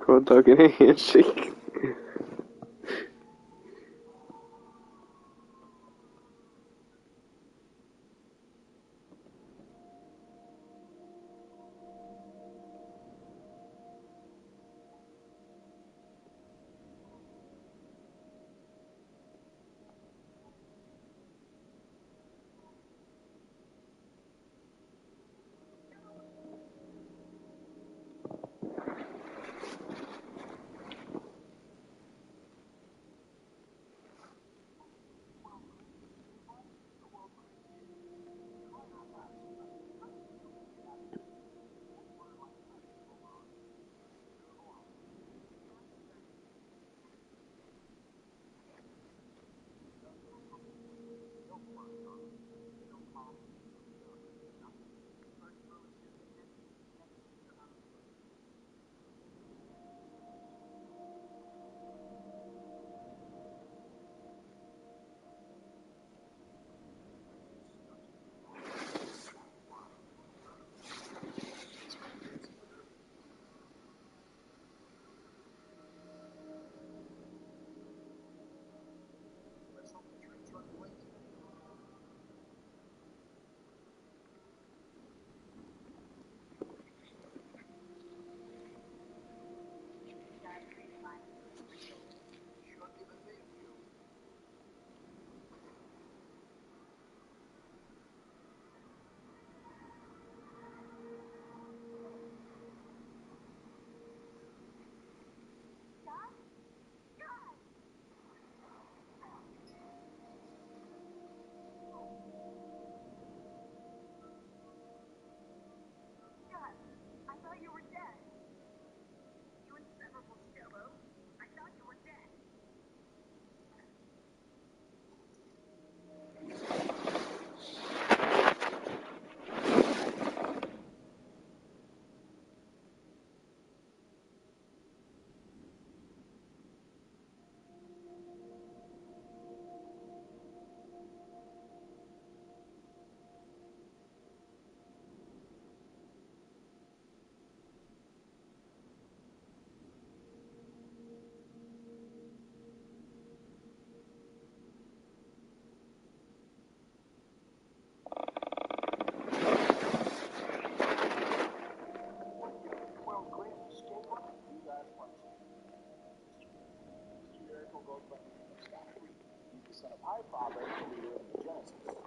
Cold dog and a handshake.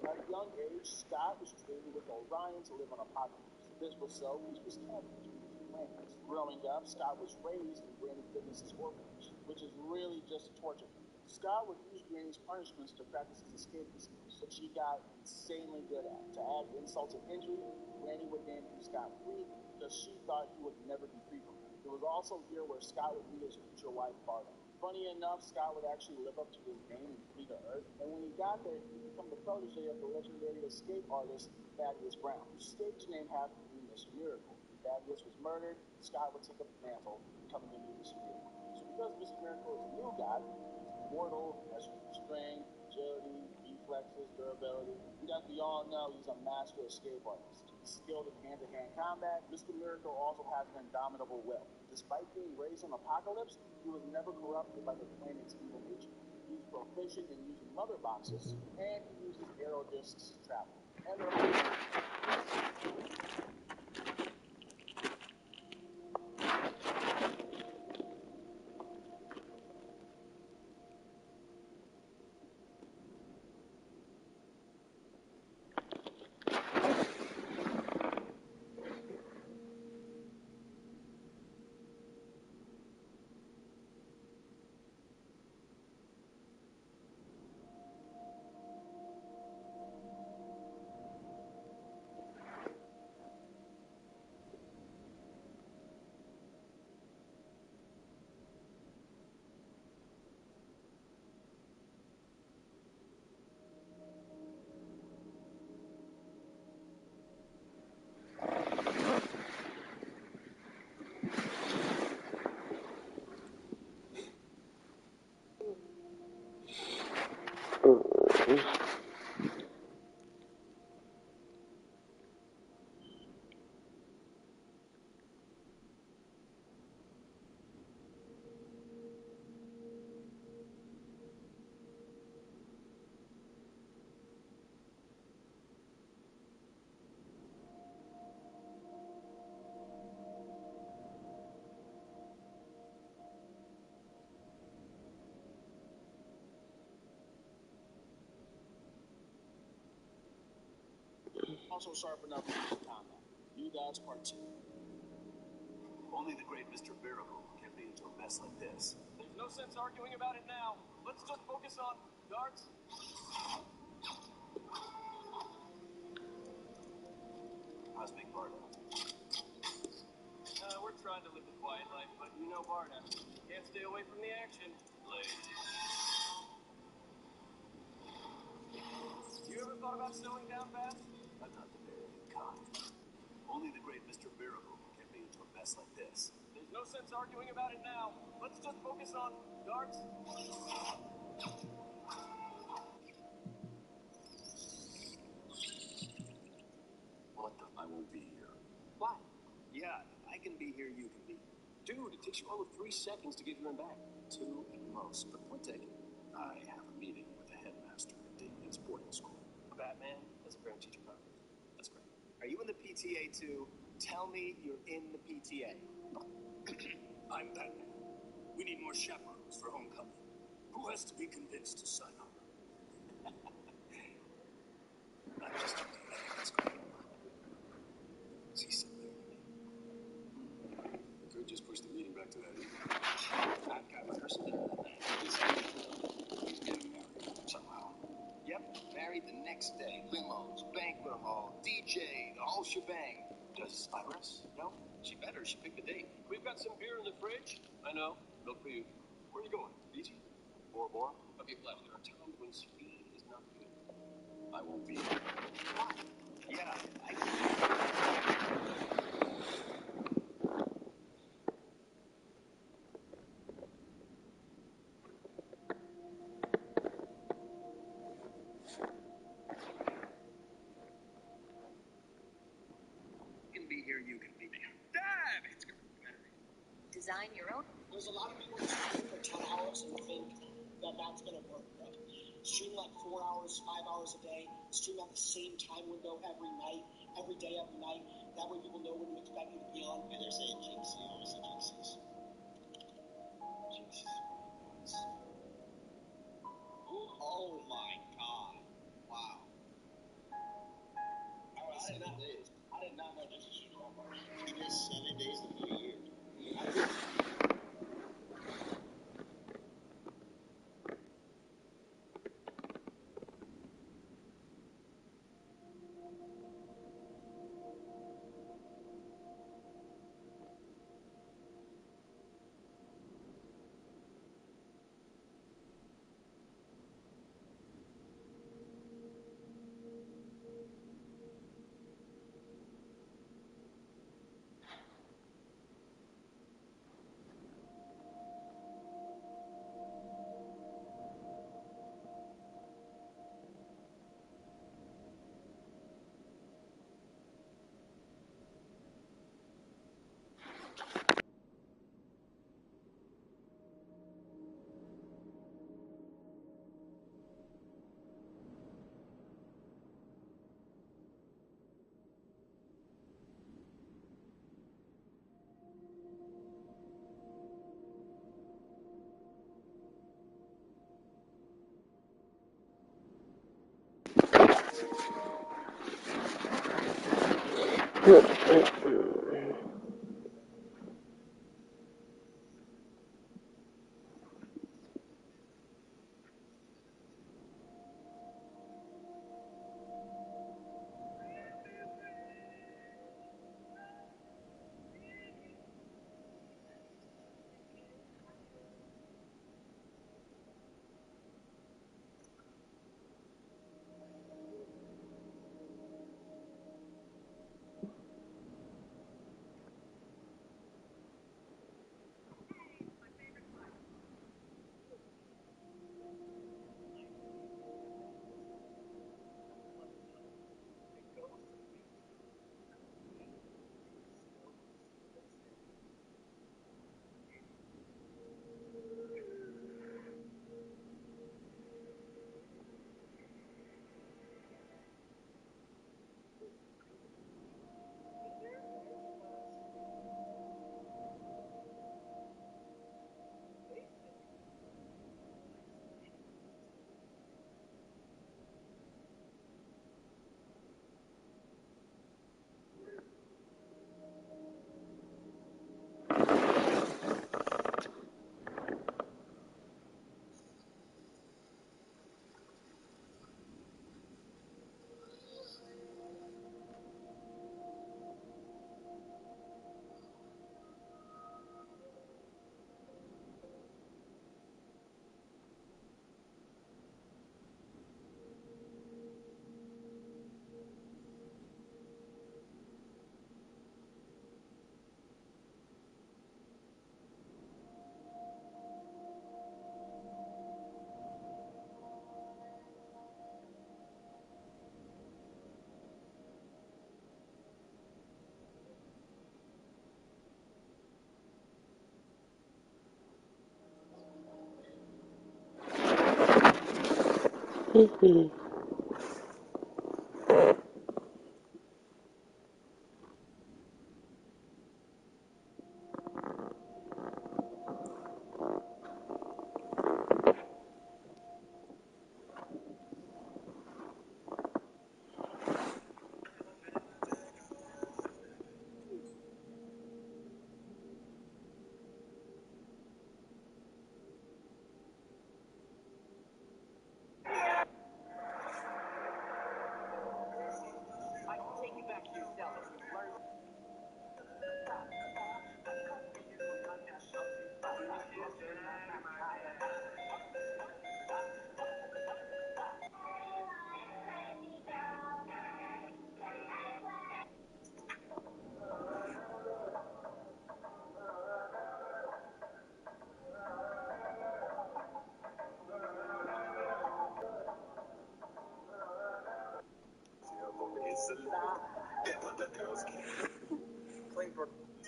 At a young age, Scott was training with Orion to live on Apocalypse. This was so he was kept between the two planets. Growing up, Scott was raised in Granny Goodness' orphanage, which is really just a torture camp. Scott would use Granny's punishments to practice his escaping skills, which he got insanely good at. To add insult to injury, Granny would name him Scott Free because she thought he would never be free from her. It was also here where Scott would meet his future wife, Barda. Funny enough, Scott would actually live up to his name and flee to Earth, and when he got there, he would become the protege of the legendary escape artist Thaddeus Brown, whose stage name happened to be Mr. Miracle. When Thaddeus was murdered, Scott would take up the mantle, becoming the new Mr. Miracle. So because Mr. Miracle is a new god, he's immortal, has strength, agility, reflexes, durability, and as we all know, he's a master escape artist. He's skilled in hand-to-hand combat. Mr. Miracle also has an indomitable will. Despite being raised in Apocalypse, he was never corrupted by the planet's evil nature. He's proficient in using mother boxes, and he uses arrow discs to travel. And also sharpen up in combat. New Gods Part 2. Only the great Mr. Miracle can be into a mess like this. There's no sense arguing about it now. Let's just focus on darts. How's Big Barda? We're trying to live the quiet life, but you know Barda. Can't stay away from the action. You ever thought about slowing down fast? I'm not the very kind. Only the great Mr. Miracle can be into a mess like this. There's no sense arguing about it now. Let's just focus on darts. What the? I won't be here. Why? Yeah, I can be here, you can be here. Dude, it takes you all of 3 seconds to get here and back. 2 at most, but point taken. I have a meeting with the headmaster at Damien's boarding school. Batman as a parent teacher conference. That's great. Are you in the PTA too? Tell me you're in the PTA. I'm Batman. We need more chaperones for homecoming. Who has to be convinced to sign up? I'm just joking. Let's go. See something. I could just push the meeting back to that evening. I've got my personal. He's getting married somehow. Yep, married the next day. Limos, banquet hall, DJ, the whole shebang. Does Iris? No, she better. She picked the date. We've got some beer in the fridge. I know. Milk for you. Where are you going? Fiji? Bora Bora? A bit left. Our town when speed is not good. I won't be here. Yeah, I can be here, you can be here. Dad, it's good. Design your own. There's a lot of people who stream for 10 hours and think that that's going to work, but stream like 4 hours, 5 hours a day, stream at the same time window every night, every day, every night. That way people know when to expect you to be on. And they're saying jinxie, obviously jinxies. Jinxies. Oh my god. Wow. I did not know this was your part. He does 7 days of the year.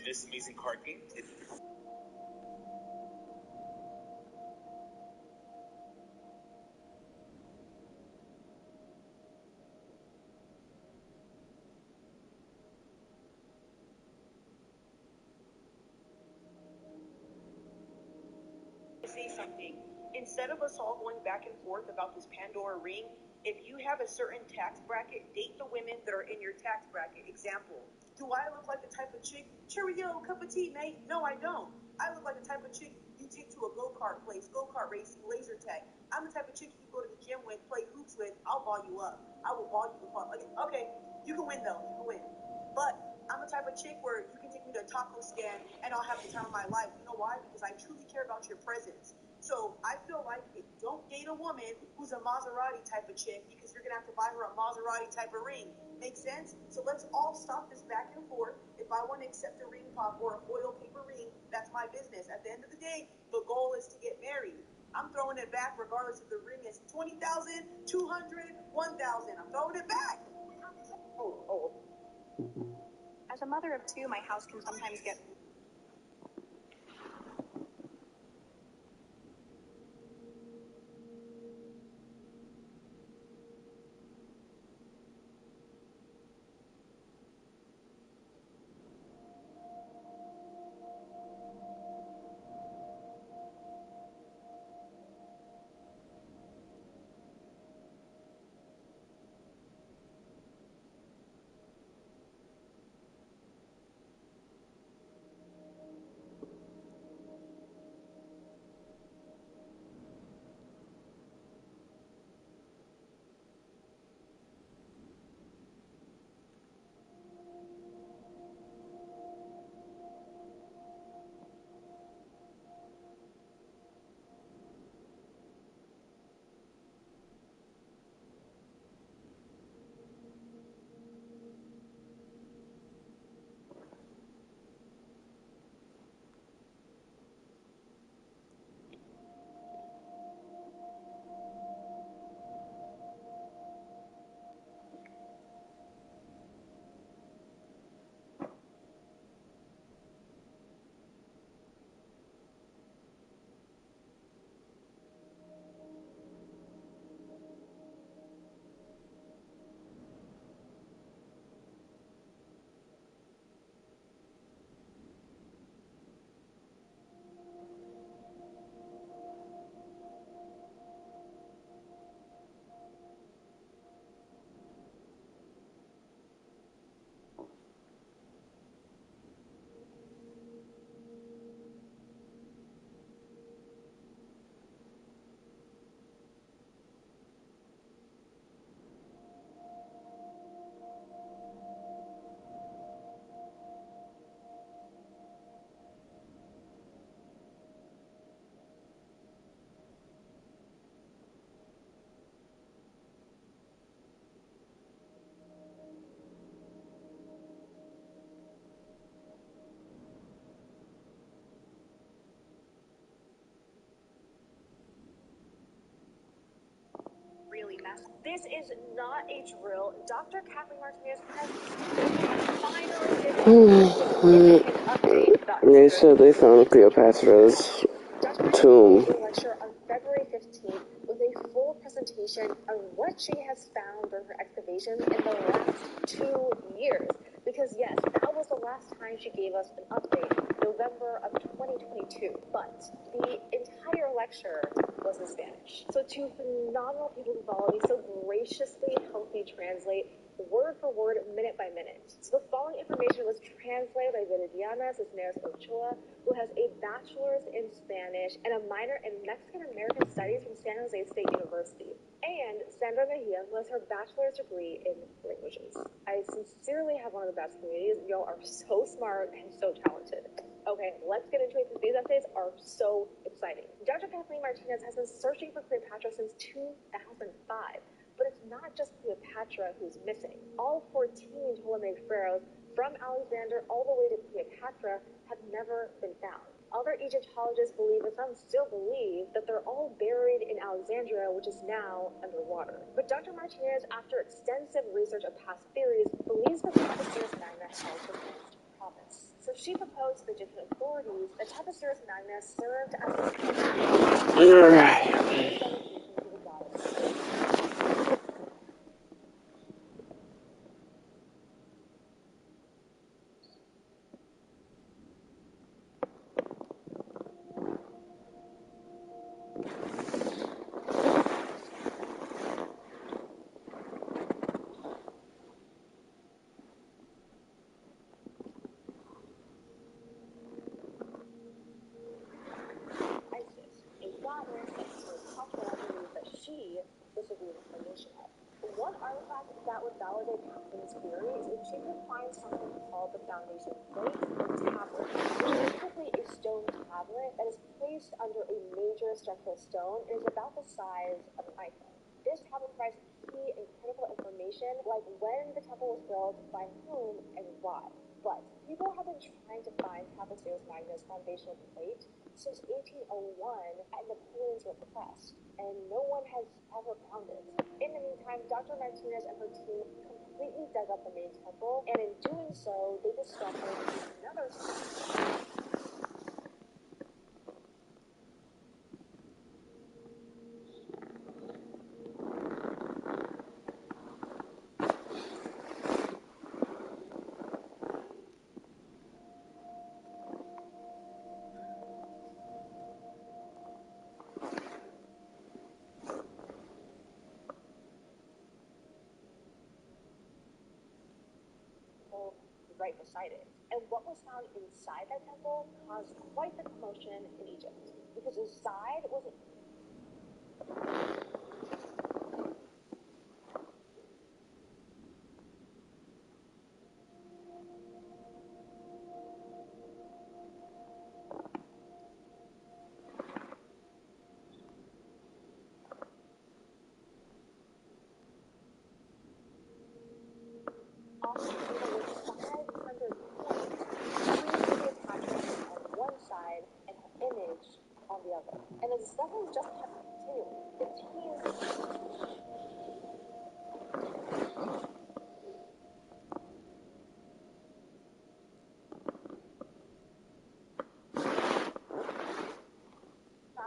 This amazing card game. Say something. Instead of us all going back and forth about this Pandora ring, if you have a certain tax bracket, date the women that are in your tax bracket. Example, do I look like the type of chick, Cheerio, cup of tea, mate? No, I don't. I look like the type of chick you take to a go-kart place, go-kart racing, laser tag. I'm the type of chick you go to the gym with, play hoops with, I'll ball you up. I will ball you the fuck. Okay, you can win though, you can win. But I'm the type of chick where you can take me to a taco stand and I'll have the time of my life. You know why? Because I truly care about your presence. So I feel like don't date a woman who's a Maserati type of chick because you're gonna have to buy her a Maserati type of ring. Make sense? So let's all stop this back and forth. If I want to accept a ring pop or a foil paper ring, that's my business. At the end of the day, the goal is to get married. I'm throwing it back regardless if the ring is 20,000, 200, 1,000. I'm throwing it back. As a mother of two, my house can sometimes get really messy. This is not a drill. Dr. Kathleen Martinez has finally They said they found Cleopatra's tomb. lecture on February 15th with a full presentation. documentation of what she has found during her excavations in the last 2 years. Because yes, that was the last time she gave us an update, November of 2022. But the entire lecture was in Spanish. So two phenomenal people who followed me so graciously helped me translate word for word, minute by minute. So the following information was translated by Viridiana Cisneros Ochoa, who has a bachelor's in Spanish and a minor in Mexican-American Studies from San Jose State University. And Sandra Mejia, who has her bachelor's degree in languages. I sincerely have one of the best communities. Y'all are so smart and so talented. Okay, let's get into it because these updates are so exciting. Dr. Kathleen Martinez has been searching for Cleopatra since 2005. But it's not just Cleopatra who's missing. All 14 Ptolemaic pharaohs, from Alexander all the way to Cleopatra, have never been found. Other Egyptologists believe, and some still believe, that they're all buried in Alexandria, which is now underwater. But Dr. Martinez, after extensive research of past theories, believes that Tapestyrus Magna held the next province. So she proposed to the Egyptian authorities that Tapestyrus Magna served as a One artifact that would validate Kathleen's theory is if she could find something called the foundation plate or tablet, which is typically a stone tablet that is placed under a major structural stone and is about the size of an iPhone. This tablet provides key and critical information like when the temple was built, by whom, and why. But people have been trying to find Tapestyrus Magna's foundational plate since 1801 at Napoleon's request, and no one has ever found it. In the meantime, Dr. Martinez and her team completely dug up the main temple, and in doing so, they discovered another right beside it. And what was found inside that temple caused quite the commotion in Egypt, because inside was also over 500 points, 3 attachments on one side and an image on the other. And the discoveries just kept continuing. The team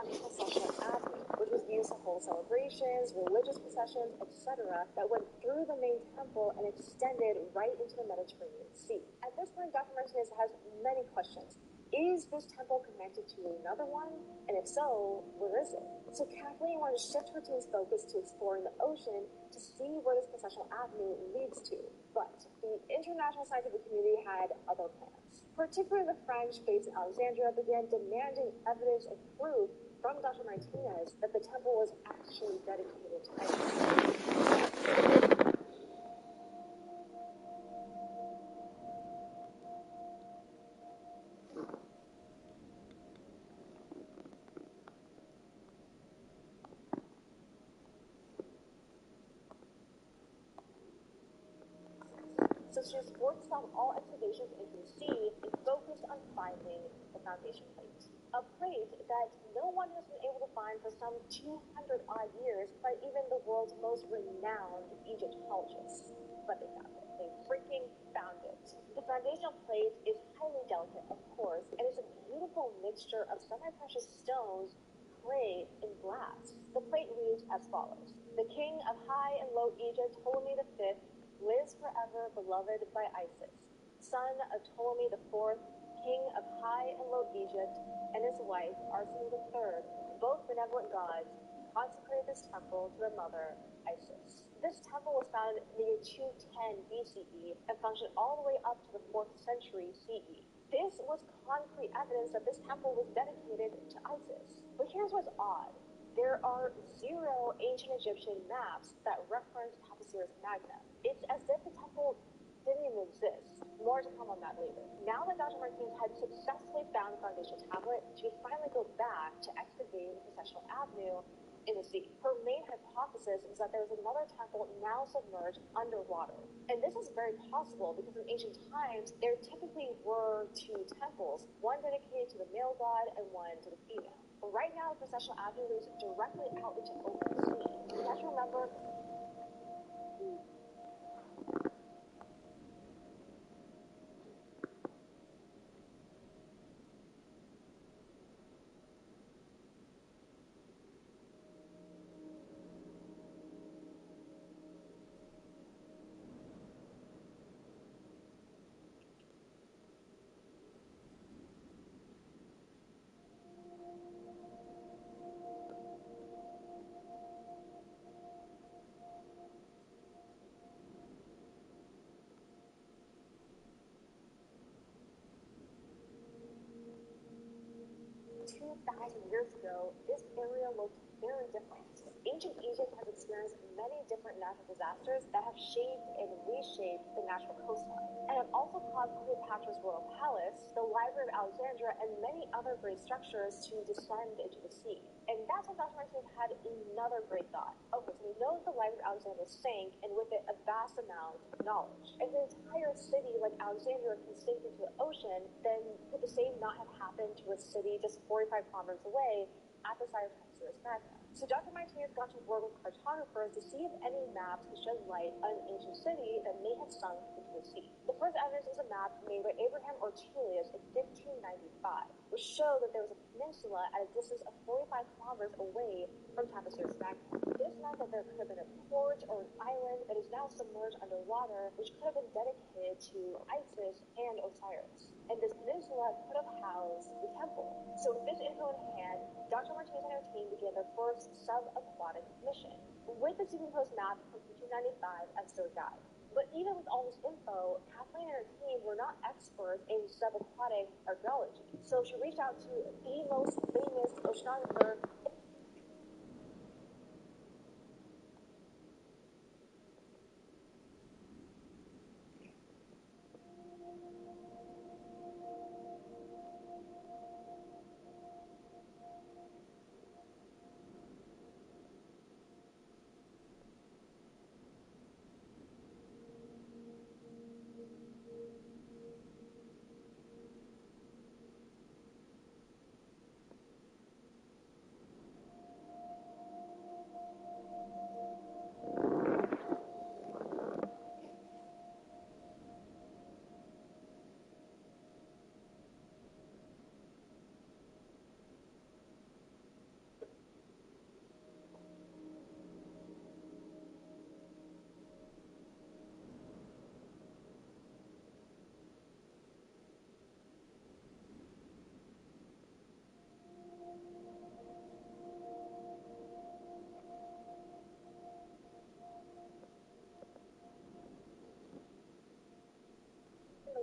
Processional Avenue, which was used to hold celebrations, religious processions, etc., that went through the main temple and extended right into the Mediterranean Sea. At this point, Dr. Martinez has many questions. Is this temple connected to another one? And if so, where is it? So Kathleen wanted to shift her team's focus to exploring the ocean to see where this processional avenue leads to. But the international scientific community had other plans. Particularly the French, based in Alexandria, began demanding evidence and proof from Dr. Martinez that the temple was actually dedicated to Isis. So she has worked on all excavations it can see and focused on finding the foundation plate. A plate that no one has been able to find for some 200-odd years by even the world's most renowned Egyptologists. But they found it. They freaking found it. The foundational plate is highly delicate, of course, and it's a beautiful mixture of semi-precious stones, clay, and glass. The plate reads as follows. The king of High and Low Egypt, Ptolemy V, lives forever beloved by Isis. Son of Ptolemy IV, king of High and Low Egypt, and his wife, Arsinoe III, both benevolent gods, consecrated this temple to their mother, Isis. This temple was founded in the year 210 BCE and functioned all the way up to the 4th century CE. This was concrete evidence that this temple was dedicated to Isis. But here's what's odd. There are 0 ancient Egyptian maps that reference Taposiris Magna. It's as if the temple didn't even exist. More to come on that later. Now that Dr. Martinez had successfully found the foundation tablet, she finally go back to excavating the Processional Avenue in the sea. Her main hypothesis is that there was another temple now submerged underwater. And this is very possible because in ancient times, there typically were 2 temples, one dedicated to the male god and one to the female. But right now, the Processional Avenue leads directly out into open sea. You have to remember, years ago, this area looked very different. Ancient Egypt has experienced many different natural disasters that have shaped and reshaped the natural coastline, and have also caused Cleopatra's royal palace, the Library of Alexandria, and many other great structures to descend into the sea. And that's when Dr. Martinez had another great thought. Okay, so we know that the Library of Alexandria sank, and with it, a vast amount of knowledge. If an entire city like Alexandria can sink into the ocean, then could the same not have happened to a city just 45 kilometers away at the site of Taposiris Magna? So Dr. Martinez got to work with cartographers to see if any maps could shed light on an ancient city that may have sunk into the sea. The first evidence was a map made by Abraham Ortelius in 1595, which showed that there was a peninsula at a distance of 45 kilometers away from Taposiris Magna. This meant that there could have been a port or an island that is now submerged underwater, which could have been dedicated to Isis and Osiris. And this peninsula could have housed the temple. So with this info in hand, Dr. Martinez and her team began their first sub-aquatic mission, with the superimposed map from 1595 as their guide. But even with all this info, Kathleen and her team were not experts in subaquatic archaeology. So she reached out to the most famous oceanographer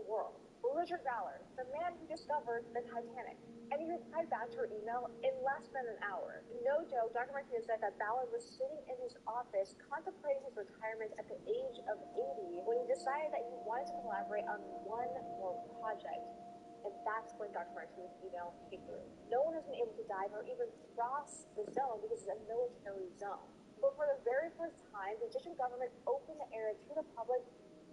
world, Richard Ballard, the man who discovered the Titanic. And he replied back to her email in less than an hour. No joke, Dr. Martinez said that Ballard was sitting in his office contemplating his retirement at the age of 80 when he decided that he wanted to collaborate on one more project. And that's when Dr. Martinez's email came through. No one has been able to dive or even cross the zone because it's a military zone. But for the very first time, the Egyptian government opened the area to the public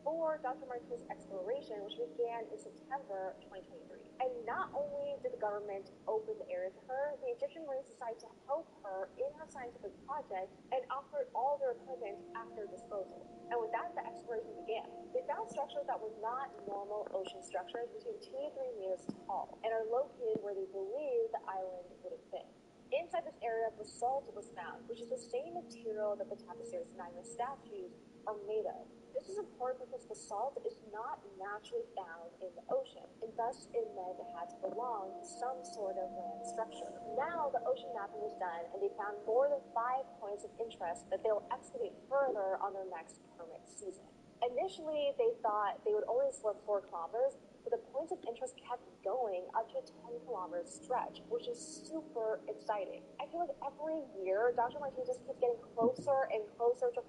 for Dr. Martinez's exploration, which began in September 2023. And not only did the government open the area to her, the Egyptian Marine decided to help her in her scientific project and offered all their equipment at their disposal. And with that, the exploration began. They found structures that were not normal ocean structures, between 2 to 3 meters tall, and are located where they believe the island would have been. In inside this area, basalt was found, which is the same material that the Tapiceros Magna statues are made of. This is important because basalt is not naturally found in the ocean, and thus it meant it had to belong to some sort of land structure. Now the ocean mapping was done, and they found more than 5 points of interest that they'll excavate further on their next permit season. Initially, they thought they would only swim 4 kilometers, but the points of interest kept going up to a 10-kilometer stretch, which is super exciting. I feel like every year, Dr. Martin just keeps getting closer and closer to...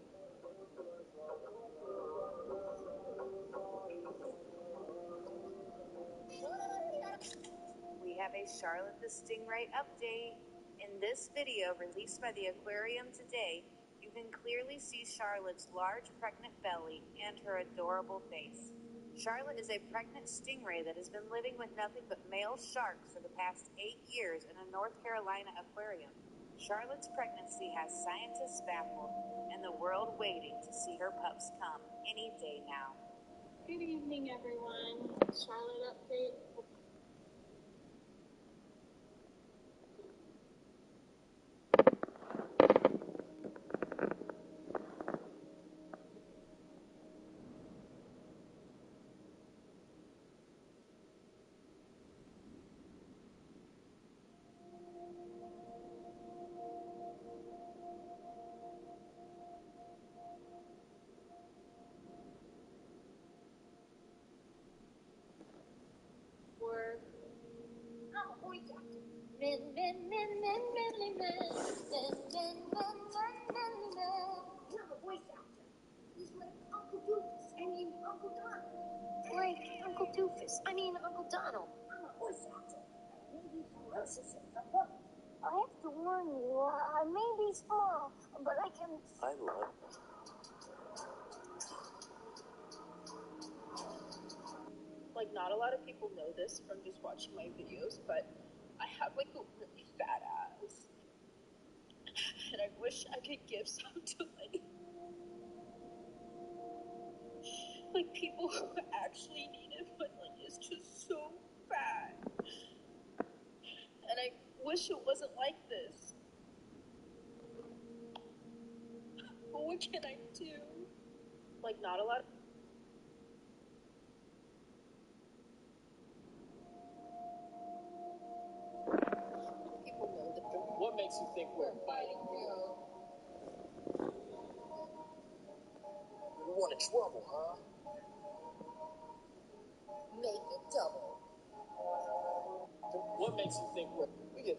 We have a Charlotte the Stingray update. In this video released by the aquarium today, you can clearly see Charlotte's large pregnant belly and her adorable face. Charlotte is a pregnant stingray that has been living with nothing but male sharks for the past 8 years in a North Carolina aquarium. Charlotte's pregnancy has scientists baffled and the world waiting to see her pups come any day now. Good evening, everyone. Charlotte update. Uncle Donald. I'm a voice actor. I may be ferocious and but I have to warn you, I may be small, but I can... I love Like, not a lot of people know this from just watching my videos, but I have, like, a really fat ass. And I wish I could give some to, like people who actually need it, but, like, it's just so fat. And I wish it wasn't like this. But what can I do? Like, not a lot of... people know that. What makes you think we're fighting? You wanted trouble, huh? Make it double. What makes you think we get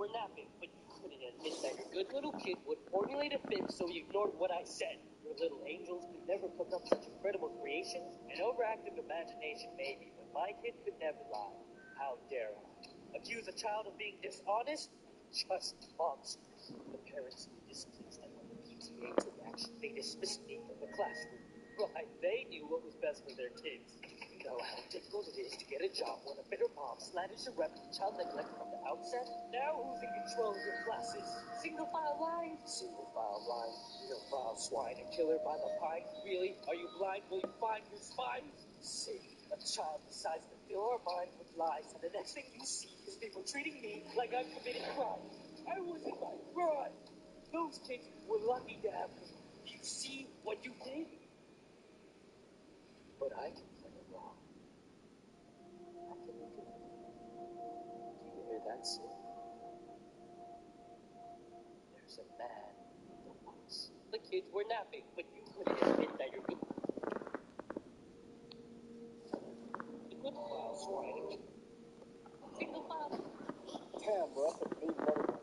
We're napping, but you couldn't admit that your good little kid would formulate a fib, so you ignored what I said. Your little angels could never cook up such incredible creations. An overactive imagination, maybe, but my kid could never lie. How dare I? Accuse a child of being dishonest? Just monstrous. The parents were displeased at my PTA took action. They dismissed me from the classroom. Right, they knew what was best for their kids. You know how difficult it is to get a job when a bitter mom slanders your rep child neglect from the outset? Now who's in control of your classes? Single file line? Single file line. You don't file swine, a killer by the pine. Really? Are you blind? Will you find your spine? See, a child decides to fill our mind with lies, and the next thing you see is people treating me like I'm committing crime. I was in my prime. Those kids were lucky to have me. You see what you did? But I can play it wrong. I can make it. Do you hear that, Sid? There's a man in the woods. The kids were napping, but you couldn't admit that you're good. That's right. Damn, bro, that's a big mother.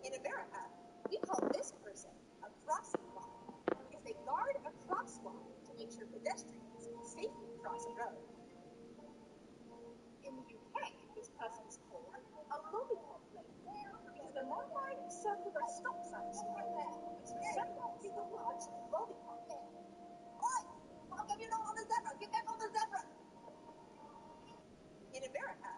In America, we call this person a crossing guard because they guard a crosswalk to make sure pedestrians safely cross a road. In the UK, this person's called a lollipop lady because the long line of circular stop signs right there is resembled to the large lollipop there. Oi! How come you're not on the zebra? Get back on the zebra! In America,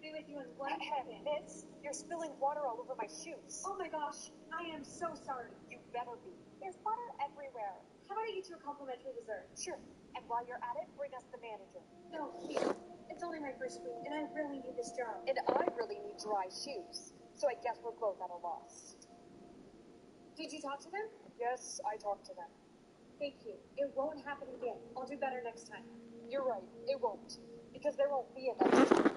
Be with you in one heaven. Miss, you're spilling water all over my shoes. oh my gosh, I am so sorry. You better be. There's butter everywhere. How about I get you a complimentary dessert? Sure. And while you're at it, bring us the manager. No, please. It's only my first week, and I really need this job. And I really need dry shoes. So I guess we're both at a loss. Did you talk to them? Yes, I talked to them. Thank you. It won't happen again. I'll do better next time. You're right. It won't. Because there won't be a next time.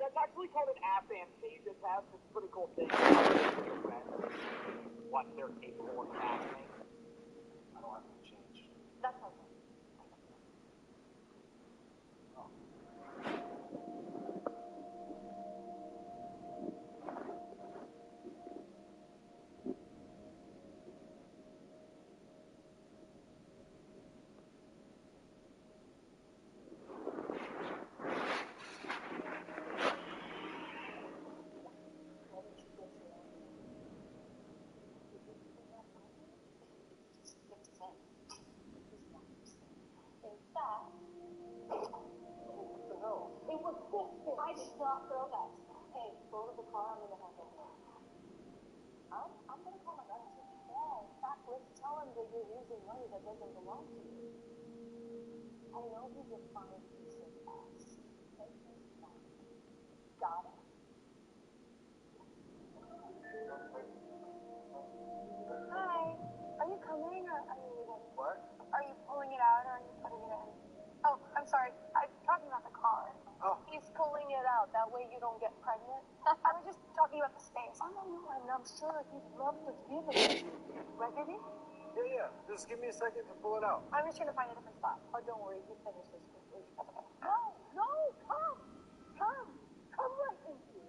That's actually called an aphantasia test. It's a pretty cool thing. What they're capable of imagining. I don't have to change. That's okay. I did not throw that. Hey, go to the car. I'm gonna handle it. I'm gonna call my relative. Yeah, in fact, let's tell him that you're using money that doesn't belong to you. I know he's a fine piece of ass. But he's not. Got it? Hi. Are you coming or are you leaving? What? Are you pulling it out or are you putting it in? Oh, I'm sorry. I'm talking about the car. Oh. He's pulling it out. That way you don't get pregnant. I was just talking about the space. I don't know, and I'm sure he'd love to give it to you. Right, baby? Yeah. Just give me a second to pull it out. I'm just trying to find a different spot. Oh, don't worry. You finish this quickly. That's okay. No, come. Come right in here.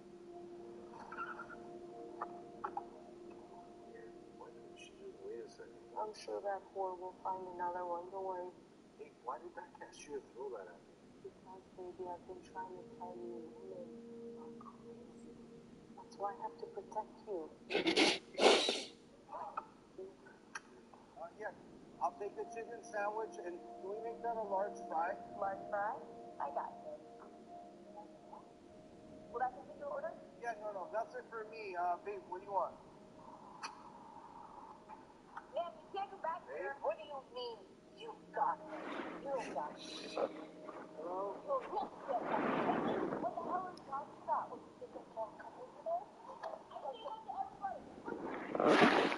Why didn't she just wait a second? I'm sure that whore will find another one. Don't worry. Hey, why did that cashier throw that at me? Because, baby, I've been trying to tell you, women are crazy. That's why I have to protect you. Yeah. I'll take the chicken sandwich, and can we make that a large fry? Large fry? I got you. Will that complete your order? Yeah, no. That's it for me. Babe, what do you want? Man, you can't come back here. What do you mean? You got it. You got it. Hello? Oh, yes. What the hell is that? Stop. What, you think I can't come over there? I gotta get to everybody.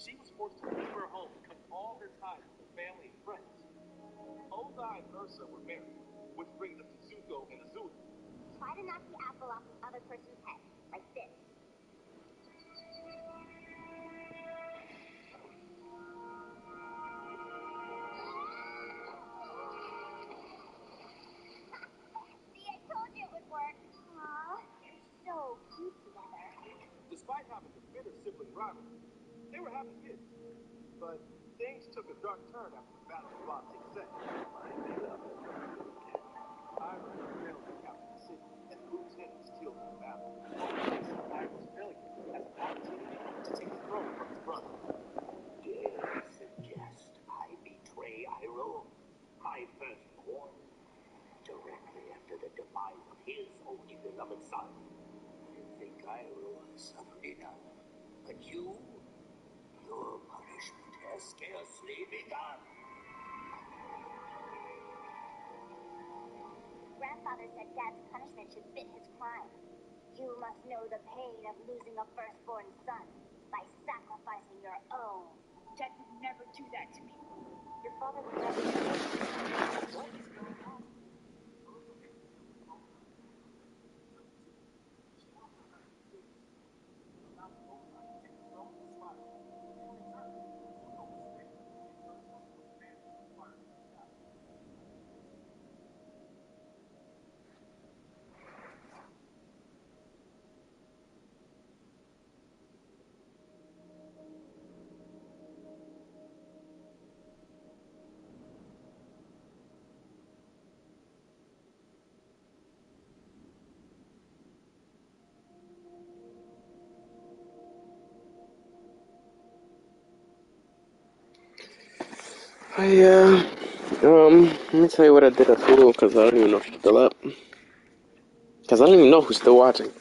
she was forced to leave her home and cut all her ties with her family and friends. Ozai and Ursa were married, which brings us to Zuko and Azula. Try to knock the apple off the other person's head, like this. See, I told you it would work. Aw, you're so cute together. Despite having a bitter sibling rivalry, they were happy kids. But things took a dark turn after the Battle of Ba Sing Se. Iris failed to capture the city, and the lieutenant was killed in the battle. Iris' failure has an opportunity to take the throne from his brother. Dare suggest I betray Iroh, my firstborn, directly after the demise of his only beloved son. I think Iroh has suffered enough. But you, your punishment has scarcely begun. Grandfather said Dad's punishment should fit his crime. You must know the pain of losing a firstborn son by sacrificing your own. Dad would never do that to me. Your father would never do that. What is going on? Let me tell you what I did at school, because I don't even know if she's still up. Because I don't even know who's still watching.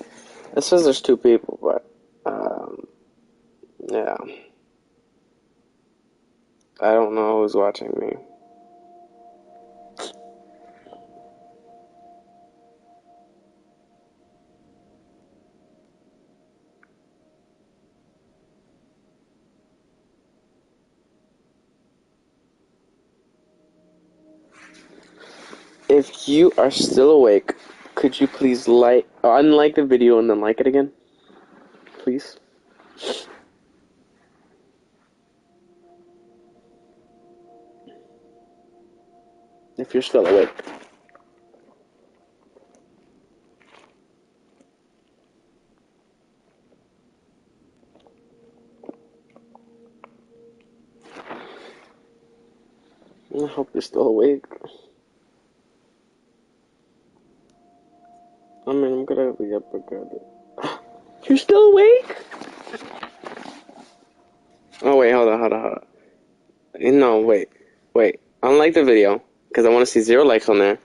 It says there's 2 people, but, yeah. I don't know who's watching me. If you are still awake, could you please unlike the video and then like it again? Please? If you're still awake. I hope you're still awake. I mean, I'm gonna be up regardless. You're still awake? Oh, wait, hold on. No, wait. Unlike the video, because I want to see 0 likes on there.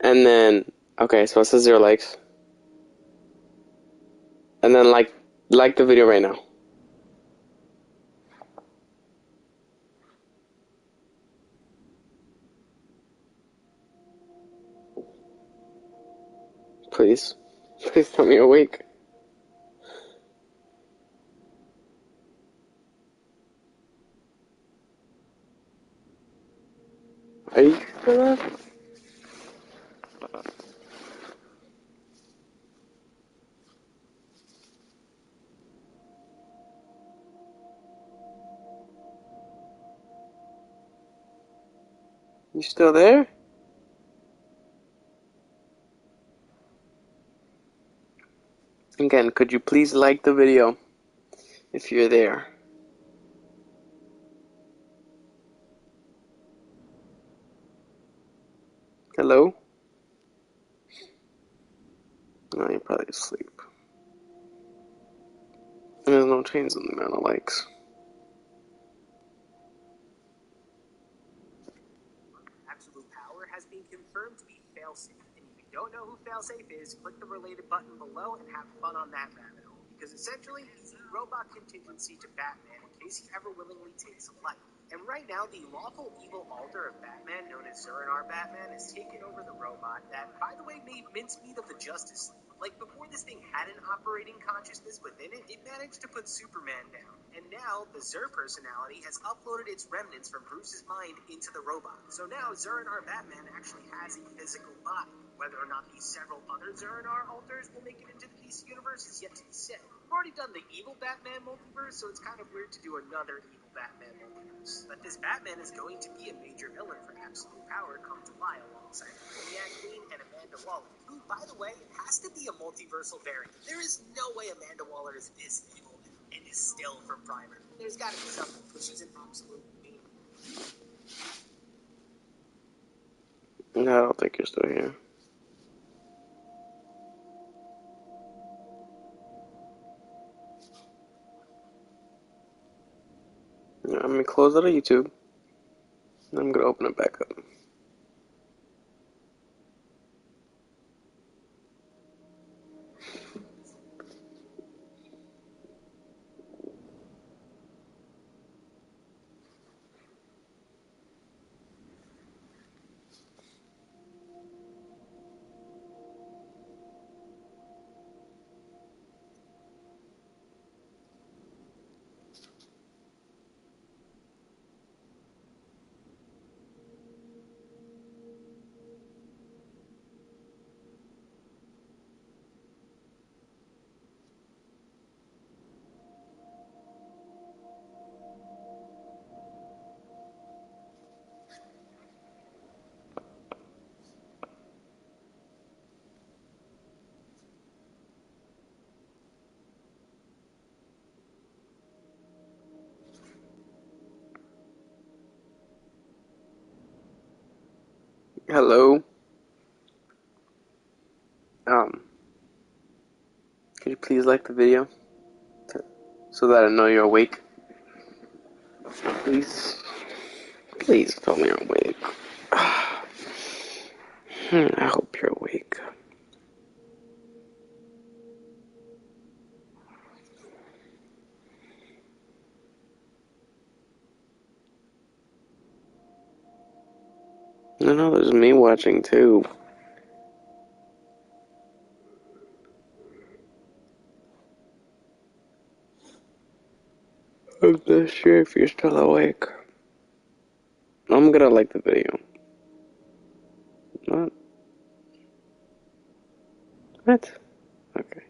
And then, okay, so it says 0 likes. And then like the video right now. Please. Please tell me you're awake. Are you still up? You still there? Again, could you please like the video if you're there? Hello? No, you're probably asleep. And there's no change in the amount of likes. Absolute power has been confirmed to be failsafe. And if you don't know who failsafe is, click the related button below and have fun on that rabbit hole. Because essentially, he's the robot contingency to Batman in case he ever willingly takes a life. And right now, the lawful evil alter of Batman, known as Zur-En-Arr Batman, has taken over the robot that, by the way, made mincemeat of the Justice League. Like, before this thing had an operating consciousness within it, it managed to put Superman down. And now, the Zur personality has uploaded its remnants from Bruce's mind into the robot. So now, Zur-N-R Batman actually has a physical body. Whether or not these several other Zur-N-R alters will make it into the DC universe is yet to be said. We've already done the evil Batman multiverse, so it's kind of weird to do another evil Batman multiverse. But this Batman is going to be a major villain for Absolute Power come July alongside Brainiac Queen and Amanda Waller, who, by the way, has to be a multiversal variant. There is no way Amanda Waller is this evil and is still from Primer. There's got to be something, because she's an absolute beam. No, I don't think you're still here. I'm gonna close out of YouTube. And I'm gonna open it back up. Hello. Could you please like the video so that I know you're awake? Please, please tell me you're awake. I hope you're awake. No, there's me watching too. I'm not sure if you're still awake. I'm gonna like the video. Not. What? Okay.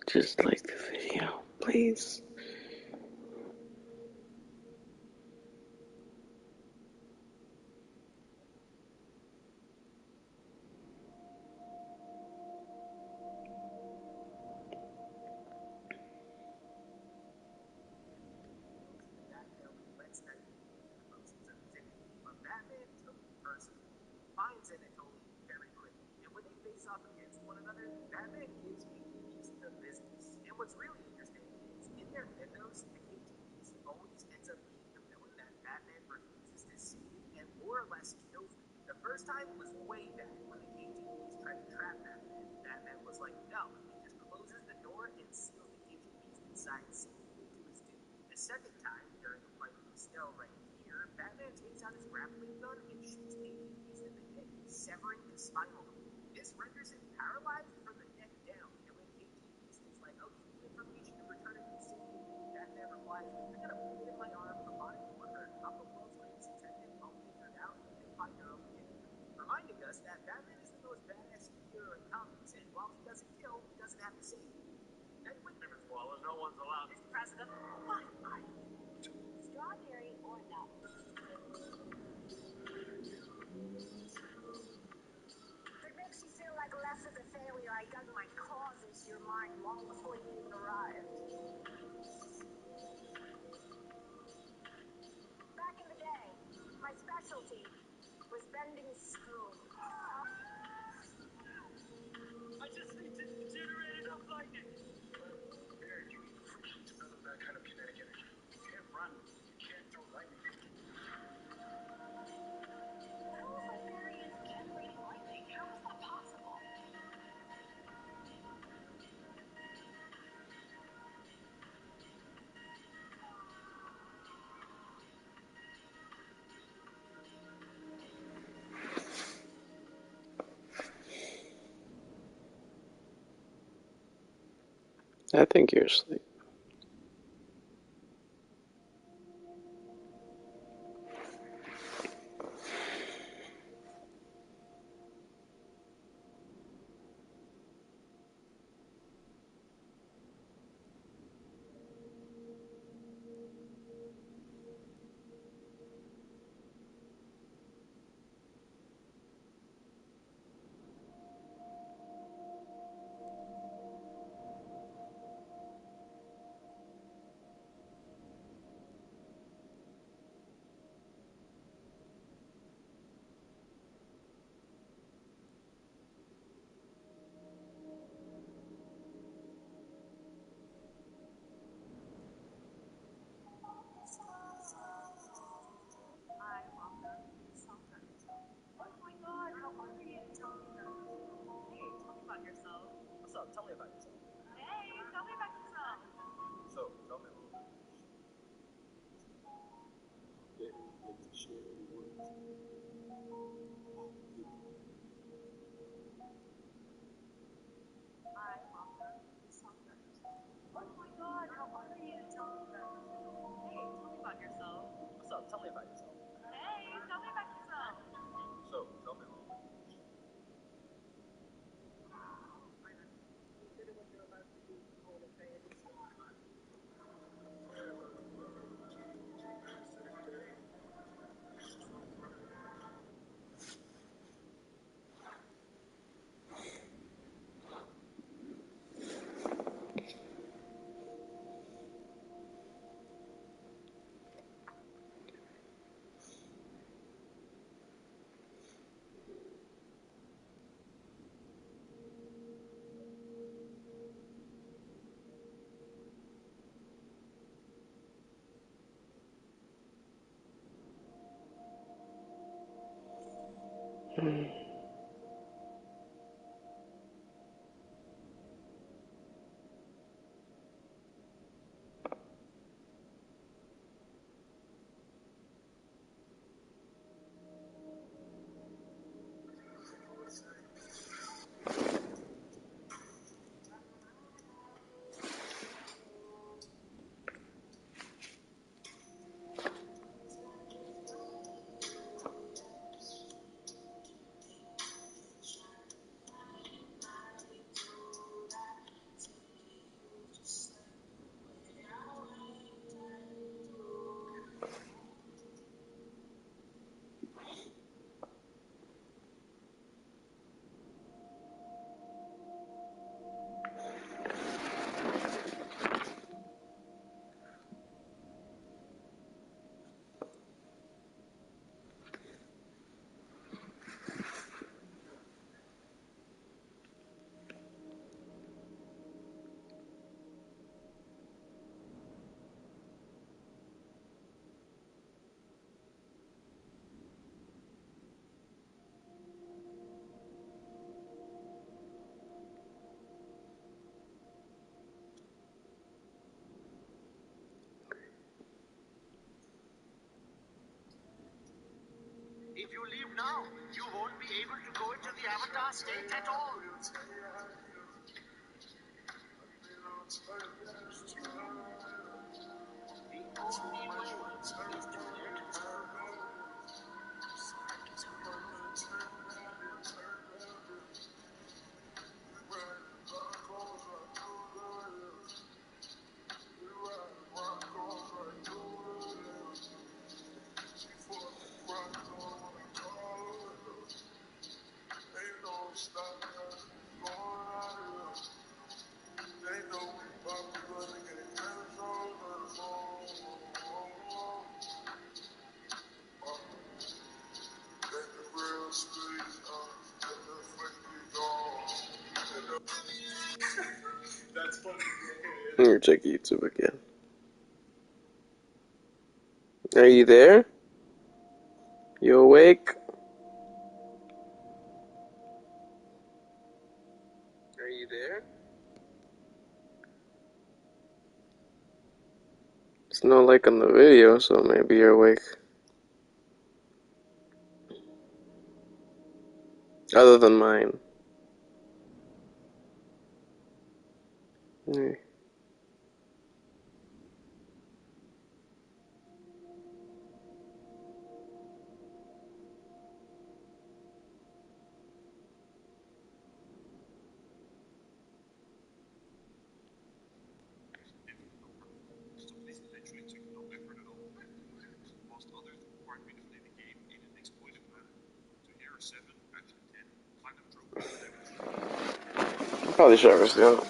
Just like the video, please. Finds Anatoly very quickly, and when they face off against one another, Batman gives KT Beast the business. And what's really interesting is, in their mythos, the KT Beast always ends up being the villain that Batman refuses to save and more or less kills him. The first time was way back when the KT Beast tried to trap Batman. Batman was like, no, he just closes the door and seals the KT Beast inside, sinking him to his doom. The second time, during a fight with Estelle right here, Batman takes out his grappling gun and shoots KT Beast in the head, severing his spinal cord. This renders him paralyzed from the neck down, and when KT Beast is like, oh, you need information to return to the city, Batman replies, I got a bullet in my arm, a body full of hurt, I'll put both ways intended, I'll figure it out, and you'll find your own way. Reminding us that Batman is the most badass hero in comics, and while he doesn't kill, he doesn't have to save. Anyway, Waller, no one's allowed. Mr. President, what are you? Strawberry or nut? It makes you feel like less of a failure. I dug my claws into your mind long before you even arrived. Back in the day, my specialty was bending spoons. I just need to generate enough lightning. There, you need friction to build up that kind of kinetic energy. You can't run. You can't throw lightning. How is Liberian generating lightning? How is that possible? I think you're asleep. Tell me about yourself. Hey, tell me about yourself. So, tell me a little bit. Get to share words. Hi, Walker. Tell me about yourself. Oh my God, how are you? Tell me about yourself. Hey, tell me about yourself. What's up? Tell me about yourself. Hey, tell me about yourself. So, tell me a little bit. Consider what you're about to do to Hall of Fame. If you leave now, you won't be able to go into the Avatar state at all. The only way is to let go. Spark is That's funny. Here, check YouTube again. Are you there? You awake? Are you there? It's no like on the video, so maybe you're awake. Other than mine. Probably should have still.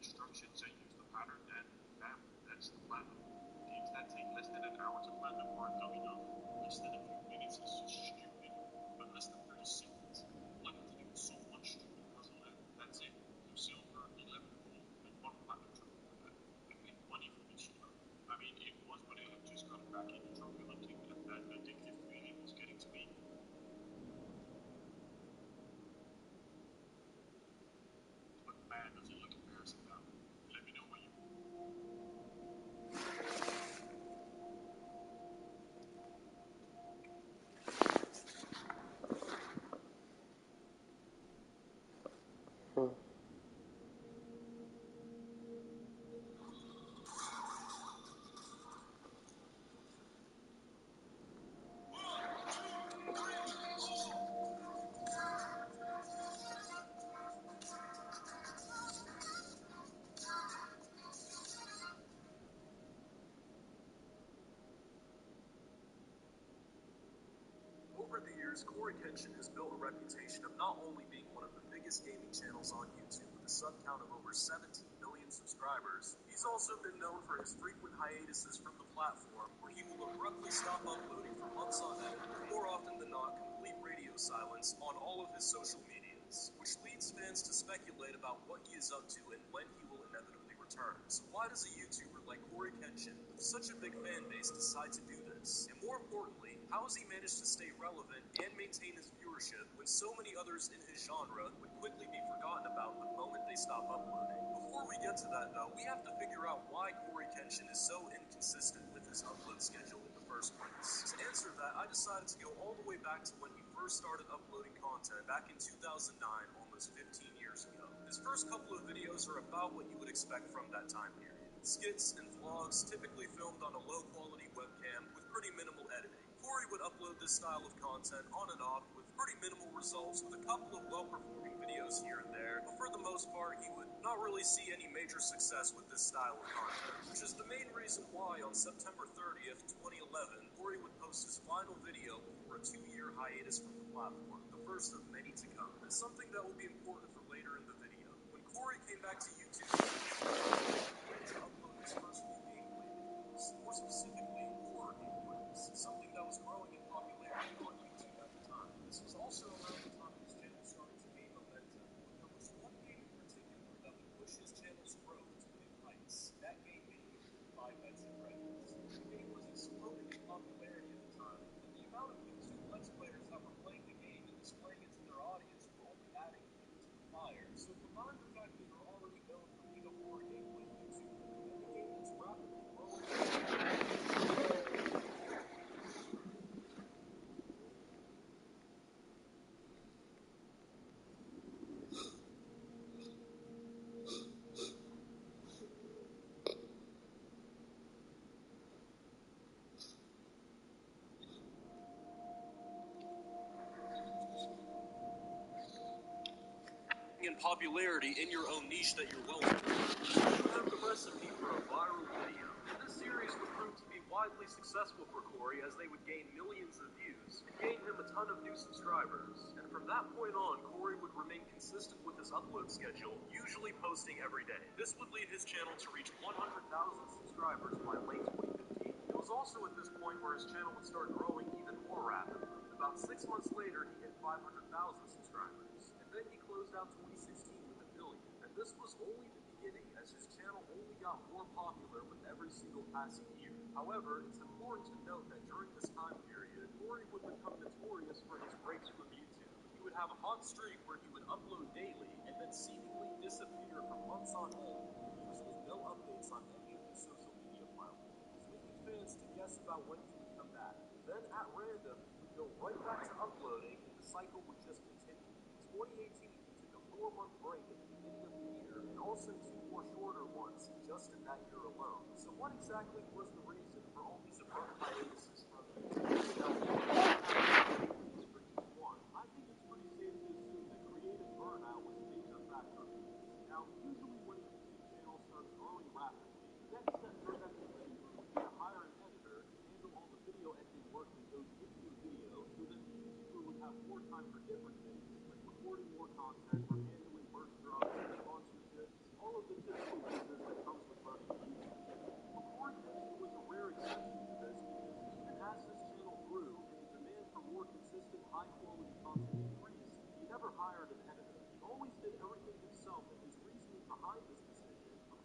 Instructions that you pattern, and bam, that's the platinum. Games that take less than an hour to platinum aren't good enough. Less than a few minutes is just stupid, but less than 30 seconds. All I have to do is solve one stupid puzzle, and that's it. 2 silver, 11 gold, and 1 platinum trophy for that. I make money from this stuff. I mean, it was, but it had just gotten back into trophy hunting, and that addictive feeling was getting to me. But man, does it look embarrassing now. Let me know what you... Over the years, Corey Kenshin has built a reputation of not only being one of the biggest gaming channels on YouTube with a sub count of over 17 million subscribers, he's also been known for his frequent hiatuses from the platform, where he will abruptly stop uploading for months on end, with more often than not complete radio silence on all of his social medias, which leads fans to speculate about what he is up to and when he will inevitably return. So why does a YouTuber like Corey Kenshin, with such a big fan base, decide to do this? And more importantly, how has he managed to stay relevant and maintain his viewership when so many others in his genre would quickly be forgotten about the moment they stop uploading? Before we get to that, though, we have to figure out why Corey Kenshin is so inconsistent with his upload schedule in the first place. To answer that, I decided to go all the way back to when he first started uploading content back in 2009, almost 15 years ago. His first couple of videos are about what you would expect from that time period. Skits and vlogs typically filmed on a low-quality webcam with pretty minimal editing. Corey would upload this style of content on and off with pretty minimal results, with a couple of well-performing videos here and there, but for the most part, he would not really see any major success with this style of content, which is the main reason why on September 30th, 2011, Corey would post his final video before a 2-year hiatus from the platform, the first of many to come. And something that will be important for later in the video. When Corey came back to YouTube, to upload his first few gameplay videos, more specifically horror gameplays, something that was growing in popularity on YouTube at the time. This was also around the time his channel started to gain momentum, but there was one game in particular that would push his channel's growth to new heights. That game being Five Nights at Freddy's. The game was exploding in popularity at the time, and the amount of YouTube Let's Players that were playing the game and displaying it to their audience were only adding fuel to the fire. So combine the fact that you're already known for being a horror gameplay YouTuber, and the game that's rapidly growing. In popularity in your own niche that you're well known for. You have the recipe for a viral video. And this series would prove to be widely successful for Corey, as they would gain millions of views and gain him a ton of new subscribers. And from that point on, Corey would remain consistent with his upload schedule, usually posting every day. This would lead his channel to reach 100,000 subscribers by late 2015. It was also at this point where his channel would start growing even more rapidly. About 6 months later, he hit 500,000 subscribers. And then he closed out 2016 with 1 million. And this was only the beginning, as his channel only got more popular with every single passing year. However, it's important to note that during this time period, Corey would become notorious for his breaks from YouTube. He would have a hot streak where he would upload daily and then seemingly disappear for months on end, with usually no updates on any of his social media platforms, leaving fans to guess about when he would come back. Then, at random, he would go right back to uploading, and the cycle would just continue. In 2018, he took a 4-month break at the beginning of the year, and also 2 more shorter ones just in that year alone. So what exactly was the reason for all these abrupt hiatuses from YouTube? For each one, I think it's pretty safe to assume that creative burnout was a major factor in this. Now, usually when a YouTube channel starts growing rapidly, the next step for them to do would be to hire an editor to handle all the video editing work that goes into a video, so that the YouTuber would have more time for different things, like recording more content or handling merch drops, sponsorships, all of the typical business that comes with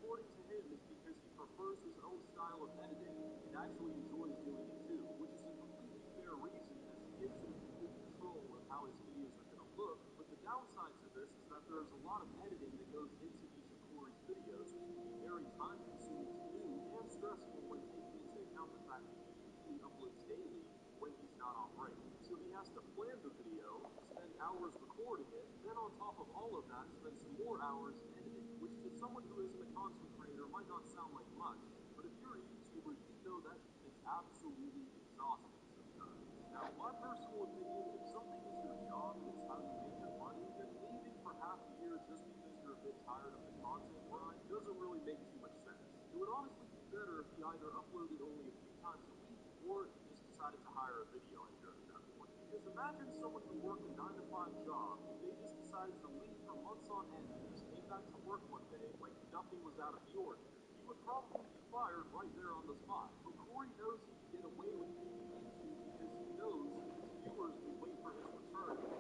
according to him, is because he prefers his own style of editing and actually enjoys doing it too, which is a completely fair reason as it gives him complete control of how his videos are going to look. But the downside to this is that there's a lot of editing that goes into each of Corey's videos, which can be very time consuming to do and stressful when taking into account the fact that he usually uploads daily when he's not on break. So he has to plan the video, spend hours recording it, then on top of all of that, spend some more hours editing, which to someone who isn't a content creator might not sound like much, but if you're a YouTuber, you know that it's absolutely exhausting sometimes. Now, my personal opinion, if something is your job and it's how you make your money, then leaving for half a year just because you're a bit tired of the content grind doesn't really make too much sense. It would honestly be better if he either uploaded only a few times a week or he just decided to hire a video editor at that point. Because imagine someone who worked a 9-to-5 job, if they just decided to leave for months on end and just came back to work one day like nothing was out of the ordinary. He would probably be fired right there on the spot. But Corey knows he can get away with leaving YouTube because he knows his viewers will wait for his return and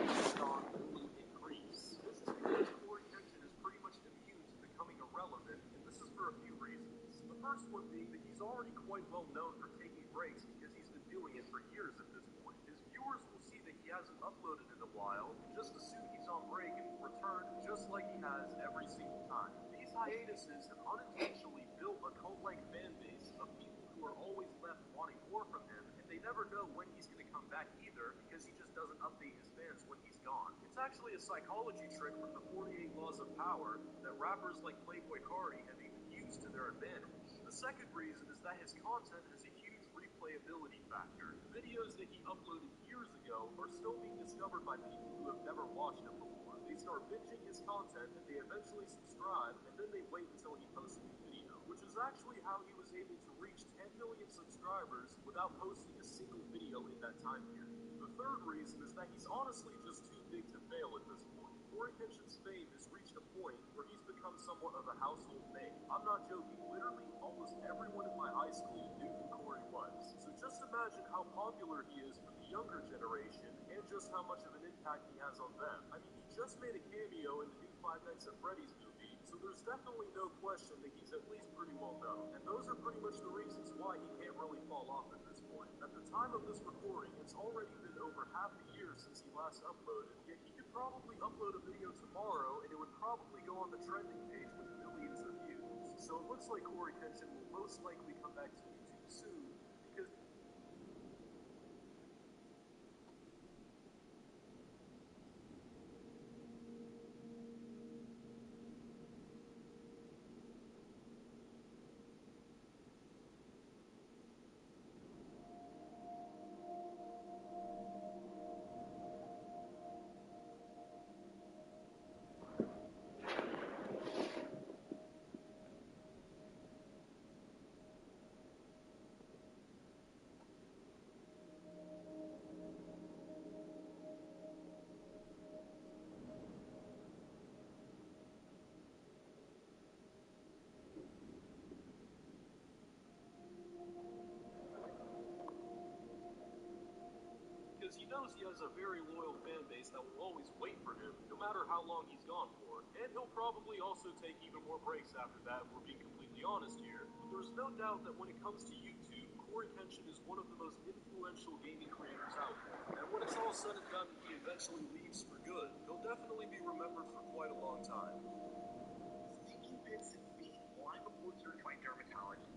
his only increase. This is because Corey Kenshin is pretty much immune to becoming irrelevant, and this is for a few reasons. The first one being that he's already quite well known for taking breaks because he's been doing it for years at this point. His viewers will see that he hasn't uploaded in a while and just assume he's on break and will return just like he has every single time. These hiatuses have unintentionally built a cult-like fan base of people who are always left wanting more from him, and they never know when he's going to come back either because he just doesn't update his fans when he's gone. It's actually a psychology trick from the 48 Laws of Power that rappers like Playboi Carti have even used to their advantage. The second reason is that his content has a huge replayability factor. Videos that he uploaded years ago are still being discovered by people who have never watched him before. They start binging his content and they eventually subscribe, and then they wait until he posts a new video, which is actually how he was able to reach 10 million subscribers without posting a single video in that time period. The third reason is that he's honestly just too big to fail at this point. Corey Kenshin's fame has reached a point where he's become somewhat of a household name. I'm not joking, literally almost everyone in my high school knew who Corey was. So just imagine how popular he is for the younger generation and just how much of an impact he has on them. I mean, he just made a cameo in the new Five Nights at Freddy's movie, so there's definitely no question that he's at least pretty well known. And those are pretty much the reasons why he can't really fall off at this point. At the time of this recording, it's already been over half a year since he last uploaded, yet he could probably upload a video tomorrow and it would probably go on the trending page with millions of views. So it looks like Corey Kenshin will most likely come back to YouTube soon because he knows he has a very loyal fan base that will always wait for him, no matter how long he's gone for. And he'll probably also take even more breaks after that, if we're being completely honest here. But there's no doubt that when it comes to YouTube, Corey Kenshin is one of the most influential gaming creators out there. And when it's all said and done and he eventually leaves for good, he'll definitely be remembered for quite a long time. Sticky bits and feet. Well, I'm a board-certified dermatologist.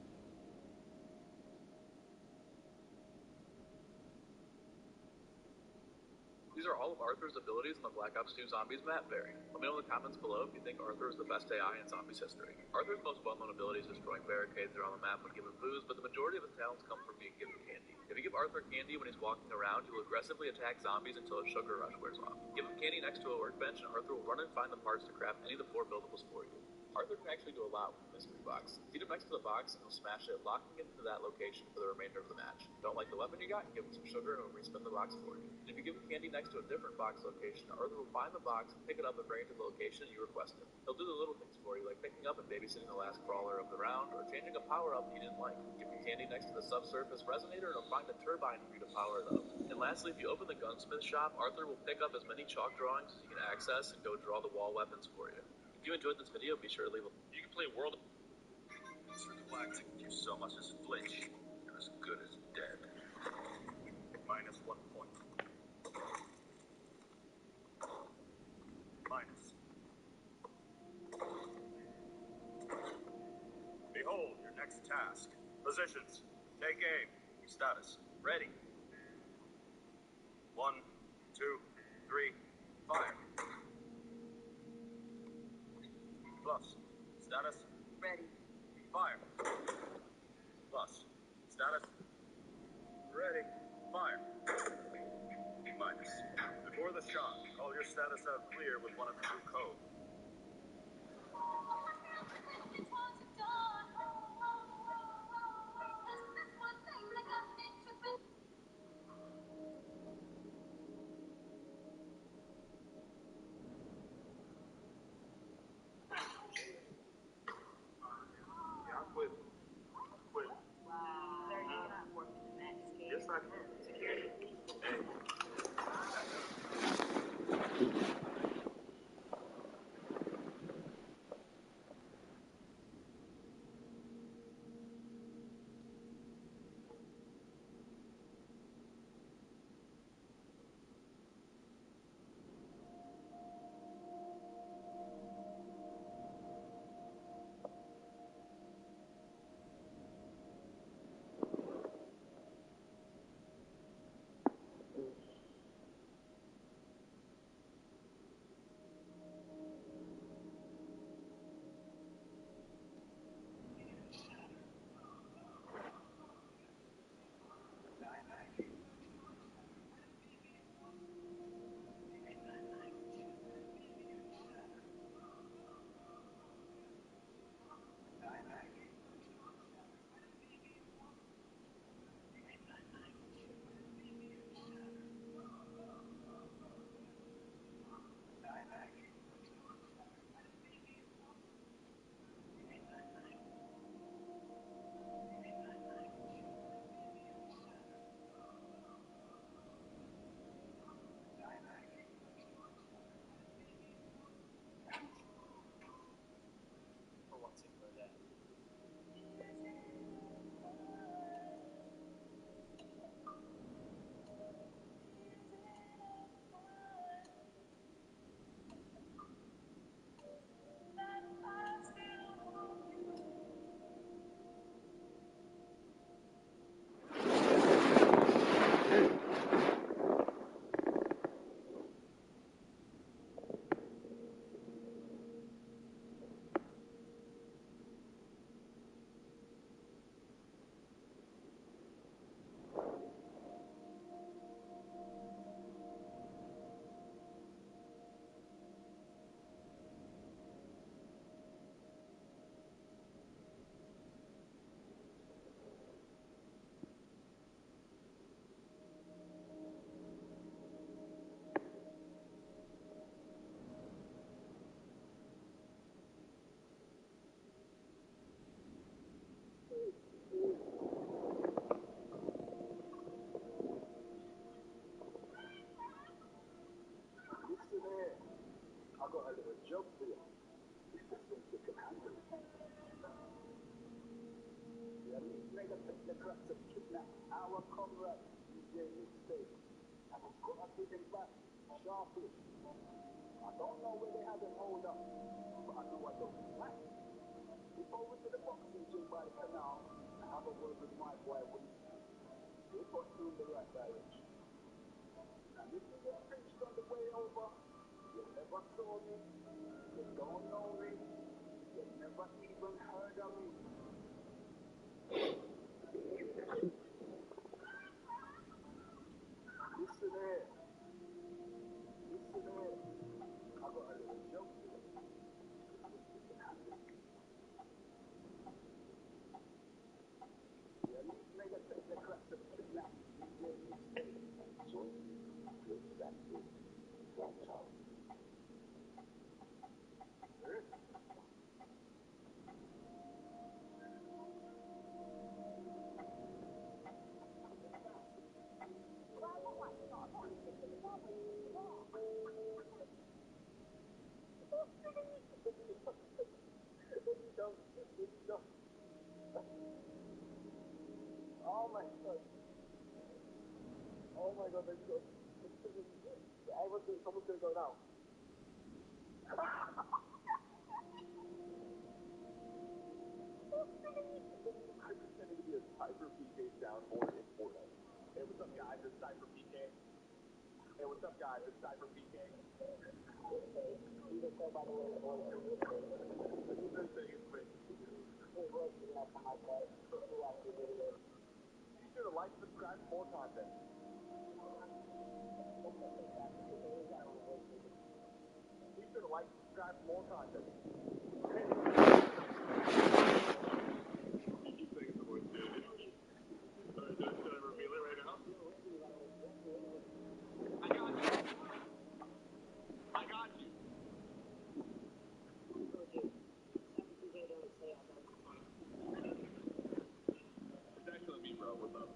These are all of Arthur's abilities in the Black Ops 2 Zombies map variant. Let me know in the comments below if you think Arthur is the best AI in Zombies history. Arthur's most well-known ability is destroying barricades around the map when given booze, but the majority of his talents come from being given candy. If you give Arthur candy when he's walking around, he will aggressively attack zombies until his sugar rush wears off. Give him candy next to a workbench, and Arthur will run and find the parts to craft any of the 4 buildables for you. Arthur can actually do a lot with the mystery box. Feed him next to the box and he'll smash it, locking it into that location for the remainder of the match. Don't like the weapon you got? Give him some sugar and he'll respin the box for you. And if you give him candy next to a different box location, Arthur will find the box, pick it up, and bring it to the location you requested. He'll do the little things for you, like picking up and babysitting the last crawler of the round, or changing a power-up you didn't like. Give him candy next to the subsurface resonator and he'll find a turbine for you to power it up. And lastly, if you open the gunsmith shop, Arthur will pick up as many chalk drawings as you can access and go draw the wall weapons for you. If you enjoyed this video, be sure to leave a... You can play World... Mr. Galactic, you so much as flinch. You're as good as dead. Minus 1 point. Minus. Behold your next task. Positions. Take aim. Status. Ready. 1, 2, 3, fire. Plus. Status. Ready. Fire. Plus. Status. Ready. Fire. Minus. Before the shot, call your status out clear with one of the two codes. Yeah, I quit. Sir, you cannot work in the Max cave. Yes, I can. Hey. Listen here. I got a little job for you. If you think you can handle it. You need mega technocrats to kidnap our comrade, DJ Mixtape. And we've got to get him back sharply. I don't know where they have him hold up, but I know I don't. Right? If over to the boxing gym by the canal and have a word with my boy Winston. They put you in the right direction. And if you get pinched on the way over, you never saw me, you don't know me, you never even heard of me. Listen here. Listen here. I got a little joke for you. If you think you can handle it. You need mega technocrats to kidnap DJ Mixtape. So, exactly. Watch out. Oh my god. Oh my god, let's go. Someone's gonna go now. I'm pretending to be a Cypher PK soundboard in Fortnite. Hey, what's up, guys? It's Cypher PK. Hey, what's up, guys? It's Cypher PK. You just said, by the way, the voice. You've been saying it's great. Hey, voice, you have my bed. You watch the video. Be sure to like, subscribe for more content. Be sure to like, subscribe for more content. You keep saying it's the voice. Should I reveal it right now? I got you. I got you. It's actually me, bro. What's up?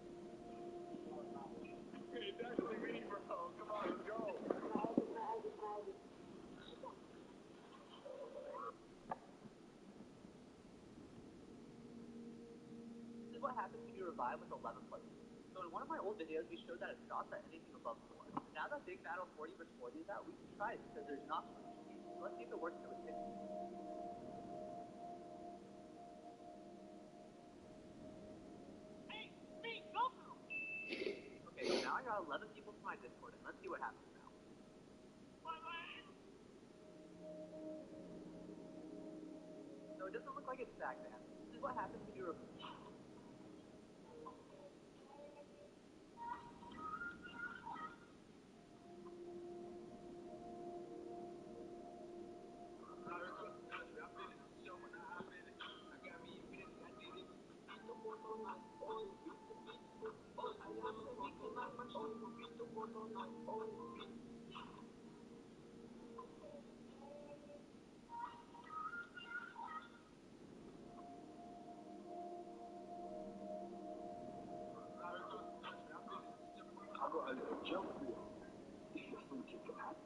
It's actually me, bro. Come on, let's go. This is what happens when you revive with 11 players. So in one of my old videos, we showed that it stops at anything above 4. Now that Big Battle 40 vs 40 is out, we can try it because there's not so much speed. So let's see if it works with 50. Okay, so now I got 11 people from my Discord, and let's see what happens now. So it doesn't look like it's stacked, man. This is what happens when you I'm going to jump for you. If you're free kick that.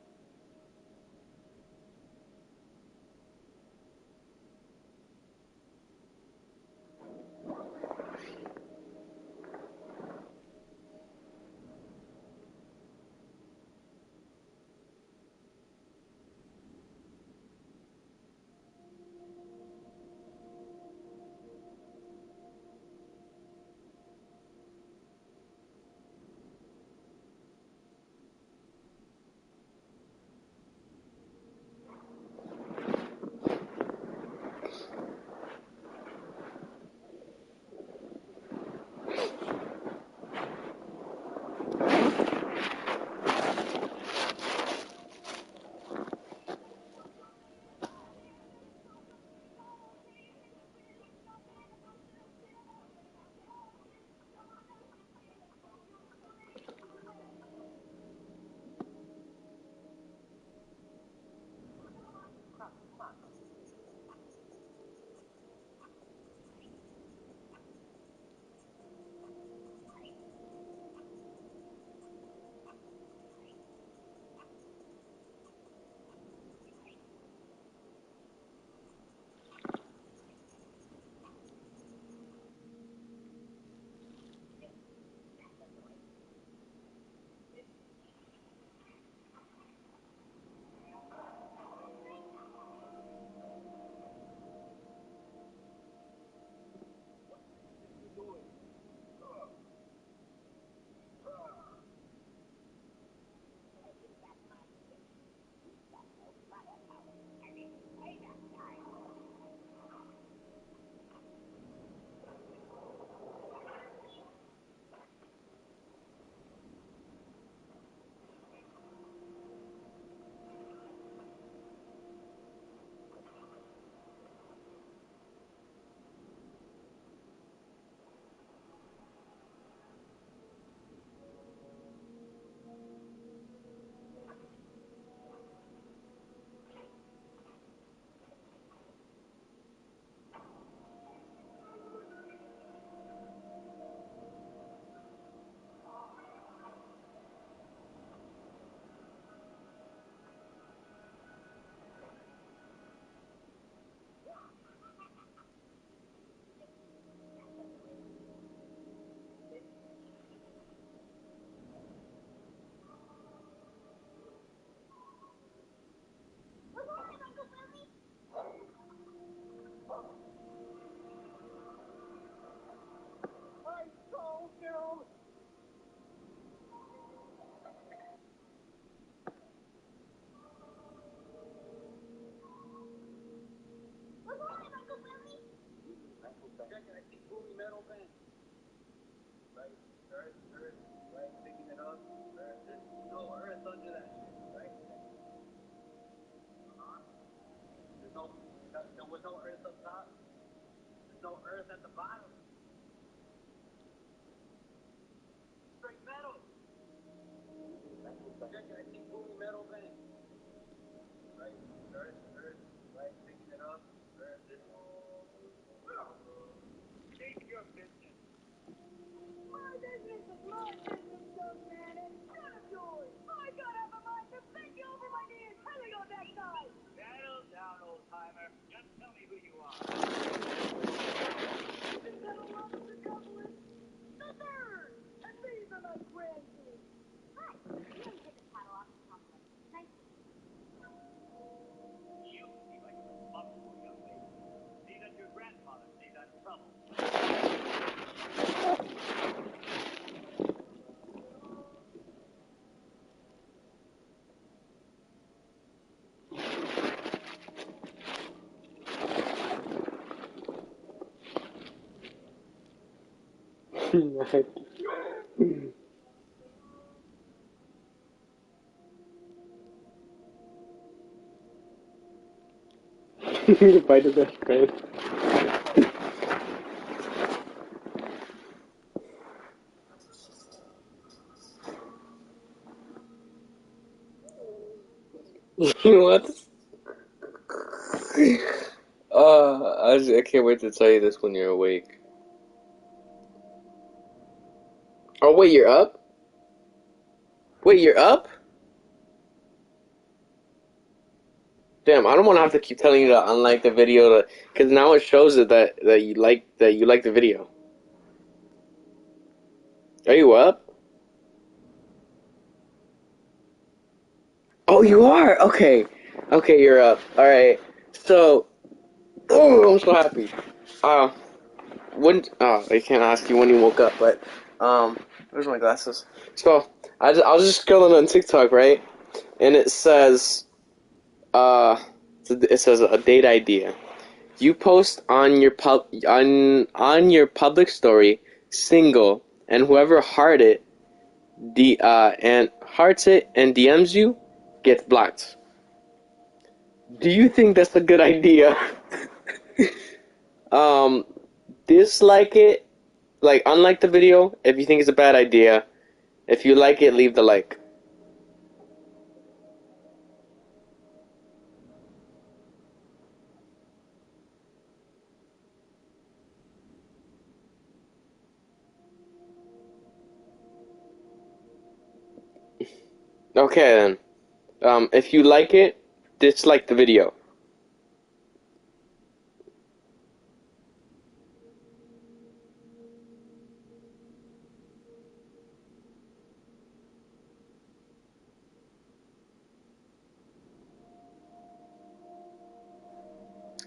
There was no earth up top. There's no earth at the bottom. Straight metal. I see fully metal veins. Right? Earth, right? Picking it up. Earth, this. Keep your business. My business is my business, young man. It's none of yours. I gotta have a mind to bend you over my knee and tell you on that side. Settle down, old timer. Just tell me who you are. Is that a lot of the couple? The third. And these are my grandkids. Hi. You haven't taken the title off the top of it. Nice to meet You seem like a responsible young lady. See that your grandfather stays out of trouble. By the best friend. What? I can't wait to tell you this when you're awake. Oh, wait, you're up? Wait, you're up? Damn, I don't want to have to keep telling you to unlike the video, because now it shows it that you like the video. Are you up? Oh, you are. Okay, okay, you're up. All right. So, oh, I'm so happy. I can't ask you when you woke up, but where's my glasses? So I was just scrolling on TikTok, right? And it says a date idea. You post on your on your public story, single, and whoever hearts it and DMs you gets blocked. Do you think that's a good idea? um, Dislike it, like unlike the video if you think it's a bad idea. If you like it, leave the like. Okay then. If you like it, dislike the video.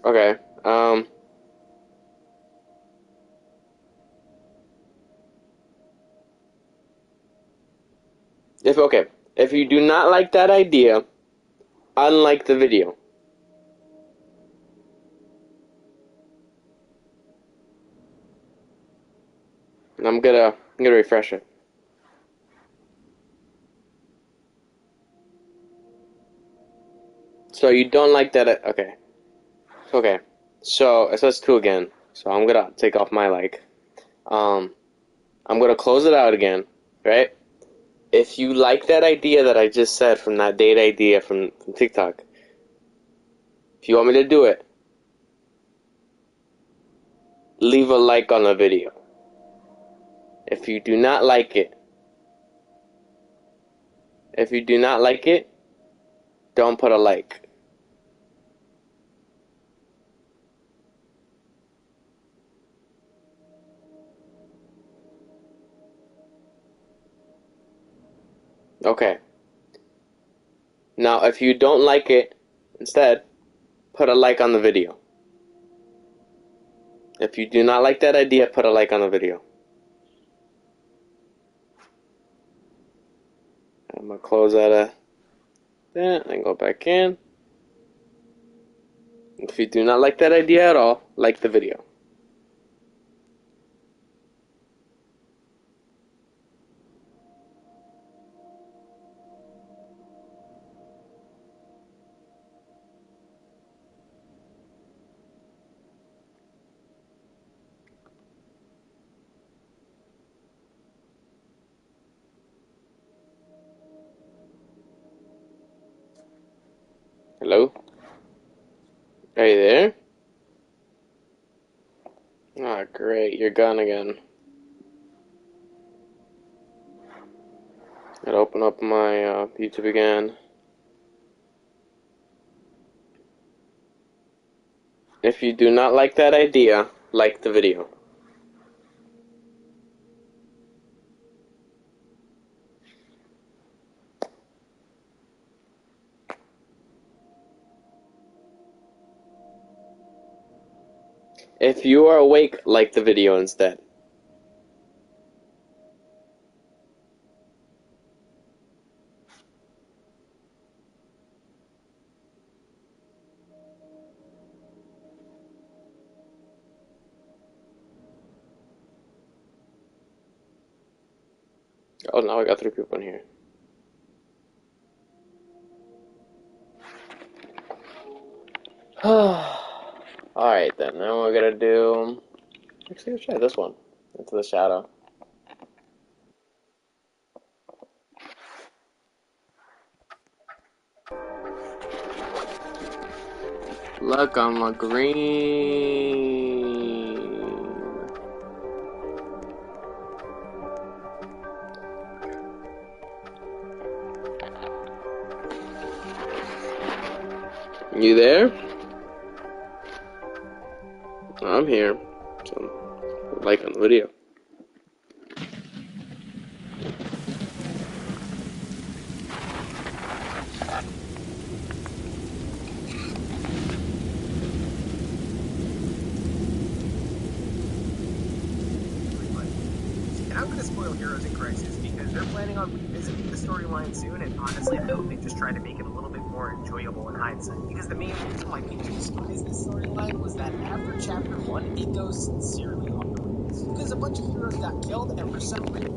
Okay. If you do not like that idea, unlike the video. And I'm gonna refresh it. So you don't like that? Okay. Okay. So it says 2 again. So I'm gonna take off my like. I'm gonna close it out again, right? If you like that idea that I just said from that date idea from TikTok, if you want me to do it, leave a like on the video. If you do not like it, don't put a like. Okay. Now, if you don't like it, instead, put a like on the video. If you do not like that idea, put a like on the video. I'm gonna close out of that and go back in. If you do not like that idea at all, like the video. Hello? Are you there? Ah, great. You're gone again. Gotta open up my YouTube again. If you do not like that idea, like the video. If you are awake, like the video instead. Oh, now I got 3 people in here. Alright then, now we're gonna do... Actually, let's try this one. Into the shadow. Look, I'm a green. You there? I'm here. So, like on the video. And I'm going to spoil Heroes in Crisis because they're planning on revisiting the storyline soon, and honestly, I hope they just try to make it a little bit more enjoyable in hindsight. Because the main reason why people despised this storyline was that after Chapter 1, it goes sincerely off the rails. Because a bunch of heroes got killed, and for some reason,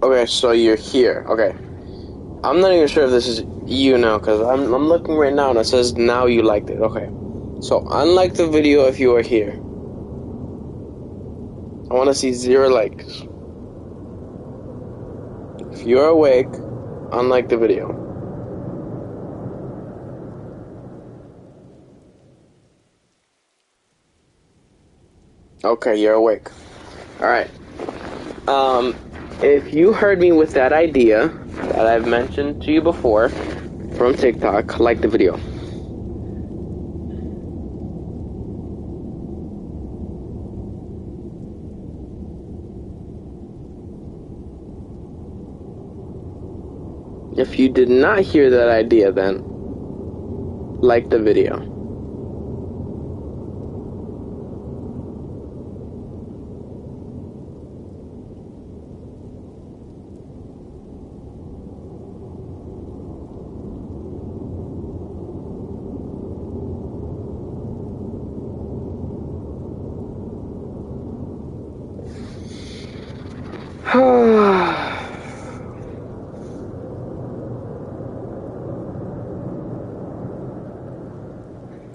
Okay, so you're here. Okay. I'm not even sure if this is you now, because I'm looking right now and it says now you liked it. Okay. So, unlike the video if you are here. I want to see 0 likes. If you're awake, unlike the video. Okay, you're awake. Alright. If you heard me with that idea that I've mentioned to you before from TikTok, like the video. If you did not hear that idea, then like the video.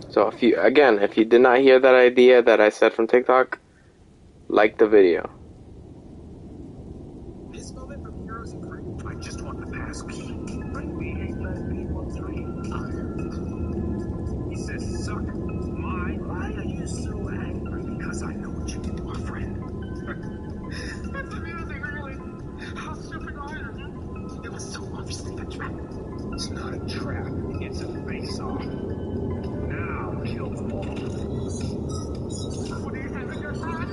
So if you did not hear that idea that I said from TikTok, like the video. This moment from Heroes in Crisis. I just want the passkey. We hate lesbian three. He says suck my. Why are you so angry? Because I know what you do, my friend. It's amusing, really. How stupid are you? It was so obviously a trap. It's not a trap. It's a face-off. Now kill them all. What do you have in your hand?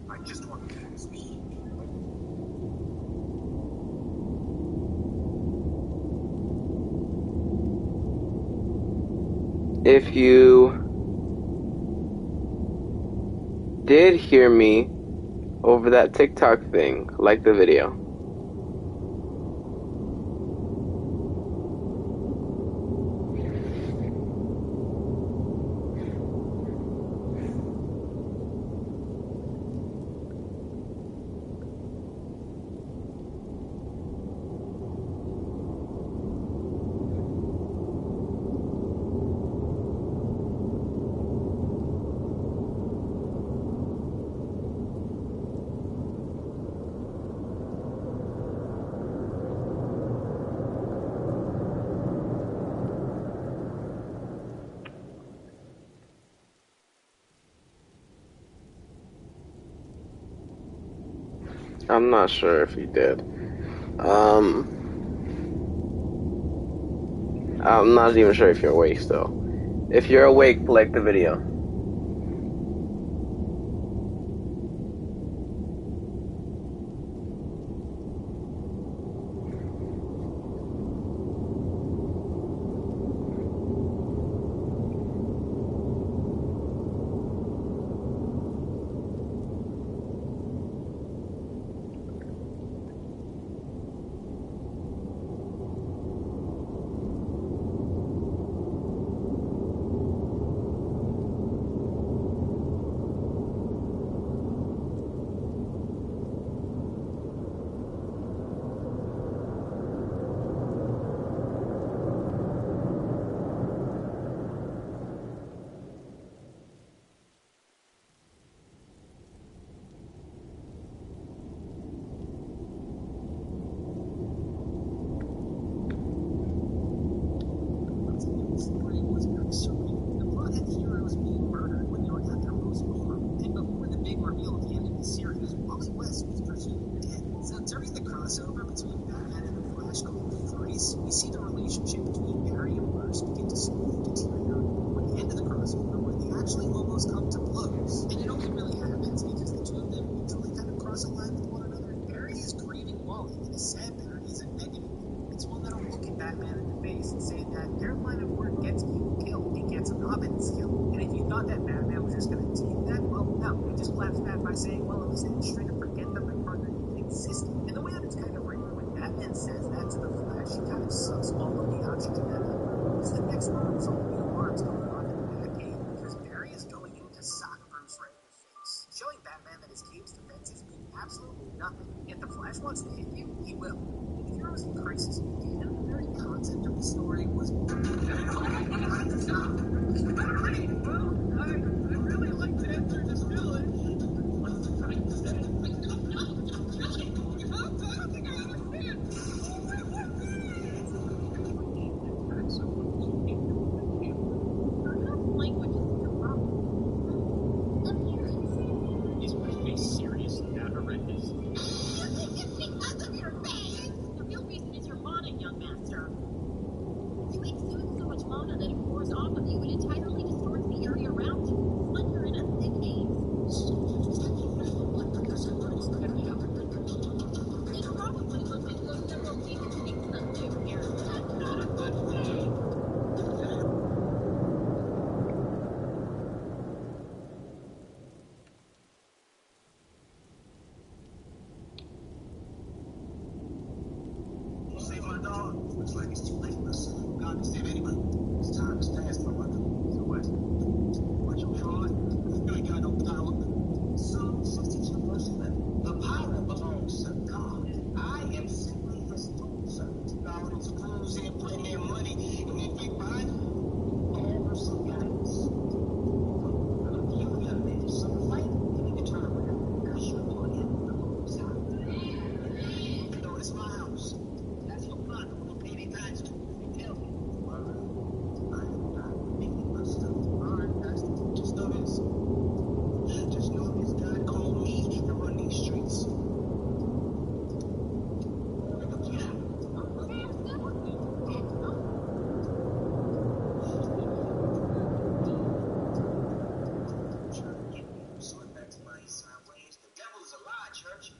I just want the passkey. If you did hear me over that TikTok thing, like the video. I'm not sure if he did. I'm not even sure if you're awake still. If you're awake, like the video. We see the relationship between Barry and Bruce begin to slowly deteriorate. When the end of the crossover, where they actually almost come to blows, and it only really happens because the two of them mutually kind of cross a line with one another. Barry is grieving Wally, and a sad Barry is a negative. It's one that'll look at Batman in the face and say that their line of work gets people killed, it gets Robin's killed. And if you thought that Batman was just going to take that, well, no, he just laughs back by saying, well, at least I didn't straight up forget that my partner even existed. And the way that it's kind of written, when Batman says that to the Flash, he kind of sucks all of the oxygen out of the room. Because the next moment, all the alarms going off in the Batcave because Barry is going in to sock Bruce right in the face, showing Batman that his cave's defenses mean absolutely nothing. If the Flash wants to hit you, he will. In Heroes in Crisis began, the very concept of the story was... I really like to enter this village. I don't think I like it's too late for us. I understand anyway. This time is past, my brother. So what? What you fraud? You ain't got no power. Psalm 62 verse 11. The power belongs to God. I am simply his tool servant. Now those fools here putting their money in their big body, all for some guidance. If you got to some fight, you need to turn around. Because you're going in the Lord's house. No, it's my house. That's your father will pay their tithes to. Tell me. I am not making my stuff. Alright, Pastor. Just know this. Just know this. God called me to run these streets. Church.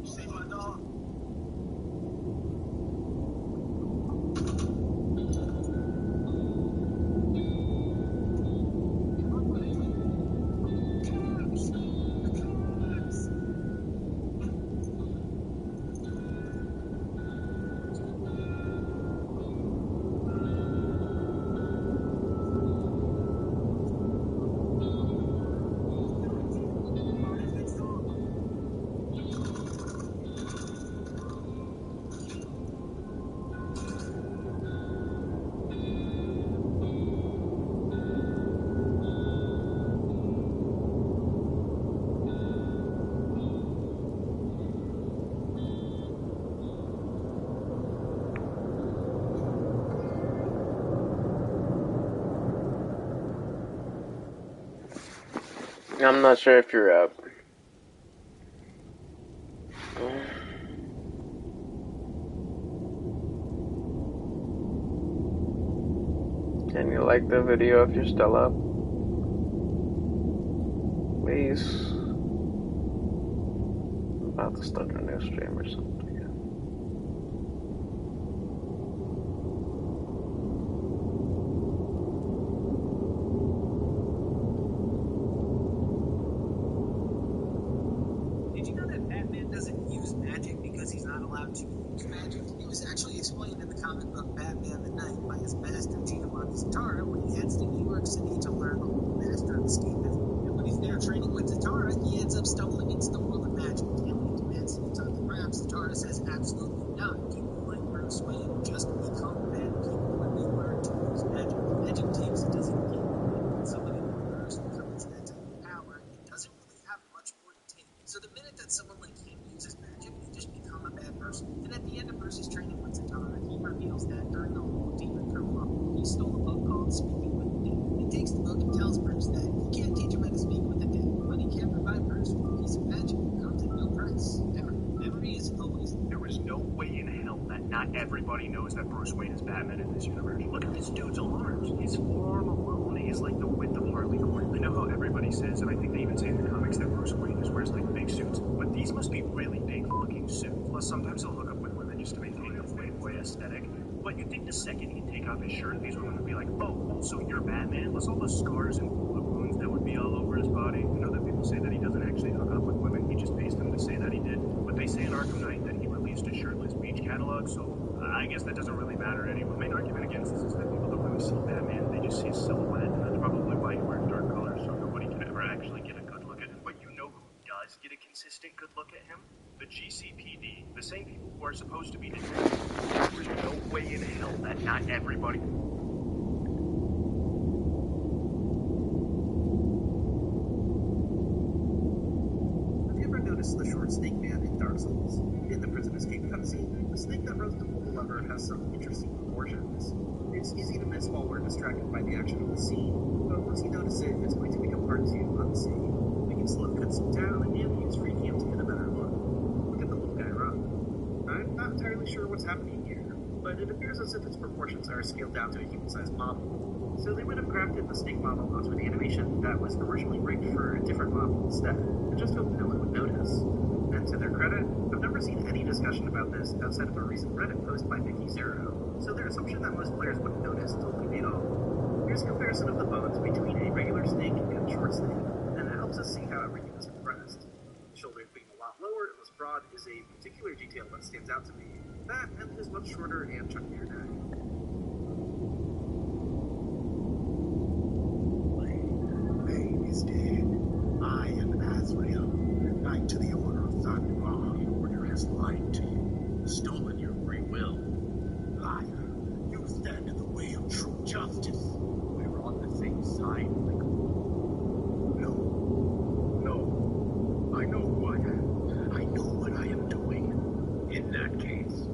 Say my dog. I'm not sure if you're up. Can you like the video if you're still up? Please. I'm about to start a new stream or something. Did you know that Batman doesn't use magic because he's not allowed to use magic? It was actually explained in the comic book Batman the Knight by his master Giovanni Zatara when he heads to New York City to learn the master of escapism. And when he's there training with Zatara, he ends up stumbling into the world of magic. And when he demands to be taught the craft, Zatara says absolutely not. People like Bruce Wayne just become bad people when they learn to use magic. Magic takes doesn't give. When somebody learns to use that type of power, it doesn't really have much more to take. So the minute that someone like him uses magic, they just become a bad person. And at the end of Bruce's training with Zatara, he reveals that during the whole demon kerfuffle, he stole a book called Speaking with the Dead. He takes the book and tells Bruce that he can't teach him how to speak with the dead, but he can provide Bruce with a piece of magic that comes at no price. Memory is always. There is no way in hell that not everybody knows that Bruce Wayne is Batman in this universe. Look at this dude's arms. His forearm alone is like the width of Harley Quinn. I know how everybody says, and I think they even say in the comics, that Bruce Wayne just wears like big suits, but these must be really big looking suits. Plus, sometimes he'll hook up with women just to maintain a playboy aesthetic. But you'd think the second he'd take off his shirt, these women would be like, oh, so you're Batman? Plus all the scars and bullet wounds that would be all over his body. You know that people say that he doesn't actually hook up with women, he just pays them to say that he did. But they say in Arkham Knight that he released a shirtless beach catalog, so I guess that doesn't really matter anyway. The main argument against this is that people don't really see Batman, they just see his silhouette, and that's probably why he wears dark colors, so nobody can ever actually get a good look at him. But you know who does get a consistent good look at him? The GCPD. The same people who are supposed to be detectives. There's no way in hell that not everybody... Have you ever noticed the short snake man in Dark Souls? In the prison escape cutscene, the snake that rose to pull the lever has some interesting proportions. It's easy to miss while we're distracted by the action of the scene, but once you notice it, it's going to become hard to unsee. We can slow the cutscene down and use free cam to get a better look. Look at the little guy run. I'm not entirely sure what's happening here, but it appears as if its proportions are scaled down to a human-sized model. So they would have grafted the snake model onto an animation that was originally rigged for a different model instead, and just hoped no one would notice. And to their credit, I've never seen any discussion about this outside of a recent Reddit post by Mickey Zero, so their assumption that most players wouldn't notice totally paid off. Here's a comparison of the bones between a regular snake and a short snake, and it helps us see how everything is compressed. shoulder being a lot lower and less broad is a particular detail that stands out to me. That and his much shorter and chunkier neck. My name is dead. I am Azrael, knight to the Order of Thunderbar. The Order has lied to you, stolen your free will. Liar, you stand in the way of true justice. We're on the same side, Michael. No. I know who I am. I know what I am doing. In that case.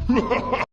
Ha ha